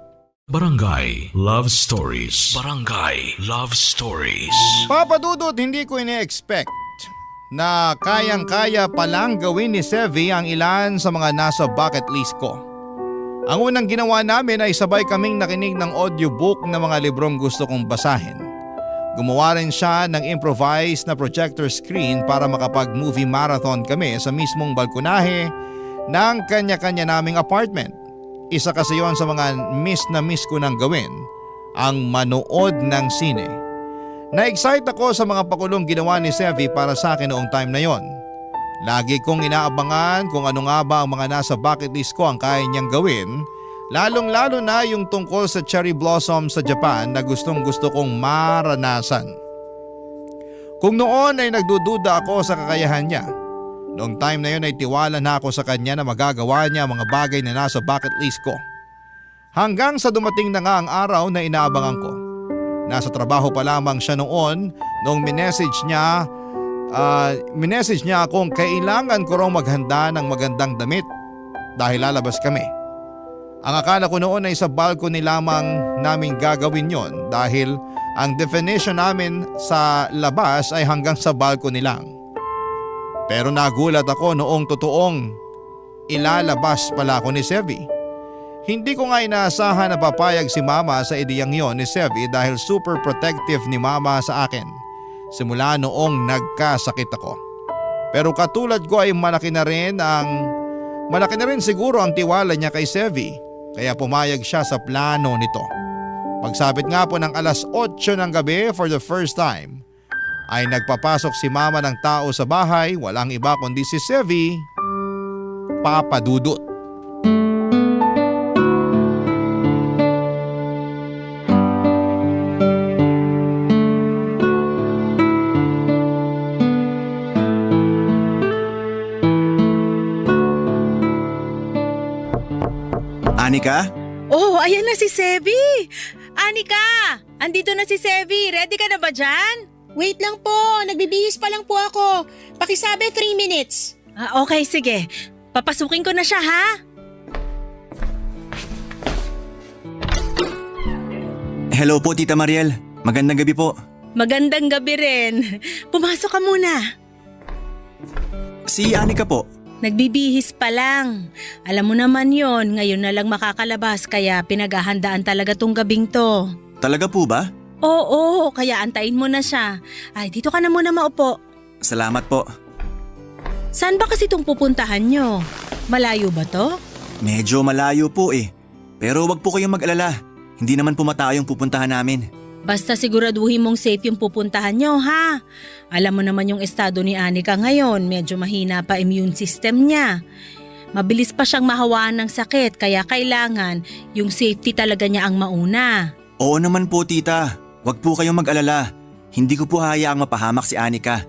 Speaker 1: Barangay Love Stories. Barangay Love Stories.
Speaker 3: Papa Dudut, hindi ko ine-expect na kayang-kaya palang gawin ni Sevi ang ilan sa mga nasa bucket list ko. Ang unang ginawa namin ay sabay kaming nakinig ng audiobook ng mga librong gusto kong basahin. Gumawa rin siya ng improvised na projector screen para makapag-movie marathon kami sa mismong balkonahe ng kanya-kanya naming apartment. Isa kasi yon sa mga miss ko nang gawin, ang manood ng sine. Na-excite ako sa mga pakulong ginawa ni Sevi para sa akin noong time na yon. Lagi kong inaabangan kung ano nga ba ang mga nasa bucket list ko ang kaya niyang gawin, lalong-lalo na yung tungkol sa cherry blossom sa Japan na gustong-gusto kong maranasan. Kung noon ay nagdududa ako sa kakayahan niya, noong time na yun ay tiwala na ako sa kanya na magagawa niya ang mga bagay na nasa bucket list ko. Hanggang sa dumating na nga ang araw na inaabangan ko. Nasa trabaho pa lamang siya noon nung minessage niya akong kailangan ko raw maghanda ng magandang damit dahil lalabas kami. Ang akala ko noon ay sa balcony lamang namin gagawin yon dahil ang definition namin sa labas ay hanggang sa balcony lang. Pero nagulat ako noong totoong ilalabas pala ako ni Sevi. Hindi ko nga inaasahan na papayag si Mama sa ideyang yon ni Sevi dahil super protective ni Mama sa akin simula noong nagkasakit ako. Pero katulad ko ay malaki na rin siguro ang tiwala niya kay Sevi kaya pumayag siya sa plano nito. Pagsapit nga po ng alas 8 ng gabi for the first time ay nagpapasok si Mama ng tao sa bahay, walang iba kundi si Sevi, Papa Dudut.
Speaker 4: Anika?
Speaker 9: Oh, ayan na si Sevi! Anika! Andito na si Sevi! Ready ka na ba dyan?
Speaker 8: Wait lang po, nagbibihis pa lang po ako. Pakisabi 3 minutes.
Speaker 9: Okay, sige. Papasukin ko na siya, ha?
Speaker 4: Hello po, Tita Mariel. Magandang gabi po.
Speaker 9: Magandang gabi rin. Pumasok ka muna.
Speaker 4: Si Anika po.
Speaker 9: Nagbibihis pa lang. Alam mo naman yon, ngayon na lang makakalabas kaya pinaghahandaan talaga tong gabing to.
Speaker 4: Talaga po ba?
Speaker 9: Oo, kaya antayin mo na siya. Ay, dito ka na muna maupo.
Speaker 4: Salamat po.
Speaker 9: Saan ba kasi itong pupuntahan nyo? Malayo ba to?
Speaker 4: Medyo malayo po eh. Pero wag po kayong mag-alala. Hindi naman po matao yung pupuntahan namin.
Speaker 9: Basta siguraduhin mong safe yung pupuntahan nyo, ha? Alam mo naman yung estado ni Anika ngayon, medyo mahina pa immune system niya. Mabilis pa siyang mahawaan ng sakit kaya kailangan yung safety talaga niya ang mauna.
Speaker 4: Oo naman po tita, wag po kayong mag-alala. Hindi ko po hayaang mapahamak si Anika.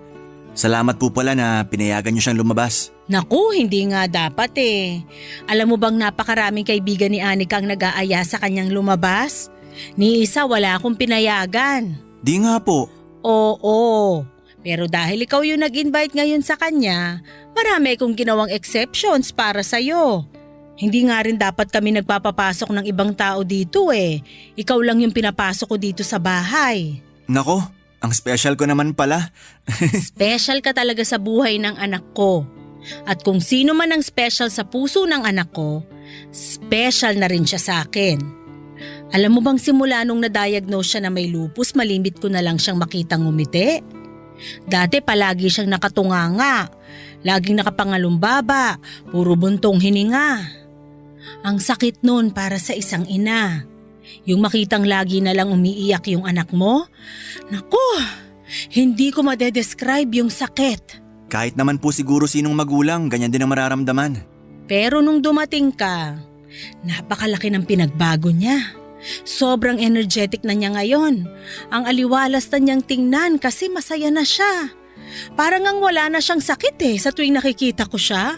Speaker 4: Salamat po pala na pinayagan niyo siyang lumabas.
Speaker 9: Naku, hindi nga dapat eh. Alam mo bang napakaraming kaibigan ni Anika ang nag-aaya sa kanyang lumabas? Ni isa wala akong pinayagan.
Speaker 4: Di nga po.
Speaker 9: Oo, pero dahil ikaw yung nag-invite ngayon sa kanya, marami akong ginawang exceptions para sa'yo. Hindi nga rin dapat kami nagpapapasok ng ibang tao dito eh. Ikaw lang yung pinapasok ko dito sa bahay.
Speaker 4: Nako, ang special ko naman pala.
Speaker 9: Special ka talaga sa buhay ng anak ko. At kung sino man ang special sa puso ng anak ko, special na rin siya sa akin. Alam mo bang simula nung na-diagnose siya na may lupus, malimit ko na lang siyang makitang ngumiti? Dati palagi siyang nakatunganga, laging nakapangalumbaba, puro buntong hininga. Ang sakit nun para sa isang ina. Yung makitang lagi na lang umiiyak yung anak mo? Naku, hindi ko madedescribe yung sakit.
Speaker 4: Kahit naman po siguro sinong magulang, ganyan din ang mararamdaman.
Speaker 9: Pero nung dumating ka, napakalaki ng pinagbago niya. Sobrang energetic na niya ngayon. Ang aliwalas na niyang tingnan kasi masaya na siya. Parang ang wala na siyang sakit sa tuwing nakikita ko siya.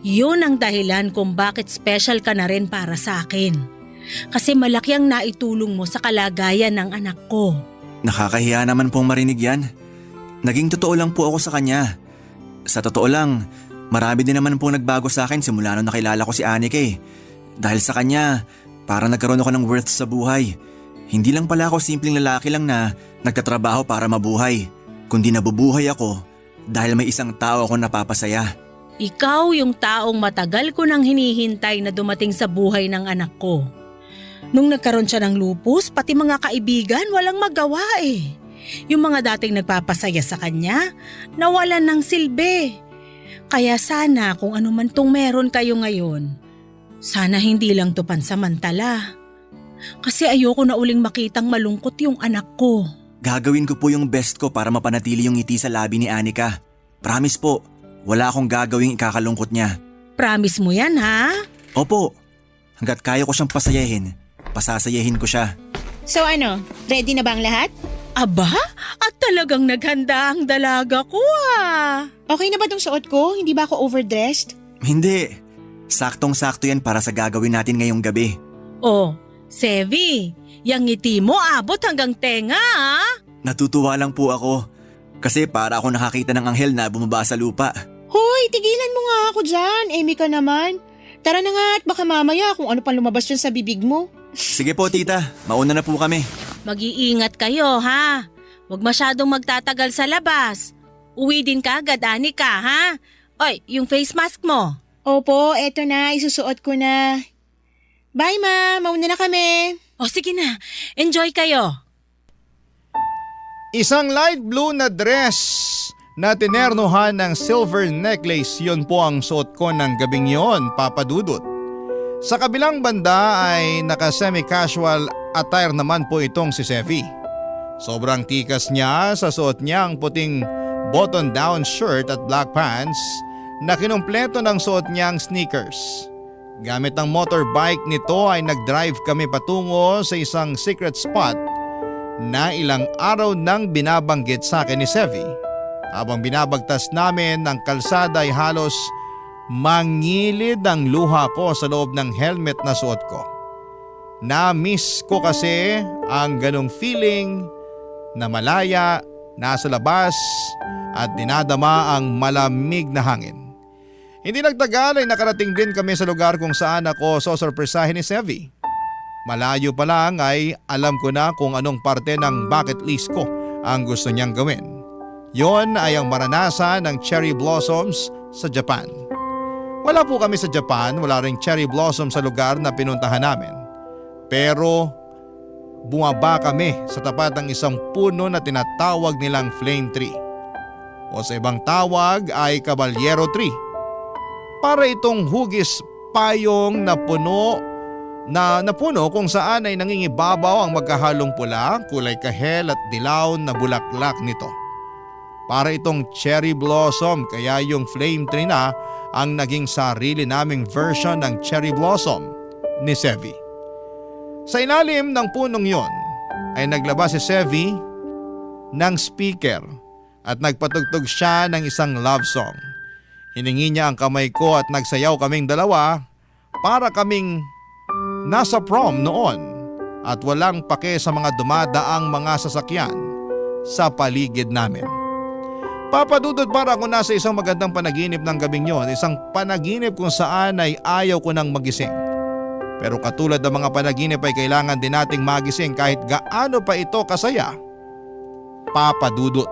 Speaker 9: Yun ang dahilan kung bakit special ka na rin para sa akin. Kasi malaki ang naitulong mo sa kalagayan ng anak ko.
Speaker 4: Nakakahiya naman pong marinig yan. Naging totoo lang po ako sa kanya. Sa totoo lang, marami din naman pong nagbago sa akin simula nung nakilala ko si Anika eh. Dahil sa kanya, parang nagkaroon ako ng worth sa buhay. Hindi lang pala ako simpleng lalaki lang na nagtatrabaho para mabuhay, kundi nabubuhay ako dahil may isang tao ako napapasaya.
Speaker 9: Ikaw yung taong matagal ko nang hinihintay na dumating sa buhay ng anak ko. Nung nagkaroon siya ng lupus, pati mga kaibigan walang magawa eh. Yung mga dating nagpapasaya sa kanya, nawalan ng silbi. Kaya sana kung ano man tong meron kayo ngayon, sana hindi lang to pansamantala. Kasi ayoko na uling makitang malungkot yung anak ko.
Speaker 4: Gagawin ko po yung best ko para mapanatili yung ngiti sa labi ni Anika. Promise po, wala akong gagawing ikakalungkot niya.
Speaker 9: Promise mo yan ha?
Speaker 4: Opo, hanggat kaya ko siyang pasayahin, pasasayahin ko siya.
Speaker 8: So ano, ready na ba ang lahat?
Speaker 9: Aba, at talagang naghanda ang dalaga ko
Speaker 8: Okay na ba tong suot ko? Hindi ba ako overdressed?
Speaker 4: Hindi, saktong-sakto yan para sa gagawin natin ngayong gabi.
Speaker 9: Oh, Sevi, yung ngiti mo abot hanggang tenga
Speaker 4: Natutuwa lang po ako kasi para ako nakakita ng anghel na bumaba sa lupa.
Speaker 8: Hoy, tigilan mo nga ako dyan. Amy ka naman. Tara na nga at baka mamaya kung ano pang lumabas dyan sa bibig mo.
Speaker 4: Sige po tita, mauna na po kami.
Speaker 9: Mag-iingat kayo ha. Huwag masyadong magtatagal sa labas. Uwi din ka agad, Anika ha? Oy, yung face mask mo.
Speaker 8: Opo, eto na. Isusuot ko na. Bye ma, mauna na kami.
Speaker 9: O sige na, enjoy kayo.
Speaker 3: Isang light blue na dress na tinernohan ng silver necklace, yun po ang suot ko ng gabing yon, Papa Dudut. Sa kabilang banda ay naka-semi-casual attire naman po itong si Sevi. Sobrang tikas niya sa suot niyang puting button-down shirt at black pants na kinumpleto ng suot niyang sneakers. Gamit ang motorbike nito ay nag-drive kami patungo sa isang secret spot na ilang araw nang binabanggit sa akin ni Sevi. Habang binabagtas namin ng kalsada ay halos mangilid ang luha ko sa loob ng helmet na suot ko. Na-miss ko kasi ang ganong feeling na malaya, nasa labas at dinadama ang malamig na hangin. Hindi nagtagal ay nakarating din kami sa lugar kung saan ako sosorpresahin ni Sevi. Malayo pa lang ay alam ko na kung anong parte ng bucket list ko ang gusto niyang gawin. Yon ay ang maranasan ng cherry blossoms sa Japan. Wala po kami sa Japan, wala ring cherry blossom sa lugar na pinuntahan namin. Pero bumaba kami sa tapat ng isang puno na tinatawag nilang flame tree. O sa ibang tawag ay caballero tree. Para itong hugis payong na puno na napuno kung saan ay nangingibabaw ang magkahalong pula, kulay kahel at dilaw na bulaklak nito. Para itong cherry blossom kaya yung flame tree na ang naging sarili naming version ng cherry blossom ni Sevi. Sa ilalim ng punong yon ay naglabas si Sevi ng speaker at nagpatugtog siya ng isang love song. Hiningi niya ang kamay ko at nagsayaw kaming dalawa para kaming nasa prom noon at walang pake sa mga dumadaang mga sasakyan sa paligid namin. Papadudod para ako nasa isang magandang panaginip ng gabing yon, isang panaginip kung saan ay ayaw ko nang magising. Pero katulad ng mga panaginip ay kailangan din nating magising kahit gaano pa ito kasaya. Papadudod.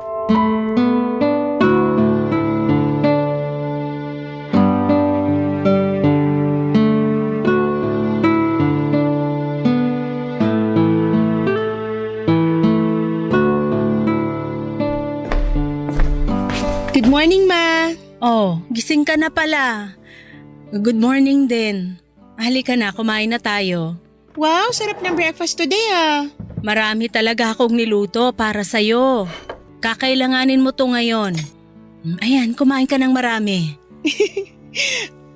Speaker 8: Good morning, Ma.
Speaker 9: Oh, gising ka na pala. Good morning din. Halika na, kumain na tayo.
Speaker 8: Wow, sarap ng breakfast today ah.
Speaker 9: Marami talaga akong niluto para sa'yo. Kakailanganin mo to ngayon. Ayan, kumain ka ng marami.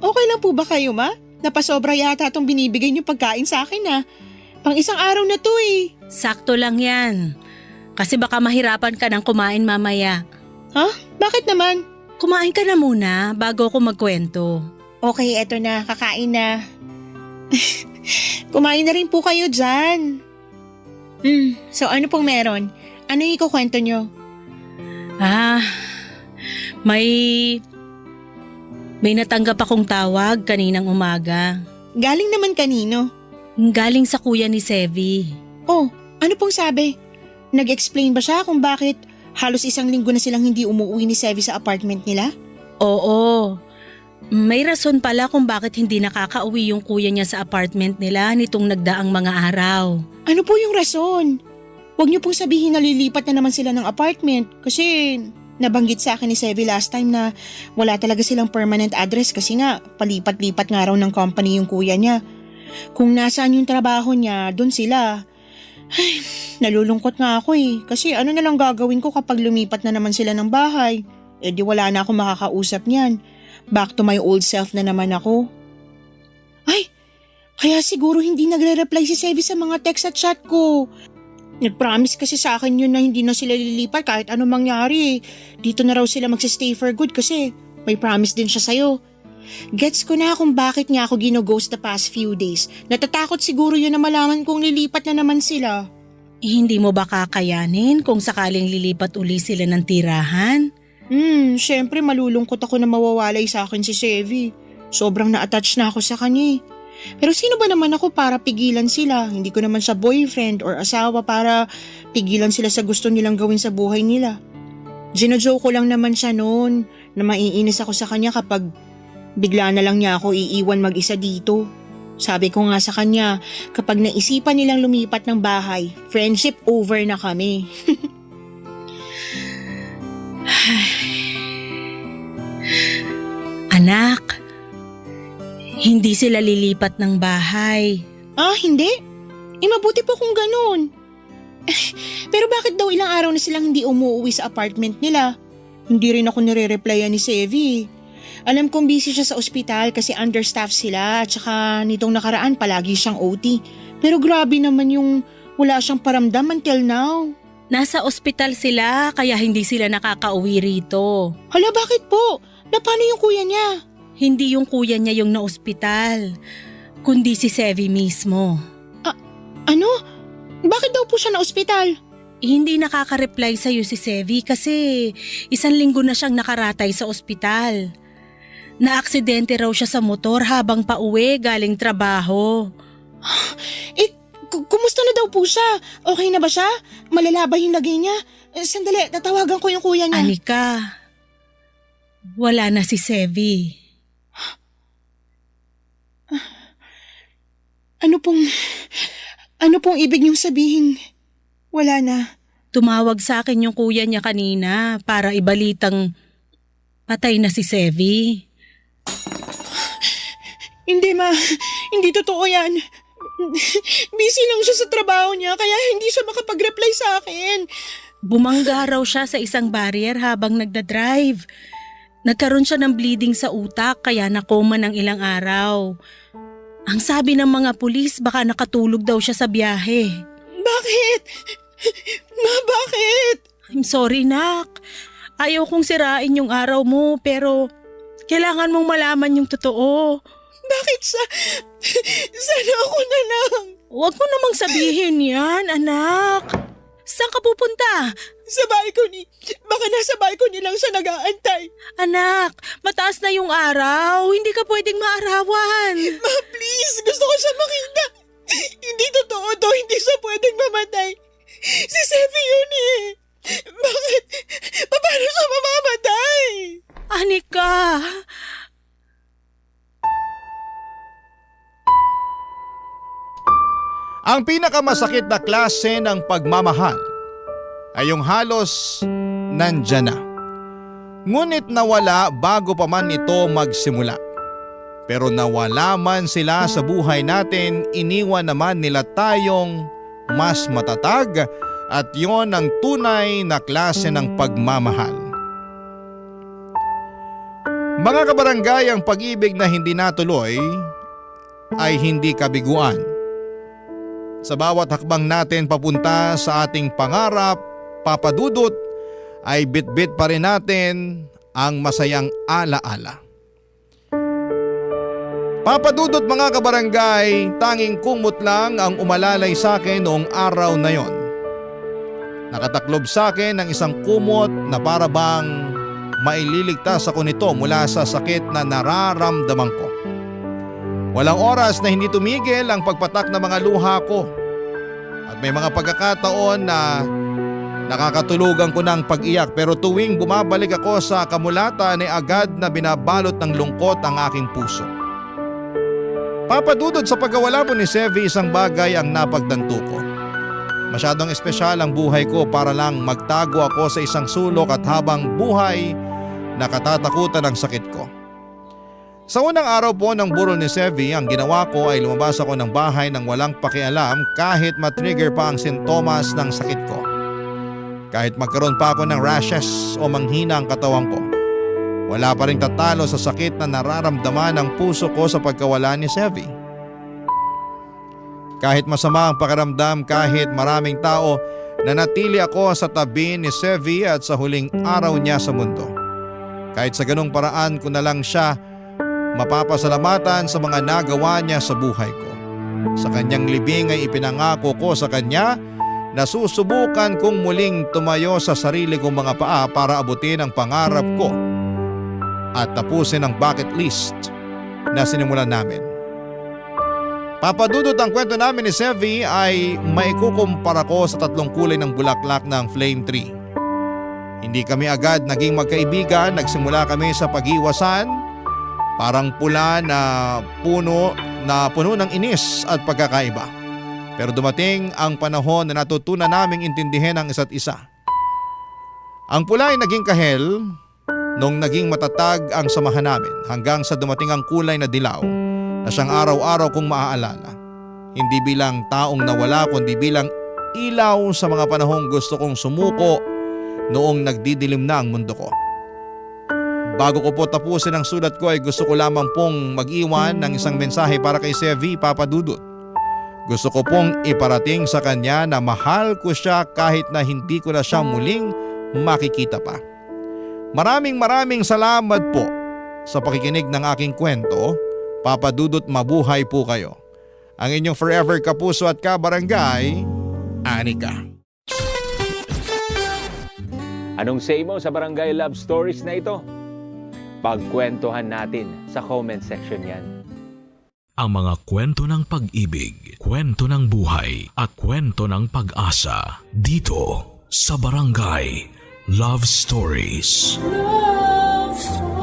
Speaker 8: Okay lang po ba kayo, Ma? Napasobra yata itong binibigay niyo pagkain sa akin ah. Pang isang araw na to eh.
Speaker 9: Sakto lang yan. Kasi baka mahirapan ka ng kumain mamaya.
Speaker 8: Ha? Bakit naman?
Speaker 9: Kumain ka na muna bago ako magkwento.
Speaker 8: Okay, eto na. Kakain na. Kumain na rin po kayo dyan. So ano pong meron? Ano yung ikukwento nyo?
Speaker 9: May natanggap akong tawag kaninang umaga.
Speaker 8: Galing naman kanino?
Speaker 9: Galing sa kuya ni Sevi.
Speaker 8: Oh, ano pong sabi? Nag-explain ba siya kung bakit halos isang linggo na silang hindi umuwi ni Sevi sa apartment nila?
Speaker 9: Oo. May rason pala kung bakit hindi nakakauwi yung kuya niya sa apartment nila nitong nagdaang mga araw.
Speaker 8: Ano po yung rason? Huwag niyo pong sabihin na lilipat na naman sila ng apartment kasi nabanggit sa akin ni Sevi last time na wala talaga silang permanent address kasi nga palipat-lipat nga raw ng company yung kuya niya. Kung nasaan yung trabaho niya, doon sila. Ay, nalulungkot nga ako eh kasi ano na lang gagawin ko kapag lumipat na naman sila ng bahay? Eh di wala na akong makakausap niyan. Back to my old self na naman ako. Ay, kaya siguro hindi nagre-reply si Sevi sa mga text at chat ko. Nag-promise kasi sa akin yun na hindi na sila lilipat kahit anong mangyari. Dito na raw sila magsistay for good kasi may promise din siya sa'yo. Gets ko na kung bakit nga ako gino-ghost the past few days. Natatakot siguro yun na malaman kung lilipat na naman sila.
Speaker 9: Hindi mo ba kakayanin kung sakaling lilipat uli sila ng tirahan?
Speaker 8: Syempre malulungkot ako na mawawalay sa akin si Sevi. Sobrang na-attach na ako sa kanya. Pero sino ba naman ako para pigilan sila? Hindi ko naman siya boyfriend or asawa para pigilan sila sa gusto nilang gawin sa buhay nila. Gino-joke ko lang naman siya noon na maiinis ako sa kanya kapag bigla na lang niya ako iiwan mag-isa dito. Sabi ko nga sa kanya, kapag naisipan nilang lumipat ng bahay, friendship over na kami.
Speaker 9: Anak, hindi sila lilipat ng bahay.
Speaker 8: Ah, hindi? Mabuti po kung ganun. Pero bakit daw ilang araw na silang hindi umuwi sa apartment nila? Hindi rin ako nire-replyan ni Sevi. Alam kong busy siya sa ospital kasi understaff sila at saka nitong nakaraan palagi siyang OT. Pero grabe naman yung wala siyang paramdam until now.
Speaker 9: Nasa ospital sila kaya hindi sila nakakauwi rito.
Speaker 8: Hala, bakit po? Na paano yung kuya niya?
Speaker 9: Hindi yung kuya niya yung na-ospital, kundi si Sevi mismo.
Speaker 8: Ano? Bakit daw po siya na-ospital?
Speaker 9: Hindi nakaka-reply sa'yo si Sevi kasi 1 linggo na siyang nakaratay sa ospital. Naaksidente raw siya sa motor habang pauwi galing trabaho.
Speaker 8: Kumusta na daw po siya? Okay na ba siya? Malala ba yung lagay niya? Sandali, tatawagan ko yung kuya niya.
Speaker 9: Anika, wala na si Sevi.
Speaker 8: Ano pong ibig niyong sabihin? Wala na.
Speaker 9: Tumawag sa akin yung kuya niya kanina para ibalitang patay na si Sevi.
Speaker 8: Hindi ma, hindi totoo yan. Busy lang siya sa trabaho niya kaya hindi siya makapag-reply sa akin.
Speaker 9: Bumangga raw siya sa isang barrier habang nagdadrive. Nagkaroon siya ng bleeding sa utak kaya nakoma ng ilang araw. Ang sabi ng mga pulis baka nakatulog daw siya sa biyahe.
Speaker 8: Bakit? Ma, bakit?
Speaker 9: I'm sorry, nak. Ayaw kong sirain yung araw mo pero kailangan mong malaman yung totoo.
Speaker 8: Bakit sana ako na lang?
Speaker 9: Huwag mo namang sabihin yan, anak. Saan ka pupunta?
Speaker 8: Sa balcony. Baka nasa balcony lang siya nag-aantay.
Speaker 9: Anak, mataas na yung araw. Hindi ka pwedeng maarawan.
Speaker 8: Ma, please. Gusto ko siya makita. Hindi totoo to. Hindi siya pwedeng mamatay. Si Sefi yun eh. Bakit? Paano siya mamamatay?
Speaker 9: Anika.
Speaker 3: Ang pinakamasakit na klase ng pagmamahal ay yung halos nandyan na. Ngunit nawala bago pa man ito magsimula. Pero nawala man sila sa buhay natin, iniwan naman nila tayong mas matatag at yon ang tunay na klase ng pagmamahal. Mga kabarangay, ang pag-ibig na hindi natuloy ay hindi kabiguan. Sa bawat hakbang natin papunta sa ating pangarap, Papa Dudut, ay bitbit pa rin natin ang masayang alaala. Papa Dudut, mga kabarangay, tanging kumot lang ang umalalay sa akin noong araw na yon. Nakataklob sa akin ng isang kumot na para bang maililigtas ako nito mula sa sakit na nararamdaman ko. Walang oras na hindi tumigil ang pagpatak ng mga luha ko. At may mga pagkakataon na nakakatulugan ko ng pag-iyak pero tuwing bumabalik ako sa kamulatan ay agad na binabalot ng lungkot ang aking puso. Papadudod sa pagkawala po ni Sevi, isang bagay ang napagdanto ko. Masyadong espesyal ang buhay ko para lang magtago ako sa isang sulok at habang buhay nakatatakutan ang sakit ko. Sa unang araw po ng burol ni Sevi, ang ginawa ko ay lumabas ako ng bahay nang walang pakialam kahit matrigger pa ang sintomas ng sakit ko. Kahit magkaroon pa ako ng rashes o manghina ang katawan ko, wala pa rin tatalo sa sakit na nararamdaman ng puso ko sa pagkawala ni Sevi. Kahit masama ang pakiramdam, kahit maraming tao, nanatili ako sa tabi ni Sevi at sa huling araw niya sa mundo. Kahit sa ganung paraan ko na lang siya mapapasalamatan sa mga nagawa niya sa buhay ko. Sa kanyang libing ay ipinangako ko sa kanya na susubukan kong muling tumayo sa sarili kong mga paa para abutin ang pangarap ko at tapusin ang bucket list na sinimulan namin. Papadudot, ang kwento namin ni Sevi ay maikukumpara ko sa tatlong kulay ng bulaklak ng flame tree. Hindi kami agad naging magkaibigan, nagsimula kami sa pag-iwasan. Parang pula na puno ng inis at pagkakaiba. Pero dumating ang panahon na natutunan naming intindihin ang isa't isa. Ang pula ay naging kahel nung naging matatag ang samahan namin hanggang sa dumating ang kulay na dilaw na siyang araw-araw kong maaalala. Hindi bilang taong nawala kundi bilang ilaw sa mga panahong gusto kong sumuko noong nagdidilim na ang mundo ko. Bago ko po tapusin ang sulat ko ay gusto ko lamang pong mag-iwan ng isang mensahe para kay Sevi, Papa Dudut. Gusto ko pong iparating sa kanya na mahal ko siya kahit na hindi ko na siya muling makikita pa. Maraming salamat po sa pakikinig ng aking kwento. Papa Dudut, mabuhay po kayo. Ang inyong forever kapuso at kabarangay, Anika.
Speaker 10: Anong say mo sa Barangay Love Stories na ito? Pagkwentuhan natin sa comment section yan.
Speaker 1: Ang mga kwento ng pag-ibig, kwento ng buhay at kwento ng pag-asa dito sa Barangay Love Stories.
Speaker 2: Love Stories.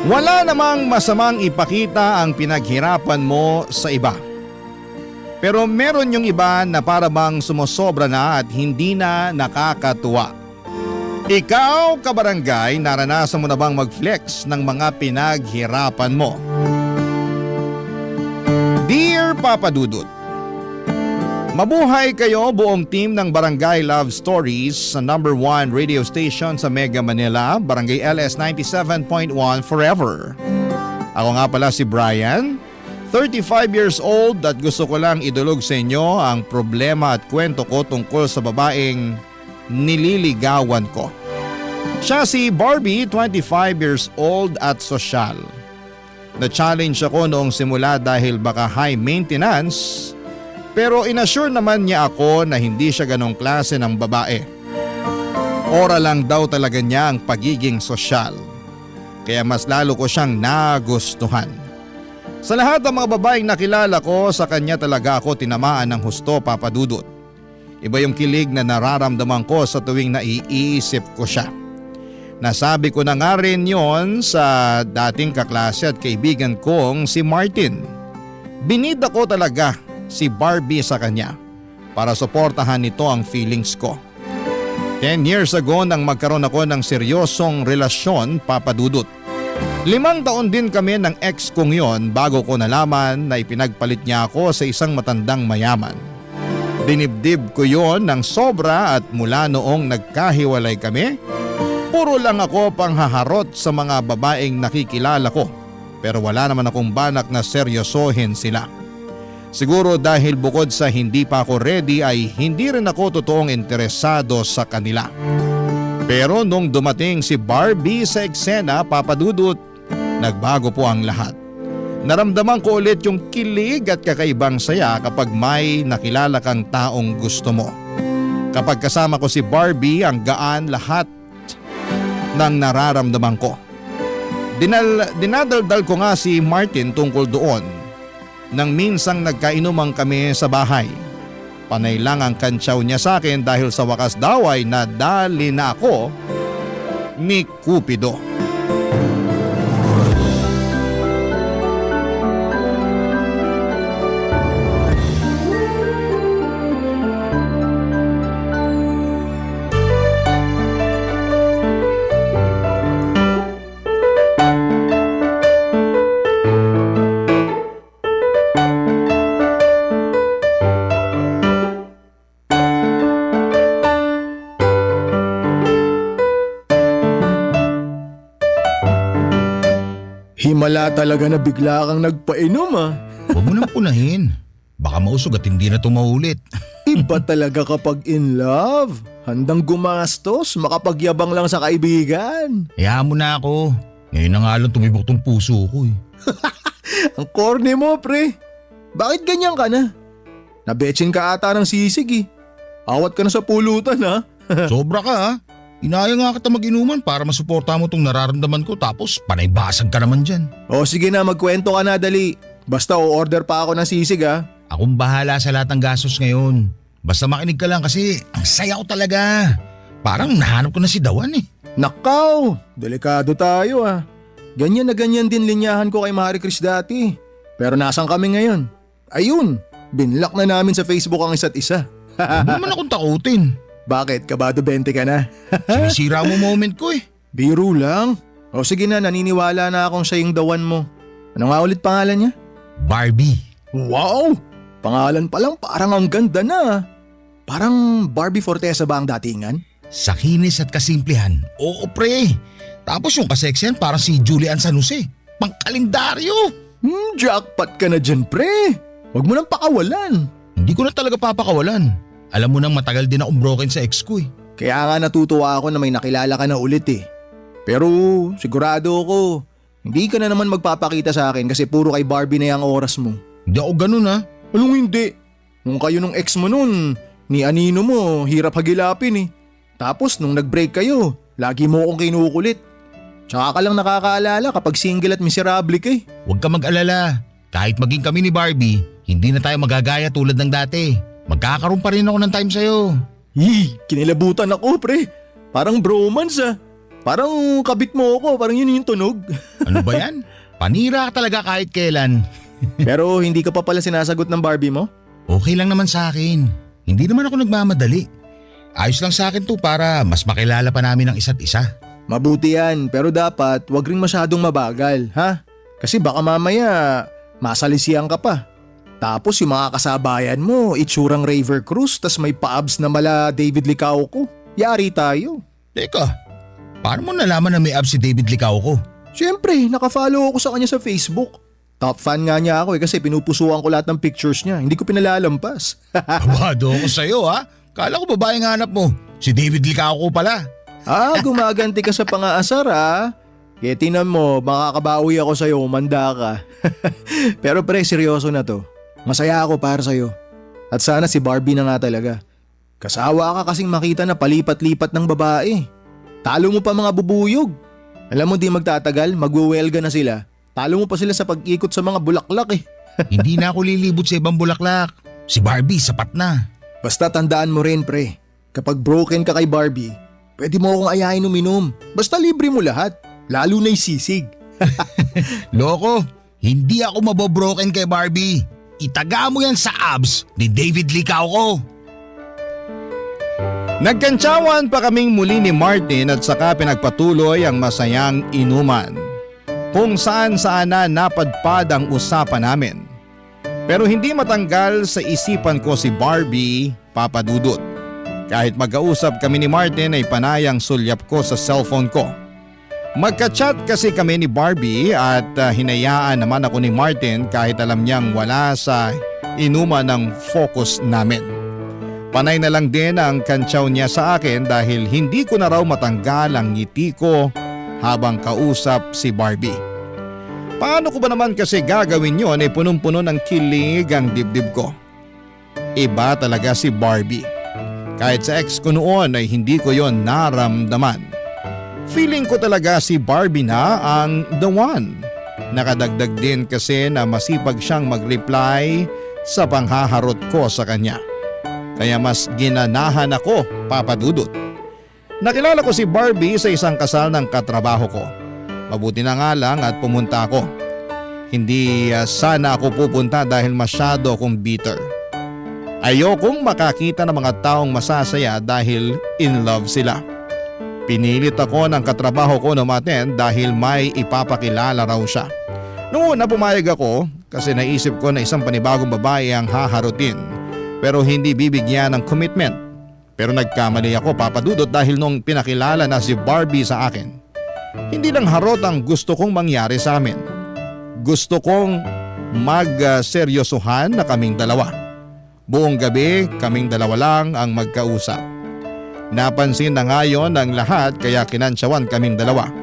Speaker 3: Wala namang masamang ipakita ang pinaghirapan mo sa iba. Pero meron yung iba na para bang sumosobra na at hindi na nakakatuwa. Ikaw, kabarangay, naranasan mo na bang mag-flex ng mga pinaghirapan mo? Dear Papa Dudut, mabuhay kayo buong team ng Barangay Love Stories sa #1 radio station sa Mega Manila, Barangay LS 97.1 Forever. Ako nga pala si Brian, 35 years old at gusto ko lang idulog sa inyo ang problema at kwento ko tungkol sa babaeng nililigawan ko. Siya si Barbie, 25 years old at sosyal. Na-challenge ako noong simula dahil baka high maintenance, pero inassure naman niya ako na hindi siya ganong klase ng babae. Ora lang daw talaga niya ang pagiging sosyal, kaya mas lalo ko siyang nagustuhan. Sa lahat ng mga babaeng nakilala ko, sa kanya talaga ako tinamaan ng husto, Papa Dudut. Iba yung kilig na nararamdaman ko sa tuwing naiisip ko siya. Nasabi ko na nga rin yon sa dating kaklase at kaibigan kong si Martin. Binida ko talaga si Barbie sa kanya para suportahan nito ang feelings ko. 10 years ago nang magkaroon ako ng seryosong relasyon, Papa Dudut. 5 taon din kami ng ex kong yon bago ko nalaman na ipinagpalit niya ako sa isang matandang mayaman. Dinibdib ko yon ng sobra at mula noong nagkahiwalay kami, puro lang ako panghaharot sa mga babaeng nakikilala ko, pero wala naman akong balak na seryosohin sila. Siguro dahil bukod sa hindi pa ako ready ay hindi rin ako totoong interesado sa kanila. Pero nung dumating si Barbie sa eksena, Papa Dudut, nagbago po ang lahat. Naramdaman ko ulit yung kilig at kakaibang saya kapag may nakilala kang taong gusto mo. Kapag kasama ko si Barbie, ang gaan lahat ng nararamdaman ko. Dinadaldal ko nga si Martin tungkol doon nang minsang nagkainuman kami sa bahay. Panay lang ang kantsaw niya sa akin dahil sa wakas daw ay nadali na ako ni Cupido.
Speaker 4: Himala talaga na bigla kang nagpainom ah.
Speaker 11: Huwag mo nang punahin. Baka mausog at hindi na tumaulit.
Speaker 4: Iba talaga kapag in love. Handang gumastos, makapagyabang lang sa kaibigan.
Speaker 11: Hayaan mo na ako. Ngayon na nga lang tumibok tong puso ko eh.
Speaker 4: Ang corny mo, pre. Bakit ganyan ka na? Nabetsin ka ata ng sisig eh. Awat ka na sa pulutan ha.
Speaker 11: Sobra ka ha. Inaya nga kita mag-inuman para masuporta mo tong nararamdaman ko tapos panaybasag ka naman dyan.
Speaker 4: O sige na, magkwento ka na dali. Basta o-order pa ako ng sisig ha.
Speaker 11: Akong bahala sa lahat ng gastos ngayon. Basta makinig ka lang kasi ang saya ko talaga. Parang nahanap ko na si Dawan eh.
Speaker 4: Nakaw, delikado tayo ah. Ganyan na ganyan din linyahan ko kay Marie Chris dati. Pero nasan kami ngayon? Ayun, binlock na namin sa Facebook ang isa't isa.
Speaker 11: Huwag mo naman akong takutin.
Speaker 4: Bakit? Kabado 20 ka na?
Speaker 11: Sinisira mo moment ko eh.
Speaker 4: Biro lang. O sige na, naniniwala na akong siya yung Dawan mo. Ano nga ulit pangalan niya?
Speaker 11: Barbie.
Speaker 4: Wow! Pangalan pa lang parang ang ganda na. Parang Barbie Fortesa ba ang datingan?
Speaker 11: Sa kinis at kasimplihan. Oo pre. Tapos yung kaseksyan parang si Julian San Jose. Pangkalendaryo.
Speaker 4: Jackpot ka na dyan pre. Huwag mo nang pakawalan.
Speaker 11: Hindi ko na talaga papakawalan. Alam mo nang matagal din akong broken sa ex ko eh.
Speaker 4: Kaya nga natutuwa ako na may nakilala ka na ulit eh. Pero sigurado ako, hindi ka na naman magpapakita sa akin kasi puro kay Barbie na yung oras mo.
Speaker 11: Hindi ako ganun ha.
Speaker 4: Anong hindi? Nung kayo nung ex mo nun, ni Anino mo, hirap hagilapin eh. Tapos nung nag-break kayo, lagi mo akong kinukulit. Tsaka ka lang nakakaalala kapag single at miserable ka eh.
Speaker 11: Huwag ka mag-alala. Kahit maging kami ni Barbie, hindi na tayo magagaya tulad ng dati. Magkakaroon pa rin ako ng time sa'yo.
Speaker 4: Kinilabutan ako pre. Parang bromance ah. Parang kabit mo ako, parang yun yung tunog.
Speaker 11: Ano ba yan? Panira ka talaga kahit kailan.
Speaker 4: Pero hindi ka pa pala sinasagot ng Barbie mo?
Speaker 11: Okay lang naman sa akin. Hindi naman ako nagmamadali. Ayos lang sa akin to para mas makilala pa namin ang isa't isa.
Speaker 7: Mabuti yan, pero dapat wag ring masyadong mabagal, ha? Kasi baka mamaya masalisihan ka pa. Tapos yung mga kasabayan mo, itsurang Raver Cruz, tas may pa-abs na mala David Licauco. Yari tayo.
Speaker 11: Teka, paano mo nalaman na may abs si David Licauco?
Speaker 7: Siyempre, nakafollow ako sa kanya sa Facebook. Top fan nga niya ako kasi pinupusuan ko lahat ng pictures niya. Hindi ko pinalalampas.
Speaker 11: Abado ako sa'yo ha. Kala ko babaeng hanap mo. Si David Licauco pala.
Speaker 7: Gumaganti ka sa pangaasar ha. Kaya tinan mo, makakabawi ako sa'yo, umanda ka. Pero pre, seryoso na to. Masaya ako para sa'yo. At sana si Barbie na nga talaga. Kasawa ka kasing makita na palipat-lipat ng babae. Talo mo pa mga bubuyog. Alam mo di magtatagal, magwewelga na sila. Talo mo pa sila sa pag-ikot sa mga bulaklak eh.
Speaker 11: Hindi na ako lilibot sa ibang bulaklak. Si Barbie, sapat na.
Speaker 7: Basta tandaan mo rin pre, kapag broken ka kay Barbie, pwede mo akong ayahin uminom. Basta libre mo lahat, lalo na yung sisig.
Speaker 11: Loko, hindi ako mabobroken kay Barbie. Itaga mo yan sa abs ni David Licauco.
Speaker 3: Nagkantsawan pa kaming muli ni Martin at saka pinagpatuloy ang masayang inuman. Kung saan na napadpad ang usapan namin. Pero hindi matanggal sa isipan ko si Barbie, Papa Dudut. Kahit magkausap kami ni Martin ay panayang sulyap ko sa cellphone ko. Magka-chat kasi kami ni Barbie at hinayaan naman ako ni Martin kahit alam niyang wala sa inuman ng focus namin. Panay na lang din ang kantsaw niya sa akin dahil hindi ko na raw matanggal ang ngiti ko habang kausap si Barbie. Paano ko ba naman kasi gagawin yon ay punong-puno ng kilig ang dibdib ko. Iba talaga si Barbie. Kahit sa ex ko noon ay hindi ko yon naramdaman. Feeling ko talaga si Barbie na ang the one. Nakadagdag din kasi na masipag siyang mag-reply sa panghaharot ko sa kanya. Kaya mas ginanahan ako, Papa Dudut. Nakilala ko si Barbie sa isang kasal ng katrabaho ko. Mabuti na nga lang at pumunta ako. Hindi sana ako pupunta dahil masyado akong bitter. Ayokong makakita ng mga taong masasaya dahil in love sila. Pinilit ako ng katrabaho ko na umattend dahil may ipapakilala raw siya. Noong una pumayag ako kasi naisip ko na isang panibagong babae ang haharutin pero hindi bibigyan ng commitment. Pero nagkamali ako, Papa Dudut, dahil nung pinakilala na si Barbie sa akin. Hindi lang harot ang gusto kong mangyari sa amin. Gusto kong magseryosohan na kaming dalawa. Buong gabi kaming dalawa lang ang magkausap. Napansin na ngayon ang lahat kaya kinantsawan kaming dalawa.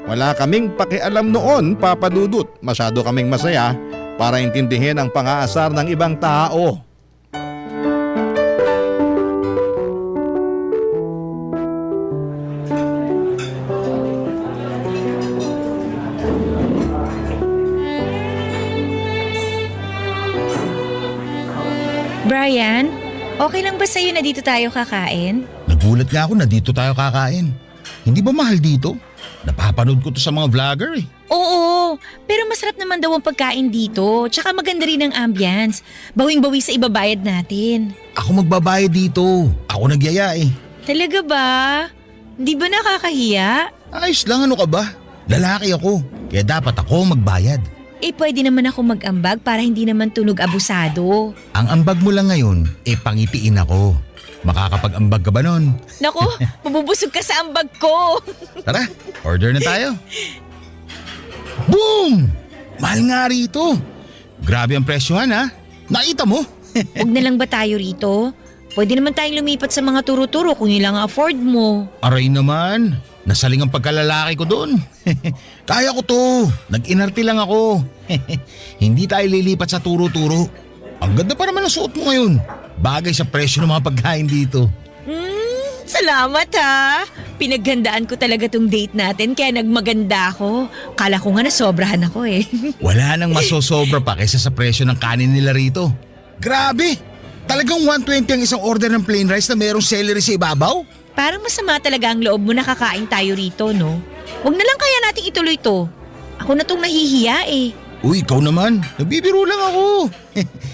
Speaker 3: Wala kaming pakialam noon, Papa Dudut. Masyado kaming masaya para intindihin ang pang-aasar ng ibang tao.
Speaker 12: Brian, okay lang ba sa'yo na dito tayo kakain?
Speaker 11: Nagulat nga ako na dito tayo kakain. Hindi ba mahal dito? Napapanood ko to sa mga vlogger eh.
Speaker 12: Oo, pero masarap naman daw ang pagkain dito. Tsaka maganda rin ang ambience. Bawing-bawi sa ibabayad natin.
Speaker 11: Ako magbabayad dito. Ako nagyaya eh.
Speaker 12: Talaga ba? Di ba nakakahiya?
Speaker 11: Ayos lang, ano ka ba? Lalaki ako, kaya dapat ako magbayad.
Speaker 12: Pwede naman ako mag-ambag para hindi naman tunog abusado.
Speaker 11: Ang ambag mo lang ngayon, pangitiin ako. Makakapag-ambag ka ba nun?
Speaker 12: Naku, mabubusog ka sa ambag ko.
Speaker 11: Tara, order na tayo. Boom! Mahal nga rito. Grabe ang presyohan ha. Nakita mo?
Speaker 12: Huwag na lang ba tayo rito? Pwede naman tayong lumipat sa mga turo-turo kung yun lang afford mo.
Speaker 11: Aray naman, nasaling ang pagkalalaki ko doon. Kaya ko to, nag-inarte lang ako. Hindi tayo lilipat sa turo-turo. Ang ganda pa naman ang suot mo ngayon. Bagay sa presyo ng mga pagkain dito.
Speaker 12: Salamat ha. Pinaghandaan ko talaga tong date natin kaya nagmaganda ako. Kala ko nga nasobrahan ako eh.
Speaker 11: Wala nang masosobra pa kaysa sa presyo ng kanin nila rito. Grabe! Talagang 120 ang isang order ng plain rice na mayroong celery sa ibabaw?
Speaker 12: Parang masama talaga ang loob mo na kakain tayo rito, no? Huwag na lang kaya nating ituloy to. Ako na tong nahihiya eh.
Speaker 11: Uy, ikaw naman. Nagbibiro lang ako.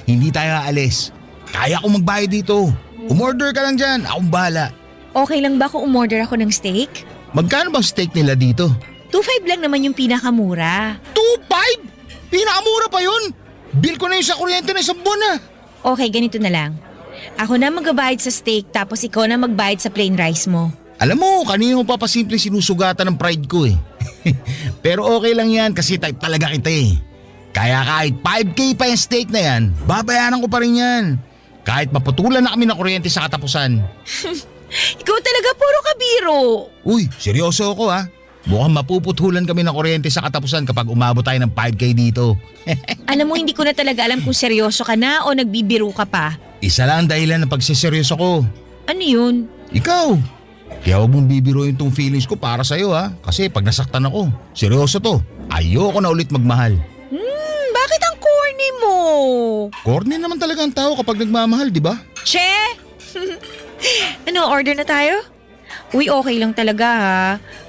Speaker 11: Hindi tayo aalis. Kaya ko magbayad dito. Umorder ka lang dyan. Akong bahala.
Speaker 12: Okay lang ba kung umorder ako ng steak?
Speaker 11: Magkano bang steak nila dito?
Speaker 12: 2.5 lang naman yung pinakamura.
Speaker 11: 2.5? Pinakamura pa yun? Bill ko na yung sa kuryente na isang buwan na.
Speaker 12: Okay, ganito na lang. Ako na magbabayad sa steak tapos ikaw na magbayad sa plain rice mo.
Speaker 11: Alam mo, kanina mo papasimple sinusugatan ng pride ko eh. Pero okay lang yan kasi type talaga kita eh. Kaya kahit 5K pa yung steak na yan, babayaran ko pa rin yan. Kahit maputulan na kami ng kuryente sa katapusan.
Speaker 12: Ikaw talaga puro kabiro.
Speaker 11: Uy, seryoso ako ha. Mukhang mapuputulan kami ng kuryente sa katapusan kapag umabot tayo ng 5K dito.
Speaker 12: Alam mo, hindi ko na talaga alam kung seryoso ka na o nagbibiro ka pa.
Speaker 11: Isa lang ang dahilan ng pagsiseryoso ko.
Speaker 12: Ano yun?
Speaker 11: Ikaw. Kaya huwag mong bibiruin tong feelings ko para sa'yo ha. Kasi pag nasaktan ako, seryoso to. Ayoko na ulit magmahal.
Speaker 12: Bakit ang corny mo?
Speaker 11: Corny naman talaga ang tao kapag nagmamahal, di ba?
Speaker 12: Che! Ano, order na tayo? Uy, okay lang talaga ha.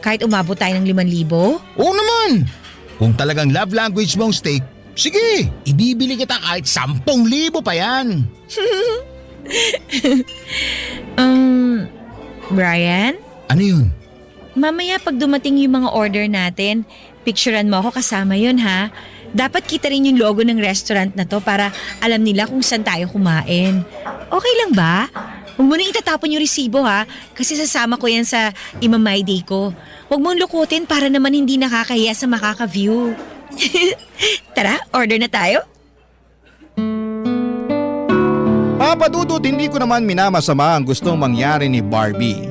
Speaker 12: Kahit umabot tayo ng 5,000.
Speaker 11: Oo naman. Kung talagang love language mo ang steak, sige, ibibili kita kahit 10,000 pa yan.
Speaker 12: Brian?
Speaker 11: Ano yun?
Speaker 12: Mamaya pag dumating yung mga order natin, picturean mo ako kasama yun ha. Dapat kita rin yung logo ng restaurant na to para alam nila kung saan tayo kumain. Okay lang ba? Huwag mo nang itatapon yung resibo ha, kasi sasama ko yan sa imamay day ko. Huwag mong lukutin para naman hindi nakakahiya sa makaka-view. Tara, order na tayo.
Speaker 3: Papa Dudut, hindi ko naman minamasama ang gustong mangyari ni Barbie.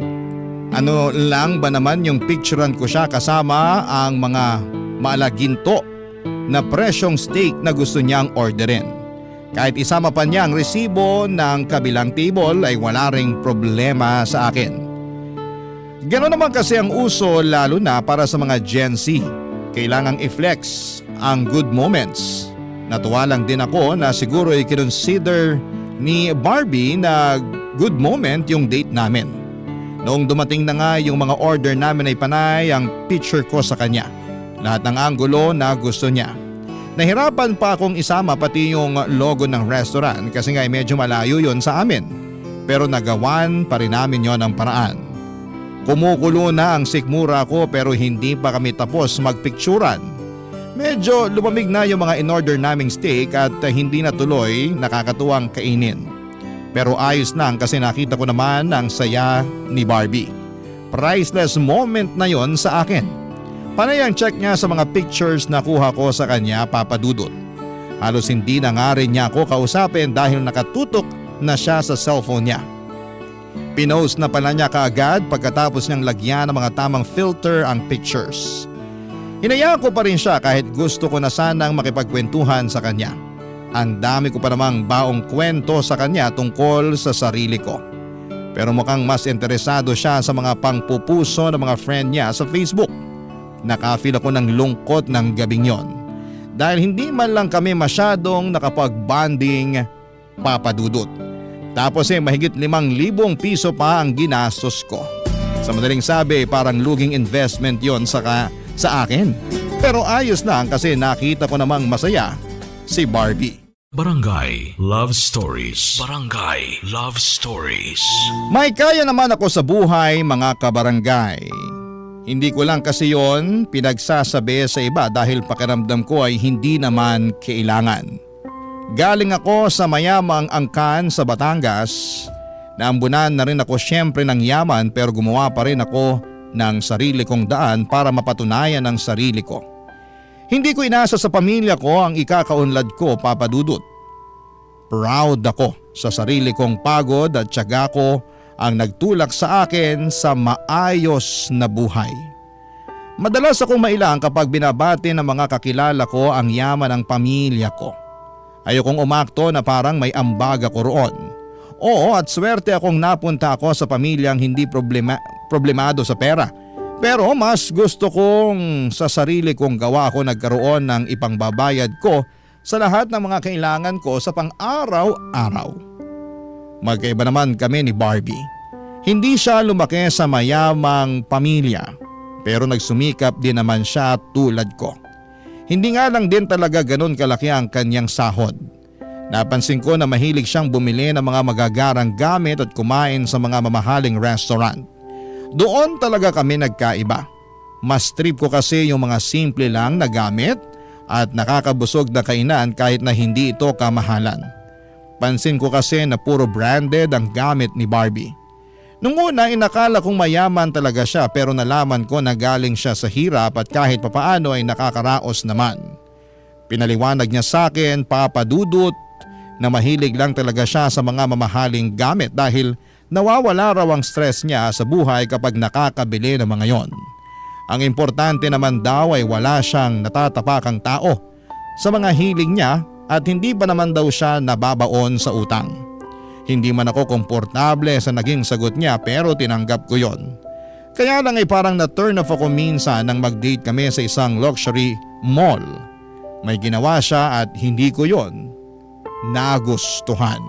Speaker 3: Ano lang ba naman yung picturean ko siya kasama ang mga maalaginto na presyong steak na gusto niyang orderin. Kahit isama pa niya ang resibo ng kabilang table ay wala ring problema sa akin. Ganoon naman kasi ang uso lalo na para sa mga Gen Z. Kailangang i-flex ang good moments. Natuwa lang din ako na siguro i-consider ni Barbie na good moment yung date namin. Noong dumating na nga yung mga order namin ay panay ang picture ko sa kanya. Lahat ng anggulo na gusto niya. Nahirapan pa akong isama pati yung logo ng restaurant kasi nga medyo malayo yon sa amin. Pero nagawan pa rin namin yon ng paraan. Kumukulo na ang sikmura ko pero hindi pa kami tapos magpicturan. Medyo lumamig na yung mga in-order naming steak at hindi na tuloy nakakatuwang kainin. Pero ayos lang kasi nakita ko naman ang saya ni Barbie. Priceless moment na yon sa akin. Panay ang check niya sa mga pictures na kuha ko sa kanya, Papa Dudut. Halos hindi na nga rin niya ako kausapin dahil nakatutok na siya sa cellphone niya. Pinost na pala niya kaagad pagkatapos niyang lagyan ng mga tamang filter ang pictures. Hinayaan ko pa rin siya kahit gusto ko na sanang makipagkwentuhan sa kanya. Ang dami ko pa namang baong kwento sa kanya tungkol sa sarili ko. Pero mukhang mas interesado siya sa mga pangpupuso ng mga friend niya sa Facebook. Nakafeel ako ng lungkot ng gabing yon dahil hindi man lang kami masyadong nakapag-bonding, Papa Dudut. Tapos mahigit 5,000 piso pa ang ginastos ko. Sa madaling sabi, parang luging investment yon sa akin. Pero ayos lang kasi nakita ko namang masaya si Barbie.
Speaker 1: Barangay Love Stories. Barangay Love Stories.
Speaker 3: May kaya naman ako sa buhay, mga kabarangay. Hindi ko lang kasi yon pinagsasabi sa iba dahil pakiramdam ko ay hindi naman kailangan. Galing ako sa mayamang angkan sa Batangas. Naambunan na rin ako syempre ng yaman pero gumawa pa rin ako ng sarili kong daan para mapatunayan ang sarili ko. Hindi ko inasa sa pamilya ko ang ikakaunlad ko, Papa Dudut. Proud ako sa sarili kong pagod at tiyaga ko ang nagtulak sa akin sa maayos na buhay. Madalas akong mailang kapag binabati ng mga kakilala ko ang yaman ng pamilya ko. Ayokong umakto na parang may ambag ako roon. Oo, at swerte akong napunta ako sa pamilyang hindi problemado sa pera. Pero mas gusto kong sa sarili kong gawa ako nagkaroon ng ipangbabayad ko sa lahat ng mga kailangan ko sa pang-araw-araw. Magkaiba naman kami ni Barbie. Hindi siya lumaki sa mayamang pamilya pero nagsumikap din naman siya tulad ko. Hindi nga lang din talaga ganun kalaki ang kanyang sahod. Napansin ko na mahilig siyang bumili ng mga magagarang gamit at kumain sa mga mamahaling restaurant. Doon talaga kami nagkaiba. Mas trip ko kasi yung mga simple lang na gamit at nakakabusog na kainan kahit na hindi ito kamahalan. Pansin ko kasi na puro branded ang gamit ni Barbie. Nung una inakala kong mayaman talaga siya pero nalaman ko na galing siya sa hirap at kahit papaano ay nakakaraos naman. Pinaliwanag niya sa akin, Papa Dudut, na mahilig lang talaga siya sa mga mamahaling gamit dahil nawawala raw ang stress niya sa buhay kapag nakakabili ng mga yon. Ang importante naman daw ay wala siyang natatapakang tao sa mga hiling niya at hindi pa naman daw siya nababaon sa utang. Hindi man ako komportable sa naging sagot niya pero tinanggap ko yon. Kaya lang ay parang na-turn off ako minsan nang mag-date kami sa isang luxury mall. May ginawa siya at hindi ko yon nagustuhan.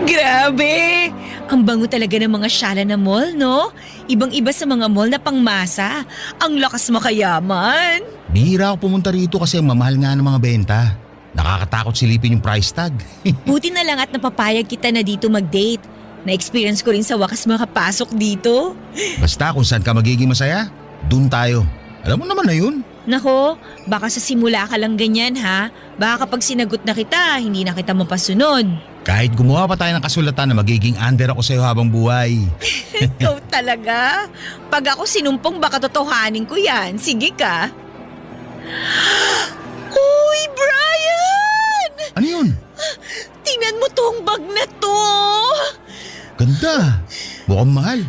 Speaker 12: Grabe! Ang bango talaga ng mga shala na mall, no? Ibang-iba sa mga mall na pangmasa. Ang lakas makayaman.
Speaker 11: Bihira ako pumunta rito kasi ang mamahal nga ng mga benta. Nakakatakot silipin yung price tag.
Speaker 12: Buti na lang at napapayag kita na dito mag-date. Na-experience ko rin sa wakas makapasok dito.
Speaker 11: Basta kung saan ka magiging masaya, dun tayo. Alam mo naman na yun.
Speaker 12: Nako, baka sa simula ka lang ganyan ha. Baka kapag sinagot na kita, hindi na kita mapasunod.
Speaker 11: Kahit gumawa pa tayo ng kasulatan na magiging under ako sa'yo habang buhay.
Speaker 12: Ikaw talaga? Pag ako sinumpong baka totohanin ko yan. Sige ka. Uy, Brian!
Speaker 11: Ano yun?
Speaker 12: Tingnan mo tong bag na to.
Speaker 11: Ganda. Mukhang mahal.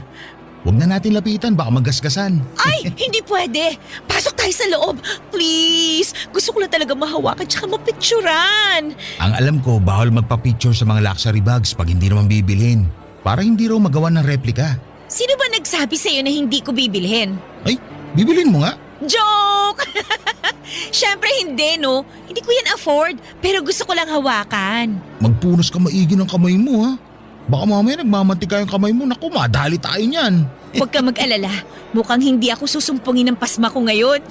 Speaker 11: Huwag na natin lapitan, baka magasgasan.
Speaker 12: Ay, hindi pwede. Pasok tayo sa loob. Please. Gusto ko lang talaga mahawakan tsaka mapicturan.
Speaker 11: Ang alam ko, bawal magpa-picture sa mga luxury bags pag hindi naman bibilhin. Para hindi raw magawa ng replika.
Speaker 12: Sino ba nagsabi sa'yo na hindi ko bibilhin?
Speaker 11: Ay, bibilhin mo nga.
Speaker 12: Joke! Siyempre hindi, no? Hindi ko yan afford, pero gusto ko lang hawakan.
Speaker 11: Magpunos ka maigi ng kamay mo, ha? Baka mamaya nagmamantika yung kamay mo. Naku, madali tayo niyan.
Speaker 12: Huwag ka mag-alala. Mukhang hindi ako susumpungin ng pasma ko ngayon.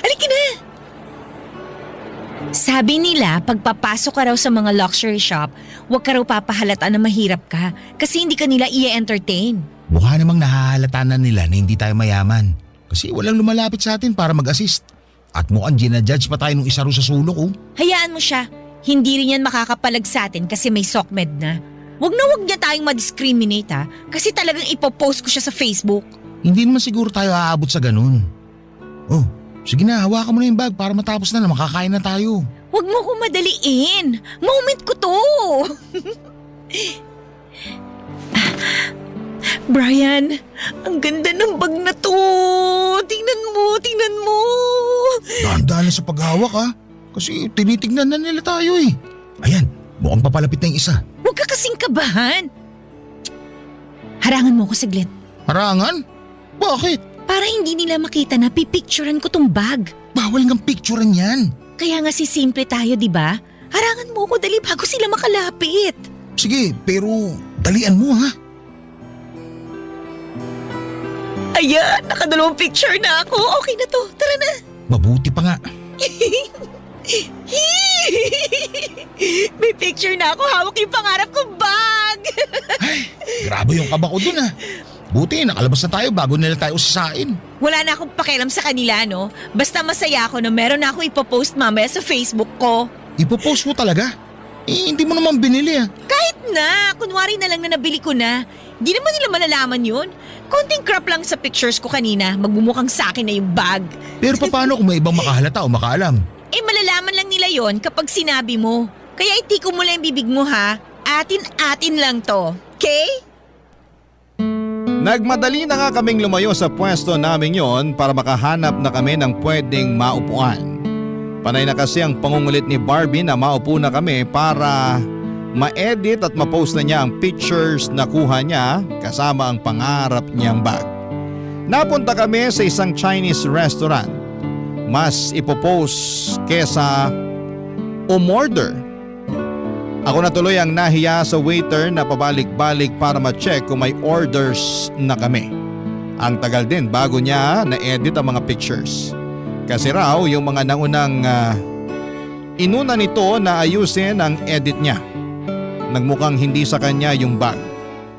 Speaker 12: Halika na! Sabi nila, pagpapasok ka raw sa mga luxury shop, huwag ka raw papahalata na mahirap ka kasi hindi ka nila i-entertain.
Speaker 11: Mukha namang nahahalata na nila na hindi tayo mayaman. Kasi walang lumalapit sa atin para mag-assist. At mukhang ginajudge pa tayo nung isa ro sa sulok, oh.
Speaker 12: Hayaan mo siya. Hindi rin yan makakapalag sa atin kasi may SOCMED na. Huwag niya tayong ma-discriminate ha, kasi talagang ipopost ko siya sa Facebook.
Speaker 11: Hindi naman siguro tayo aabot sa ganun. Oh, sige na, hawakan mo na yung bag para matapos na makakain na tayo.
Speaker 12: Huwag mo ko madaliin. Moment ko to. Brian, ang ganda ng bag na to. Tingnan mo.
Speaker 11: Dahan-dahan lang sa paghawak ha, kasi tinitignan na nila tayo eh. Ayan, mukhang papalapit na yung isa.
Speaker 12: Huwag ka kasing kabahan. Harangan mo ko saglit.
Speaker 11: Harangan? Bakit?
Speaker 12: Para hindi nila makita na pipicturean ko tong bag.
Speaker 11: Bawal ngang picturean yan.
Speaker 12: Kaya nga simple tayo, di ba? Harangan mo ko dali bago sila makalapit.
Speaker 11: Sige, pero dalian mo ha.
Speaker 12: Ayan, nakadalawang picture na ako. Okay na to, tara na.
Speaker 11: Mabuti pa nga.
Speaker 12: May picture na ako, hawak yung pangarap kong bag.
Speaker 11: Ay, grabe yung kaba ko dun ha. Buti, nakalabas na tayo bago nila tayo usasain.
Speaker 12: Wala na akong pakialam sa kanila, no? Basta masaya ako na meron na ako ipopost mamaya sa Facebook ko.
Speaker 11: Ipopost mo talaga? Eh, hindi mo naman binili ha.
Speaker 12: Kahit na, kunwari na lang na nabili ko na. Di naman nila malalaman yun. Konting crop lang sa pictures ko kanina, magbumukhang sa akin na yung bag.
Speaker 11: Pero paano kung may ibang makahalata o makaalam?
Speaker 12: Eh malalaman lang nila yon kapag sinabi mo. Kaya itiko mo lang yung bibig mo ha. Atin-atin lang to. Okay?
Speaker 3: Nagmadali na nga kaming lumayo sa pwesto namin yon para makahanap na kami ng pwedeng maupuan. Panay na kasi ang pangungulit ni Barbie na maupo na kami para ma-edit at ma-post na niya ang pictures na kuha niya kasama ang pangarap niyang bag. Napunta kami sa isang Chinese restaurant. Mas ipopost kesa umorder. Ako na tuloy ang nahiya sa waiter na pabalik-balik para ma-check kung may orders na kami. Ang tagal din bago niya na-edit ang mga pictures. Kasi raw yung mga naunang inuna nito na ayusin ang edit niya. Nagmukhang hindi sa kanya yung bag.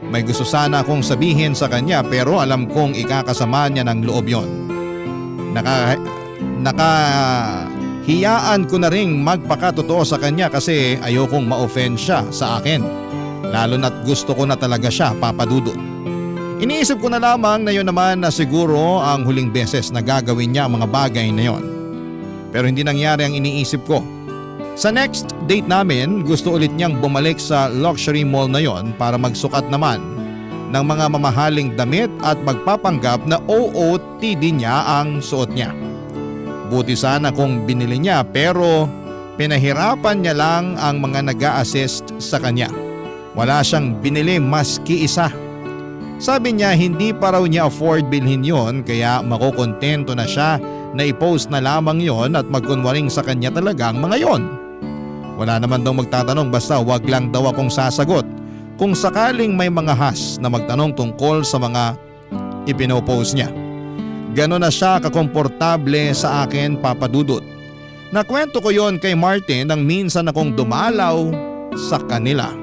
Speaker 3: May gusto sana akong sabihin sa kanya pero alam kong ikakasama niya ng loob yon. Nakahiyaan ko na ring magpakatotoo sa kanya kasi ayokong ma-offend siya sa akin. Lalo na't gusto ko na talaga siya, Papa Dudut. Iniisip ko na lamang na yun naman na siguro ang huling beses na gagawin niya ang mga bagay na yon. Pero hindi nangyari ang iniisip ko. Sa next date namin, gusto ulit niyang bumalik sa luxury mall na yon para magsukat naman ng mga mamahaling damit at magpapanggap na OOTD niya ang suot niya. Buti sana kung binili niya pero pinahirapan niya lang ang mga nag-a-assist sa kanya. Wala siyang binili maski isa. Sabi niya hindi pa raw niya afford bilhin yon kaya makukontento na siya na i-post na lamang yon at magkunwaring sa kanya talagang mga yon. Wala naman daw magtatanong basta wag lang daw akong sasagot kung sakaling may mga has na magtanong tungkol sa mga ipinopost niya. Ganon na siya kakomportable sa akin, Papa Dudut. Nakwento ko yon kay Martin nang minsan akong dumalaw sa kanila.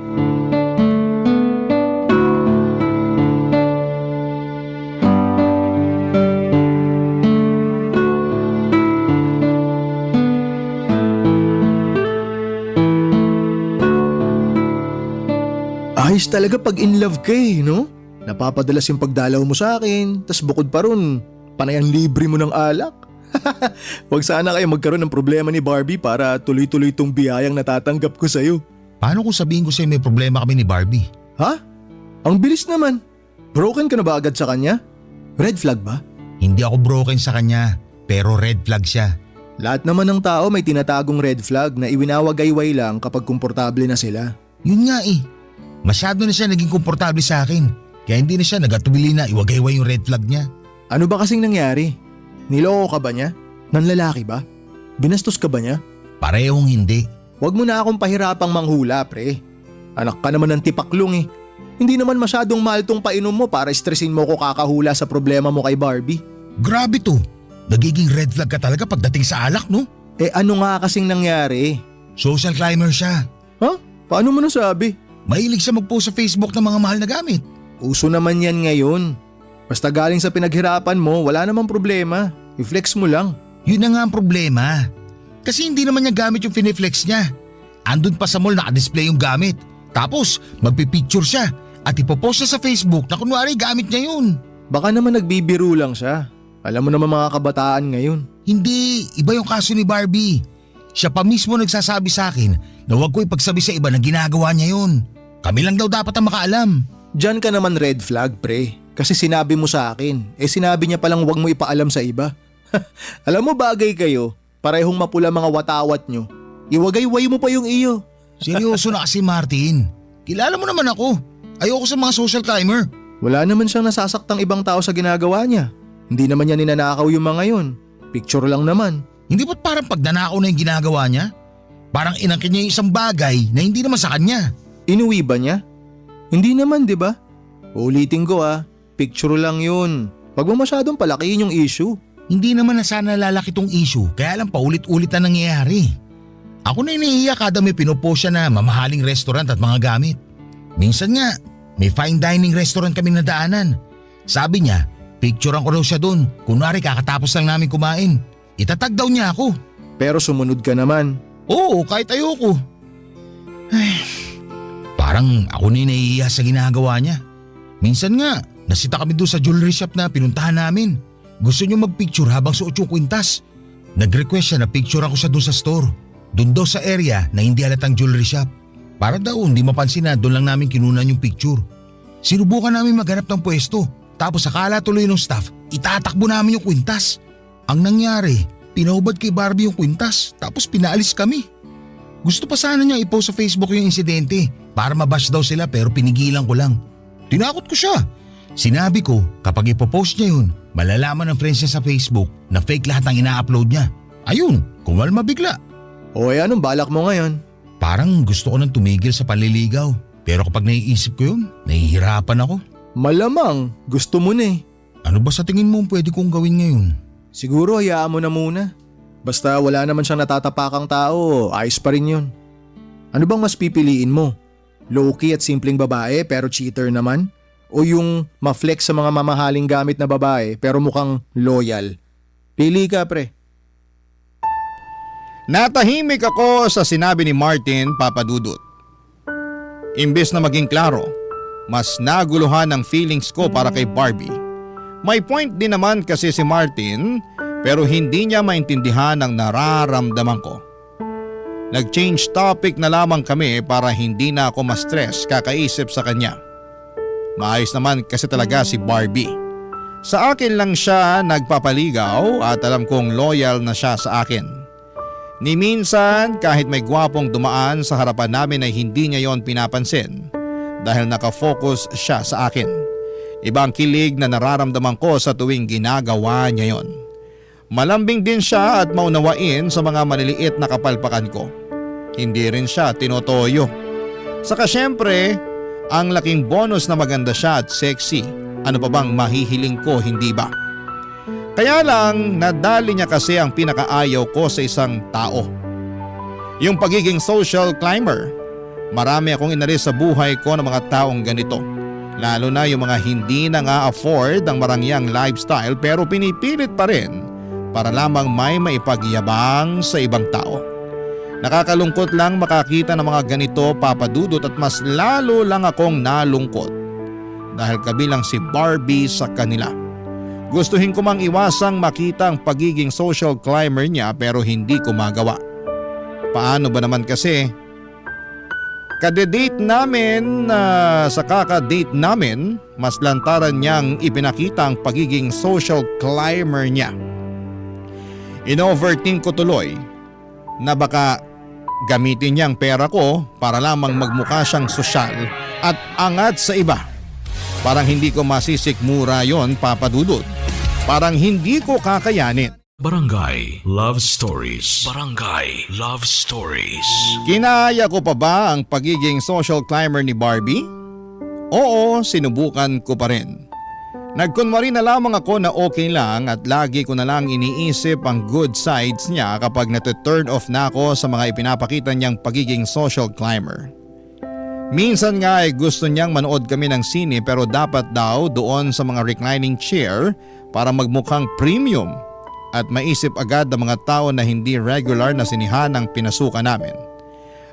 Speaker 7: Ayos talaga pag in love ka no? Napapadalas yung pagdalaw mo sa akin, tas bukod pa ron, panay ang libre mo ng alak. Huwag sana kayo magkaroon ng problema ni Barbie para tuloy-tuloy tong biyayang natatanggap ko sa'yo.
Speaker 11: Paano kung sabihin ko sa'yo may problema kami ni Barbie?
Speaker 7: Ha? Ang bilis naman. Broken ka na ba agad sa kanya? Red flag ba?
Speaker 11: Hindi ako broken sa kanya, pero red flag siya.
Speaker 7: Lahat naman ng tao may tinatagong red flag na iwinawagayway lang kapag komportable na sila.
Speaker 11: Yun nga eh. Masyado na siya naging komportable sa akin. Kaya hindi na siya nagatubili na iwagayway yung red flag niya.
Speaker 7: Ano ba kasing nangyari? Niloko ka ba niya? Nanlalaki ba? Binastos ka ba niya?
Speaker 11: Parehong hindi.
Speaker 7: Huwag mo na akong pahirapang manghula, pre. Anak ka naman ng tipaklong eh. Hindi naman masyadong mahal tong painom mo para stressin mo ko kakahula sa problema mo kay Barbie.
Speaker 11: Grabe to. Nagiging red flag ka talaga pagdating sa alak, no?
Speaker 7: Eh ano nga kasing nangyari?
Speaker 11: Social climber siya.
Speaker 7: Ha? Paano mo nasabi?
Speaker 11: Mahilig siya mag-post sa Facebook ng mga mahal na gamit.
Speaker 7: Uso naman yan ngayon. Basta galing sa pinaghirapan mo, wala namang problema. I-flex mo lang.
Speaker 11: Yun na nga ang problema. Kasi hindi naman niya gamit yung finiflex niya. Andun pa sa mall naka-display yung gamit. Tapos magpipicture siya at ipopost siya sa Facebook na kunwari gamit niya yun.
Speaker 7: Baka naman nagbibiro lang siya. Alam mo naman mga kabataan ngayon.
Speaker 11: Hindi, iba yung kaso ni Barbie. Siya pa mismo nagsasabi sa akin na huwag ko ipagsabi sa iba na ginagawa niya yun. Kami lang daw dapat ang makaalam.
Speaker 7: Diyan ka naman red flag, pre. Kasi sinabi mo sa akin. Sinabi niya palang huwag mo ipaalam sa iba. Alam mo bagay kayo, parehong mapula mga watawat nyo. Iwagayway mo pa yung iyo.
Speaker 11: Seryoso na kasi Martin. Kilala mo naman ako. Ayoko sa mga social climber.
Speaker 7: Wala naman siyang nasasaktang ibang tao sa ginagawa niya. Hindi naman niya ninanakaw yung mga yun. Picture lang naman.
Speaker 11: Hindi ba't parang pag nanakaw na yung ginagawa niya? Parang inangkin niya yung isang bagay na hindi naman sa kanya.
Speaker 7: Inuwi ba niya? Hindi naman, di ba? Ulitin ko picture lang yun. Huwag mo masyadong palakihin yung issue.
Speaker 11: Hindi naman na sana lalaki tong issue, kaya lang paulit-ulit na nangyayari. Ako na iniiyak kada may pinopost siya na mamahaling restaurant at mga gamit. Minsan nga, may fine dining restaurant kaming nadaanan. Sabi niya, picturean ko daw siya doon, kunwari kakatapos lang namin kumain. Itatag daw niya ako.
Speaker 7: Pero sumunod ka naman.
Speaker 11: Oo, kahit ayoko. Ay, parang ako na naiiya sa ginagawa niya. Minsan nga, nasita kami doon sa jewelry shop na pinuntahan namin. Gusto niyo magpicture habang suot yung kwintas. Nag-request siya na picture ako siya doon sa store. Doon daw sa area na hindi halatang jewelry shop. Para daw hindi mapansin na doon lang namin kinunan yung picture. Sinubukan namin maghanap ng pwesto. Tapos akala tuloy ng staff, itatakbo namin yung kwintas. Ang nangyari, pinahubad kay Barbie yung kwintas tapos pinaalis kami. Gusto pa sana niya i-post sa Facebook yung insidente para mabash daw sila pero pinigilan ko lang. Tinakot ko siya. Sinabi ko kapag ipopost niya yun, malalaman ng friends niya sa Facebook na fake lahat ng ina-upload niya. Ayun, kumalma bigla.
Speaker 7: O anong balak mo ngayon?
Speaker 11: Parang gusto ko nang tumigil sa panliligaw. Pero kapag naiisip ko yun, nahihirapan ako.
Speaker 7: Malamang, gusto mo na eh.
Speaker 11: Ano ba sa tingin mo pwede kong gawin ngayon?
Speaker 7: Siguro hayaan mo na muna. Basta wala naman siyang natatapakang tao, ayos pa rin yun. Ano bang mas pipiliin mo? Low-key at simpleng babae pero cheater naman? O yung ma-flex sa mga mamahaling gamit na babae pero mukhang loyal? Pili ka, pre.
Speaker 3: Natahimik ako sa sinabi ni Martin, Papa Dudut. Imbes na maging klaro, mas naguluhan ang feelings ko para kay Barbie. May point din naman kasi si Martin pero hindi niya maintindihan ang nararamdaman ko. Nag-change topic na lamang kami para hindi na ako ma-stress kakaisip sa kanya. Maayos naman kasi talaga si Barbie. Sa akin lang siya nagpapaligaw at alam kong loyal na siya sa akin. Ni minsan kahit may gwapong dumaan sa harapan namin ay hindi niya yon pinapansin dahil nakafocus siya sa akin. Ibang kilig na nararamdaman ko sa tuwing ginagawa niya yon. Malambing din siya at maunawain sa mga maliliit na kapalpakan ko. Hindi rin siya tinotoyo. Saka syempre, ang laking bonus na maganda siya at sexy. Ano pa bang mahihiling ko, hindi ba? Kaya lang nadali niya kasi ang pinakaayaw ko sa isang tao. Yung pagiging social climber. Marami akong inalis sa buhay ko ng mga taong ganito. Lalo na yung mga hindi na nga afford ang marangyang lifestyle pero pinipilit pa rin para lamang may maipagyabang sa ibang tao. Nakakalungkot lang makakita ng mga ganito, Papa Dudut, at mas lalo lang akong nalungkot dahil kabilang si Barbie sa kanila. Gustuhin ko mang iwasang makita ang pagiging social climber niya pero hindi ko magawa. Paano ba naman kasi? Kade-date namin sa kaka-date namin, mas lantaran niyang ipinakita ang pagiging social climber niya. In-overthink ko tuloy na baka gamitin niya ang pera ko para lamang magmukha siyang sosyal at angat sa iba. Parang hindi ko masisikmura yon, Papa Dudut. Parang hindi ko kakayanin.
Speaker 1: Barangay Love Stories. Barangay Love Stories.
Speaker 3: Kinaya ko pa ba ang pagiging social climber ni Barbie? Oo, sinubukan ko pa rin. Nagkunwari na lamang ako na okay lang at lagi ko na lang iniisip ang good sides niya kapag natu-turn off na ako sa mga ipinapakita niyang pagiging social climber. Minsan nga ay gusto niyang manood kami ng sine pero dapat daw doon sa mga reclining chair para magmukhang premium at maisip agad ang mga tao na hindi regular na sinihan ang pinasukan namin.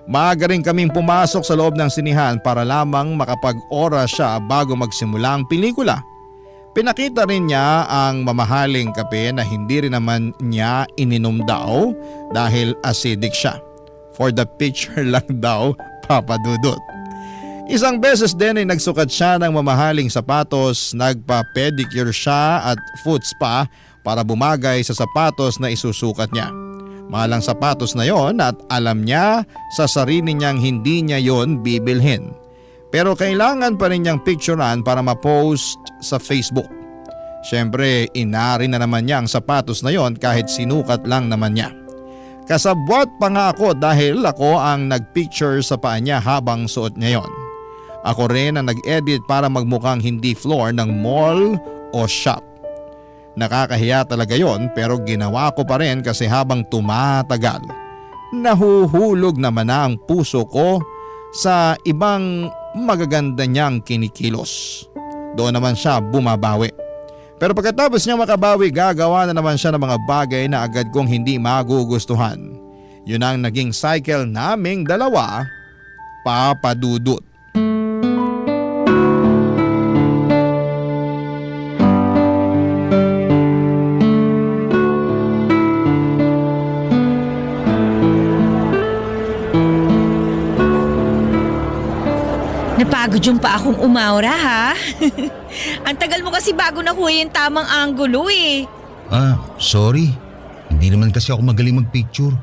Speaker 3: Maaga rin kaming pumasok sa loob ng sinihan para lamang makapag-oras siya bago magsimula ang pelikula. Pinakita rin niya ang mamahaling kape na hindi rin naman niya ininom daw dahil acidic siya. For the picture lang daw, Papa Dudut. Isang beses din ay nagsukat siya ng mamahaling sapatos, nagpa-pedicure siya at foot spa para bumagay sa sapatos na isusukat niya. Mahalang sapatos na yon at alam niya sa sarili niyang hindi niya yon bibilhin. Pero kailangan pa rin niyang picturean para ma-post sa Facebook. Siyempre, inari na naman niya ang sapatos na yon kahit sinukat lang naman niya. Kasabwat pa nga ako dahil ako ang nagpicture sa paa niya habang suot niya yon. Ako rin ang nag-edit para magmukhang hindi floor ng mall o shop. Nakakahiya talaga yon pero ginawa ko pa rin kasi habang tumatagal, nahuhulog naman na ang puso ko sa ibang magaganda niyang kinikilos. Doon naman siya bumabawi. Pero pagkatapos niya makabawi, gagawa na naman siya ng mga bagay na agad kong hindi magugustuhan. Yun ang naging cycle naming dalawa, Papa Dudut.
Speaker 12: Napagod yung pa akong umaura, ha? Ang tagal mo kasi bago nakuha yung tamang anggulo eh.
Speaker 11: Sorry. Hindi naman kasi ako magaling magpicture.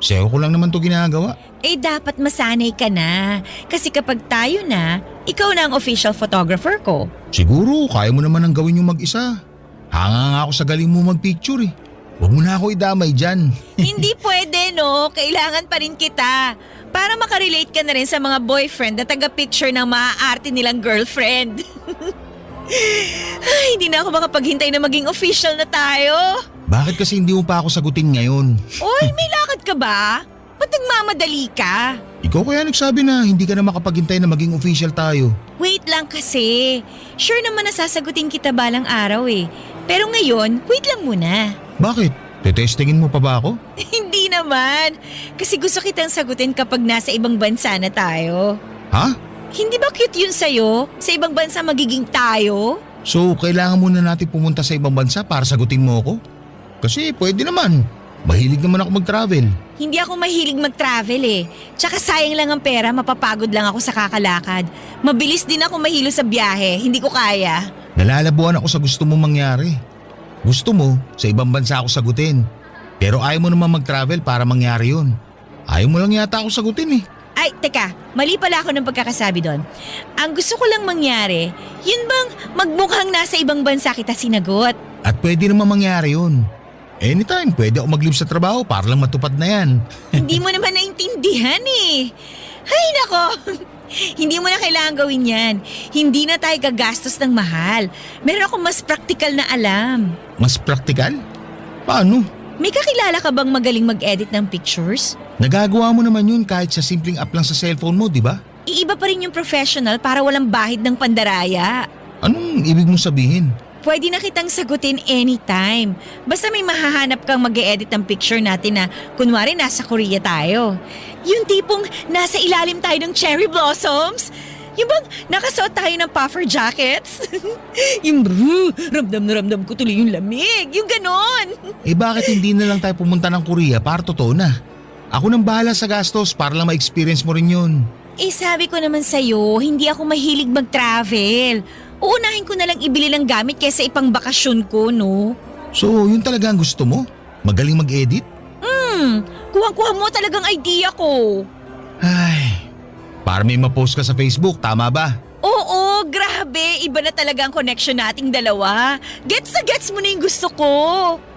Speaker 11: Sayo ko lang naman to ginagawa.
Speaker 12: Eh dapat masanay ka na. Kasi kapag tayo na, ikaw na ang official photographer ko.
Speaker 11: Siguro, kaya mo naman ang gawin yung mag-isa. Hanga nga ako sa galing mo magpicture eh. Huwag mo na ako idamay dyan.
Speaker 12: Hindi pwede, no? Kailangan pa rin kita. Para makarelate ka na rin sa mga boyfriend na taga-picture ng maaarte nilang girlfriend. Ay, hindi na ako makapaghintay na maging official na tayo.
Speaker 11: Bakit kasi hindi mo pa ako sagutin ngayon?
Speaker 12: Oy, may lakad ka ba? Ba't nagmamadali ka?
Speaker 11: Ikaw kaya nagsabi na hindi ka na makapaghintay na maging official tayo.
Speaker 12: Wait lang kasi. Sure naman na sasagutin kita balang araw eh. Pero ngayon, wait lang muna.
Speaker 11: Bakit? Tetestingin mo pa ba ako?
Speaker 12: Hindi naman. Kasi gusto kitang sagutin kapag nasa ibang bansa na tayo.
Speaker 11: Ha?
Speaker 12: Hindi ba cute yun sa'yo? Sa ibang bansa magiging tayo?
Speaker 11: So, kailangan muna natin pumunta sa ibang bansa para sagutin mo ako? Kasi pwede naman. Mahilig naman ako mag-travel.
Speaker 12: Hindi ako mahilig mag-travel eh. Tsaka sayang lang ang pera, mapapagod lang ako sa kakalakad. Mabilis din ako mahilo sa biyahe, hindi ko kaya.
Speaker 11: Nalalabuan ako sa gusto mong mangyari. Gusto mo, sa ibang bansa ako sagutin. Pero ayaw mo naman mag-travel para mangyari yun. Ayaw mo lang yata ako sagutin eh.
Speaker 12: Ay, teka, mali pala ako ng pagkakasabi doon. Ang gusto ko lang mangyari, yun bang magmukhang nasa ibang bansa kita sinagot?
Speaker 11: At pwede naman mangyari yun. Anytime, pwede ako mag-leave sa trabaho para lang matupad na yan.
Speaker 12: Hindi mo naman naintindihan eh. Ay nako, hindi mo na kailangan gawin yan. Hindi na tayo gagastos ng mahal. Meron akong mas praktikal na alam.
Speaker 11: Mas praktikal? Paano?
Speaker 12: May kakilala ka bang magaling mag-edit ng pictures?
Speaker 11: Nagagawa mo naman yun kahit sa simpleng app lang sa cellphone mo, di ba?
Speaker 12: Iiba pa rin yung professional para walang bahid ng pandaraya.
Speaker 11: Anong ibig mong sabihin?
Speaker 12: Pwede na kitang sagutin anytime. Basta may mahahanap kang mag-e-edit ng picture natin na kunwari nasa Korea tayo. Yung tipong nasa ilalim tayo ng cherry blossoms. Yung bang nakasuot tayo ng puffer jackets. Yung ramdam na ramdam ko tuloy yung lamig. Yung ganon.
Speaker 11: Eh bakit hindi na lang tayo pumunta ng Korea para totoo na? Ako nang bahala sa gastos para lang ma-experience mo rin yun.
Speaker 12: Eh sabi ko naman sa'yo, hindi ako mahilig mag-travel. Uunahin ko na lang ibili ng gamit kaysa ipang bakasyon ko, no?
Speaker 11: So, yun talaga ang gusto mo? Magaling mag-edit?
Speaker 12: Kuha-kuha mo talagang idea ko.
Speaker 11: Ay, para may ma-post ka sa Facebook, tama ba?
Speaker 12: Oo, grabe. Iba na talaga ang connection nating dalawa. Gets na gets mo na yung gusto ko.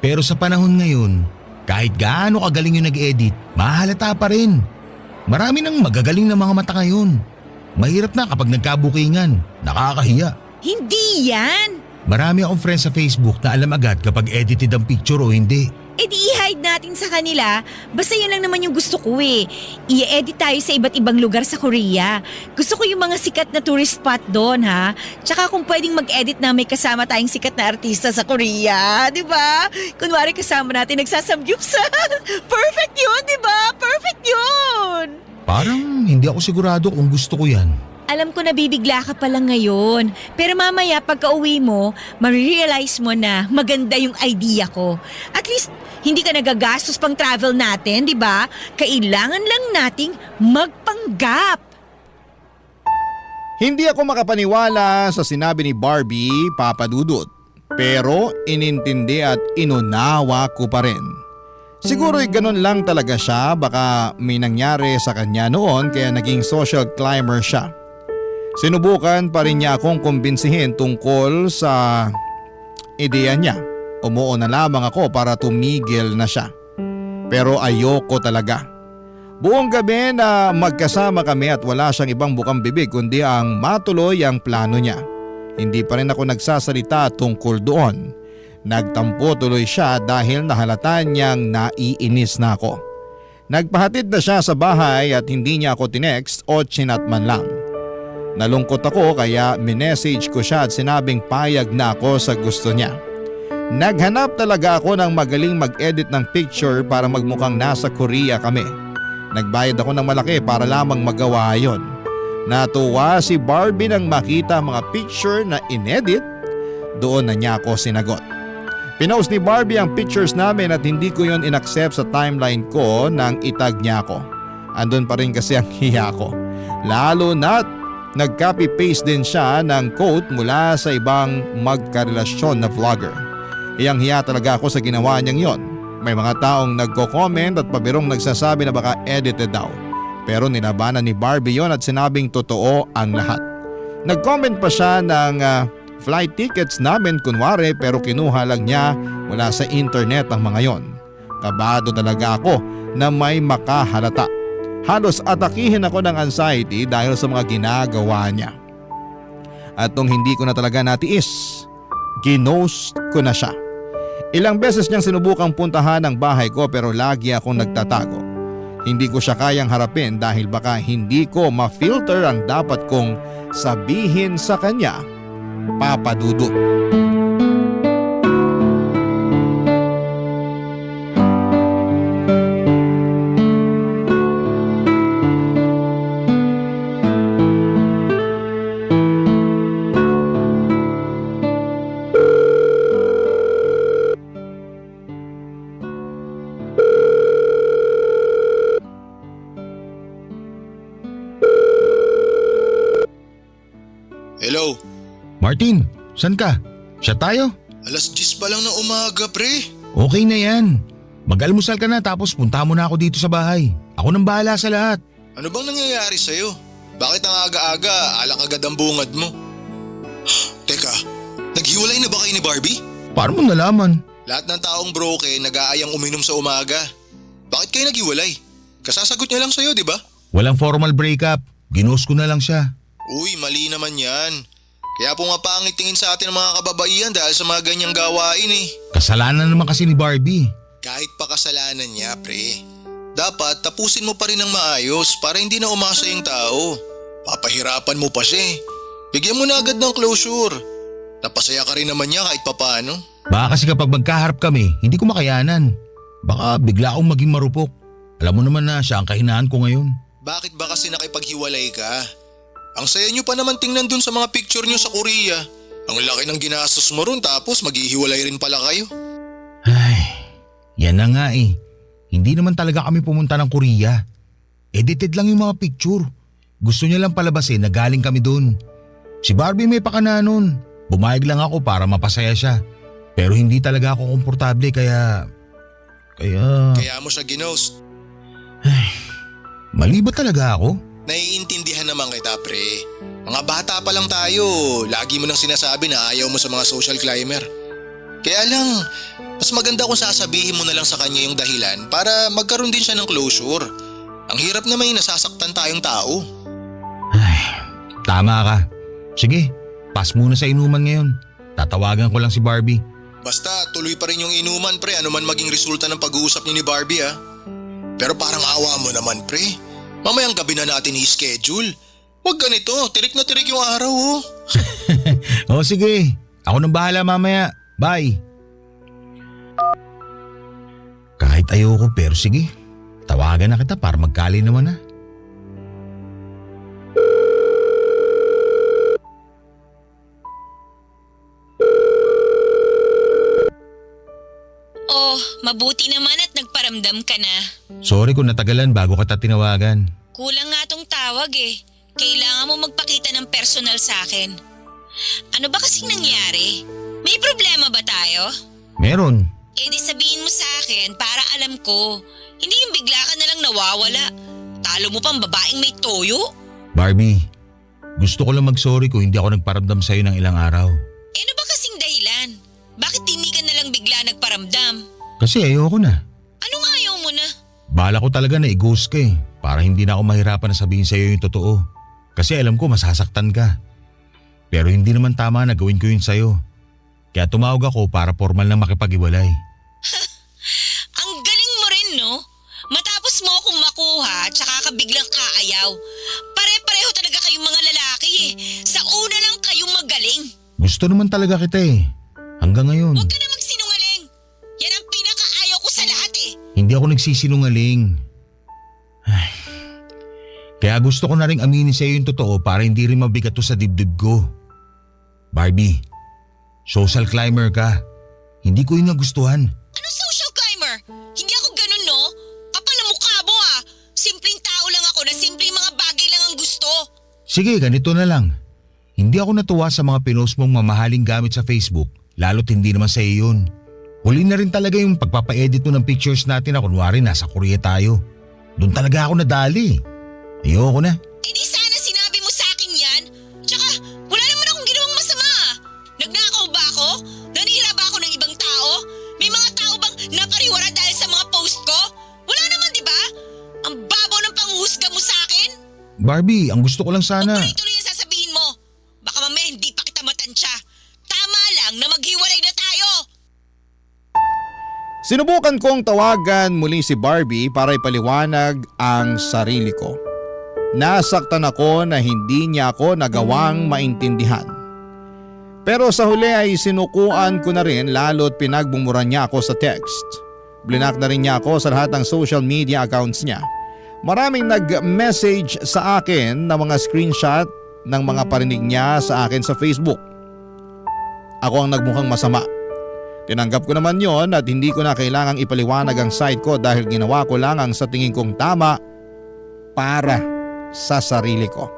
Speaker 11: Pero sa panahon ngayon, kahit gaano kagaling yung nag-edit, mahalata pa rin. Marami nang magagaling na mga mata ngayon. Mahirap na kapag nagkabukingan. Nakakahiya.
Speaker 12: Hindi yan.
Speaker 11: Marami akong friends sa Facebook na alam agad kapag edited ang picture o hindi.
Speaker 12: E di i-hide natin sa kanila. Basta yun lang naman yung gusto ko eh. I-edit tayo sa iba't ibang lugar sa Korea. Gusto ko yung mga sikat na tourist spot doon ha. Tsaka kung pwedeng mag-edit na may kasama tayong sikat na artista sa Korea. Diba? Kunwari kasama natin nagsasamgyupsal. Perfect yun, diba? Perfect yun.
Speaker 11: Parang hindi ako sigurado kung gusto ko yan.
Speaker 12: Alam ko na bibigla ka pa lang ngayon. Pero mamaya pagka uwi mo, marirealize mo na maganda yung idea ko. At least, hindi ka nagagastos pang travel natin, di ba? Kailangan lang nating magpanggap.
Speaker 3: Hindi ako makapaniwala sa sinabi ni Barbie, Papa Dudut. Pero inintindi at inunawa ko pa rin. Siguro'y ganun lang talaga siya, baka may nangyari sa kanya noon kaya naging social climber siya. Sinubukan pa rin niya akong kumbinsihin tungkol sa ideya niya. Umuo na lamang ako para tumigil na siya. Pero ayoko talaga. Buong gabi na magkasama kami at wala siyang ibang bukang bibig kundi ang matuloy ang plano niya. Hindi pa rin ako nagsasalita tungkol doon. Nagtampo tuloy siya dahil nahalata niyang naiinis na ako. Nagpahatid na siya sa bahay at hindi niya ako tinext o chinat man lang. Nalungkot ako kaya minessage ko siya at sinabing payag na ako sa gusto niya. Naghanap talaga ako ng magaling mag-edit ng picture para magmukhang nasa Korea kami. Nagbayad ako ng malaki para lamang magawa yon. Natuwa si Barbie nang makita mga picture na inedit. Doon na niya ako sinagot. Pinost ni Barbie ang pictures namin at hindi ko yon inaccept sa timeline ko nang itag niya ako. Andun pa rin kasi ang hiya ko. Lalo na't nag-copy-paste din siya ng quote mula sa ibang magkarelasyon na vlogger. Iyang hiya talaga ako sa ginawa niyang yon. May mga taong nagko-comment at pabirong nagsasabi na baka edited daw. Pero nilabanan ni Barbie yon at sinabing totoo ang lahat. Nag-comment pa siya ng flight tickets namin kunwari pero kinuha lang niya mula sa internet ang mga yon. Kabado talaga ako na may makahalata. Halos atakihin ako ng anxiety dahil sa mga ginagawa niya. At nung hindi ko na talaga natiis, ginost ko na siya. Ilang beses niyang sinubukang puntahan ang bahay ko pero lagi akong nagtatago. Hindi ko siya kayang harapin dahil baka hindi ko ma-filter ang dapat kong sabihin sa kanya, Papa Dudut.
Speaker 5: Hello,
Speaker 11: Martin, saan ka? Siya tayo?
Speaker 5: alas 10 pa lang ng umaga pre.
Speaker 11: Okay na yan. Mag-almusal ka na tapos punta mo na ako dito sa bahay. Ako nang bahala sa lahat.
Speaker 5: Ano bang nangyayari sa'yo? Bakit ang aga-aga alak agad ang bungad mo? Teka, naghiwalay na ba kayo ni Barbie?
Speaker 11: Paano mo nalaman?
Speaker 5: Lahat ng taong broken nag-aayang uminom sa umaga. Bakit kayo naghiwalay? Kasasagot niya lang sa'yo, di ba?
Speaker 11: Walang formal breakup. Ginost ko na lang siya.
Speaker 5: Uy, mali naman yan. Kaya pumapangit tingin sa atin ng mga kababaihan dahil sa mga ganyang gawain eh.
Speaker 11: Kasalanan naman kasi ni Barbie.
Speaker 5: Kahit pa kasalanan niya, pre. Dapat tapusin mo pa rin ng maayos para hindi na umasa yung tao. Papahirapan mo pa siya eh. Bigyan mo na agad ng closure. Napasaya ka rin naman niya kahit papano.
Speaker 11: Baka kasi kapag magkaharap kami, hindi ko makayanan. Baka bigla akong maging marupok. Alam mo naman na siya ang kahinaan ko ngayon.
Speaker 5: Bakit ba kasi nakipaghiwalay ka? Ang saya nyo pa naman tingnan dun sa mga picture nyo sa Korea. Ang laki ng ginastos mo ron tapos maghihiwalay rin pala kayo.
Speaker 11: Ay, yan na nga eh. Hindi naman talaga kami pumunta ng Korea. Edited lang yung mga picture. Gusto niya lang palabasin na galing kami dun. Si Barbie may pakana nun. Bumayag lang ako para mapasaya siya. Pero hindi talaga ako komportable kaya...
Speaker 5: Kaya mo siya ginost.
Speaker 11: Mali ba talaga ako?
Speaker 5: Naiintindihan naman kita, pre. Mga bata pa lang tayo. Lagi mo nang sinasabi na ayaw mo sa mga social climber. Kaya lang, mas maganda kung sasabihin mo na lang sa kanya yung dahilan para magkaroon din siya ng closure. Ang hirap na may nasasaktan tayong tao.
Speaker 11: Ay, tama ka. Sige, pass muna sa inuman ngayon. Tatawagan ko lang si Barbie.
Speaker 5: Basta tuloy pa rin yung inuman, pre. Ano man maging resulta ng pag-uusap niyo ni Barbie, ha? Pero parang awa mo naman, pre. Mamayang gabi na natin i-schedule. Huwag ganito, tirik na tirik yung araw, oh.
Speaker 11: O sige, ako nang bahala mamaya. Bye. Kahit ayoko pero sige, tawagan na kita para magkali naman na.
Speaker 12: Oh, mabuti naman at nagparamdam ka na.
Speaker 11: Sorry kung natagalan bago kita tinawagan.
Speaker 12: Kulang nga tong tawag eh. Kailangan mo magpakita ng personal sa akin. Ano ba kasing nangyari? May problema ba tayo?
Speaker 11: Meron.
Speaker 12: Eh di sabihin mo sa akin para alam ko. Hindi yung bigla ka na lang nawawala. Talo mo pang babaeng may toyo?
Speaker 11: Barbie, gusto ko lang mag-sorry kung hindi ako nagparamdam sa'yo ng ilang araw.
Speaker 12: Eh ano ba kasing dahilan? Bakit hindi ka na lang bigla nagparamdam?
Speaker 11: Kasi ayoko na.
Speaker 12: Anong ayaw mo na?
Speaker 11: Bala ko talaga na i-ghost ka eh. Para hindi na ako mahirapan na sabihin sa'yo yung totoo. Kasi alam ko masasaktan ka. Pero hindi naman tama na gawin ko yun sa'yo. Kaya tumawag ako para formal na makipag-iwalay.
Speaker 12: Ang galing mo rin no? Matapos mo akong makuha at saka ka biglang aayaw. Pare-pareho talaga kayong mga lalaki eh. Sa una lang kayong magaling.
Speaker 11: Gusto naman talaga kita eh. Hanggang ngayon.
Speaker 12: Huwag ka na magsinungaling. Yan ang pinakaayaw ko sa lahat eh.
Speaker 11: Hindi ako nagsisinungaling. Ay. Kaya gusto ko na rin aminin sa iyo yung totoo para hindi rin mabigat to sa dibdib ko. Barbie, social climber ka. Hindi ko yun nagustuhan.
Speaker 12: Anong social climber? Hindi ako ganun no? Kapal na mukha mo ha. Simpleng tao lang ako na simpleng mga bagay lang ang gusto.
Speaker 11: Sige, ganito na lang. Hindi ako natuwa sa mga pinost mong mamahaling gamit sa Facebook, lalo't hindi naman sa iyo yun. Huli na rin talaga yung pagpapa-edit mo ng pictures natin na kunwari nasa Korea tayo. Doon talaga ako nadali. Ayoko na.
Speaker 12: Eh di sana sinabi mo sa akin yan. Tsaka wala naman akong ginawang masama. Nagnakaw ba ako? Nanira ba ako ng ibang tao? May mga tao bang napariwara dahil sa mga post ko? Wala naman di ba? Ang babaw ng panghusga
Speaker 11: Barbie, ang gusto ko lang sana...
Speaker 6: Tuloy-tuloy yung sasabihin mo. Baka mamaya hindi pa kita matansya. Tama lang na maghiwalay na tayo.
Speaker 3: Sinubukan kong tawagan muli si Barbie para ipaliwanag ang sarili ko. Nasaktan ako na hindi niya ako nagawang maintindihan. Pero sa huli ay sinukuan ko na rin lalo't pinagbumuran niya ako sa text. Blinak na rin niya ako sa lahat ng social media accounts niya. Maraming nag-message sa akin na mga screenshot ng mga parinig niya sa akin sa Facebook. Ako ang nagmukhang masama. Tinanggap ko naman yon at hindi ko na kailangang ipaliwanag ang side ko dahil ginawa ko lang ang sa tingin kong tama para sa sarili ko.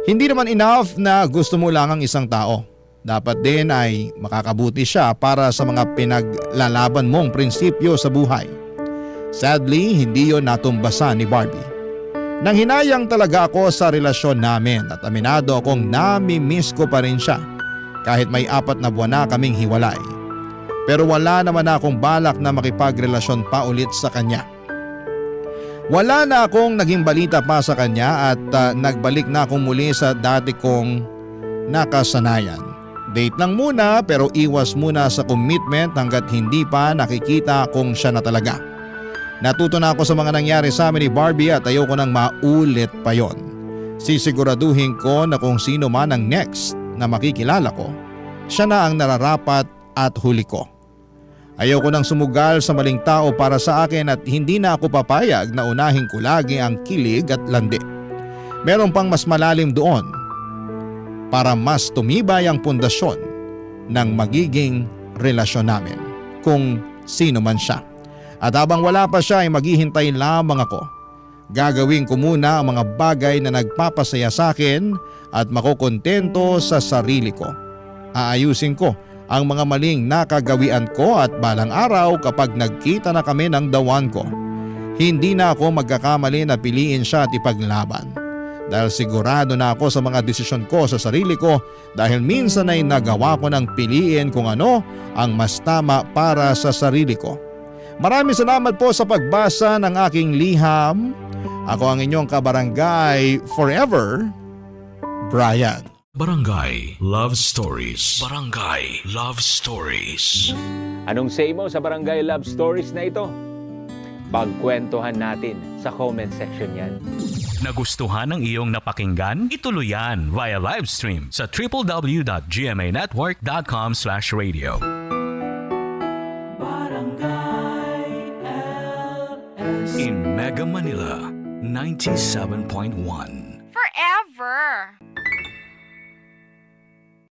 Speaker 3: Hindi naman enough na gusto mo lang ang isang tao. Dapat din ay makakabuti siya para sa mga pinaglalaban mong prinsipyo sa buhay. Sadly, hindi yon natumbasan ni Barbie. Nang hinayang talaga ako sa relasyon namin at aminado akong nami-miss ko pa rin siya kahit may 4 na buwan na kaming hiwalay. Pero wala naman akong balak na makipagrelasyon pa ulit sa kanya. Wala na akong naging balita pa sa kanya at nagbalik na akong muli sa dati kong nakasanayan. Date lang muna pero iwas muna sa commitment hanggat hindi pa nakikita kung siya na talaga. Natuto na ako sa mga nangyari sa amin ni Barbie at ayoko nang maulit pa yon. Sisiguraduhin ko na kung sino man ang next na makikilala ko, siya na ang nararapat at huli ko. Ayoko nang sumugal sa maling tao para sa akin at hindi na ako papayag na unahin ko lagi ang kilig at landi. Meron pang mas malalim doon para mas tumibay ang pundasyon ng magiging relasyon namin kung sino man siya. At habang wala pa siya ay maghihintay lamang ako. Gagawin ko muna ang mga bagay na nagpapasaya sa akin at makukontento sa sarili ko. Aayusin ko ang mga maling nakagawian ko at balang araw kapag nagkita na kami ng dawan ko, hindi na ako magkakamali na piliin siya at ipaglaban. Dahil sigurado na ako sa mga desisyon ko sa sarili ko dahil minsan ay nagawa ko ng piliin kung ano ang mas tama para sa sarili ko. Maraming salamat po sa pagbasa ng aking liham. Ako ang inyong kabarangay forever, Brian.
Speaker 1: Barangay Love Stories. Barangay Love Stories.
Speaker 10: Anong say mo sa Barangay Love Stories na ito? Pagkwentuhan natin sa comment section yan.
Speaker 1: Nagustuhan ng iyong napakinggan? Ituloy yan via live stream sa www.gmanetwork.com/radio. In Mega Manila, 97.1.
Speaker 13: Forever.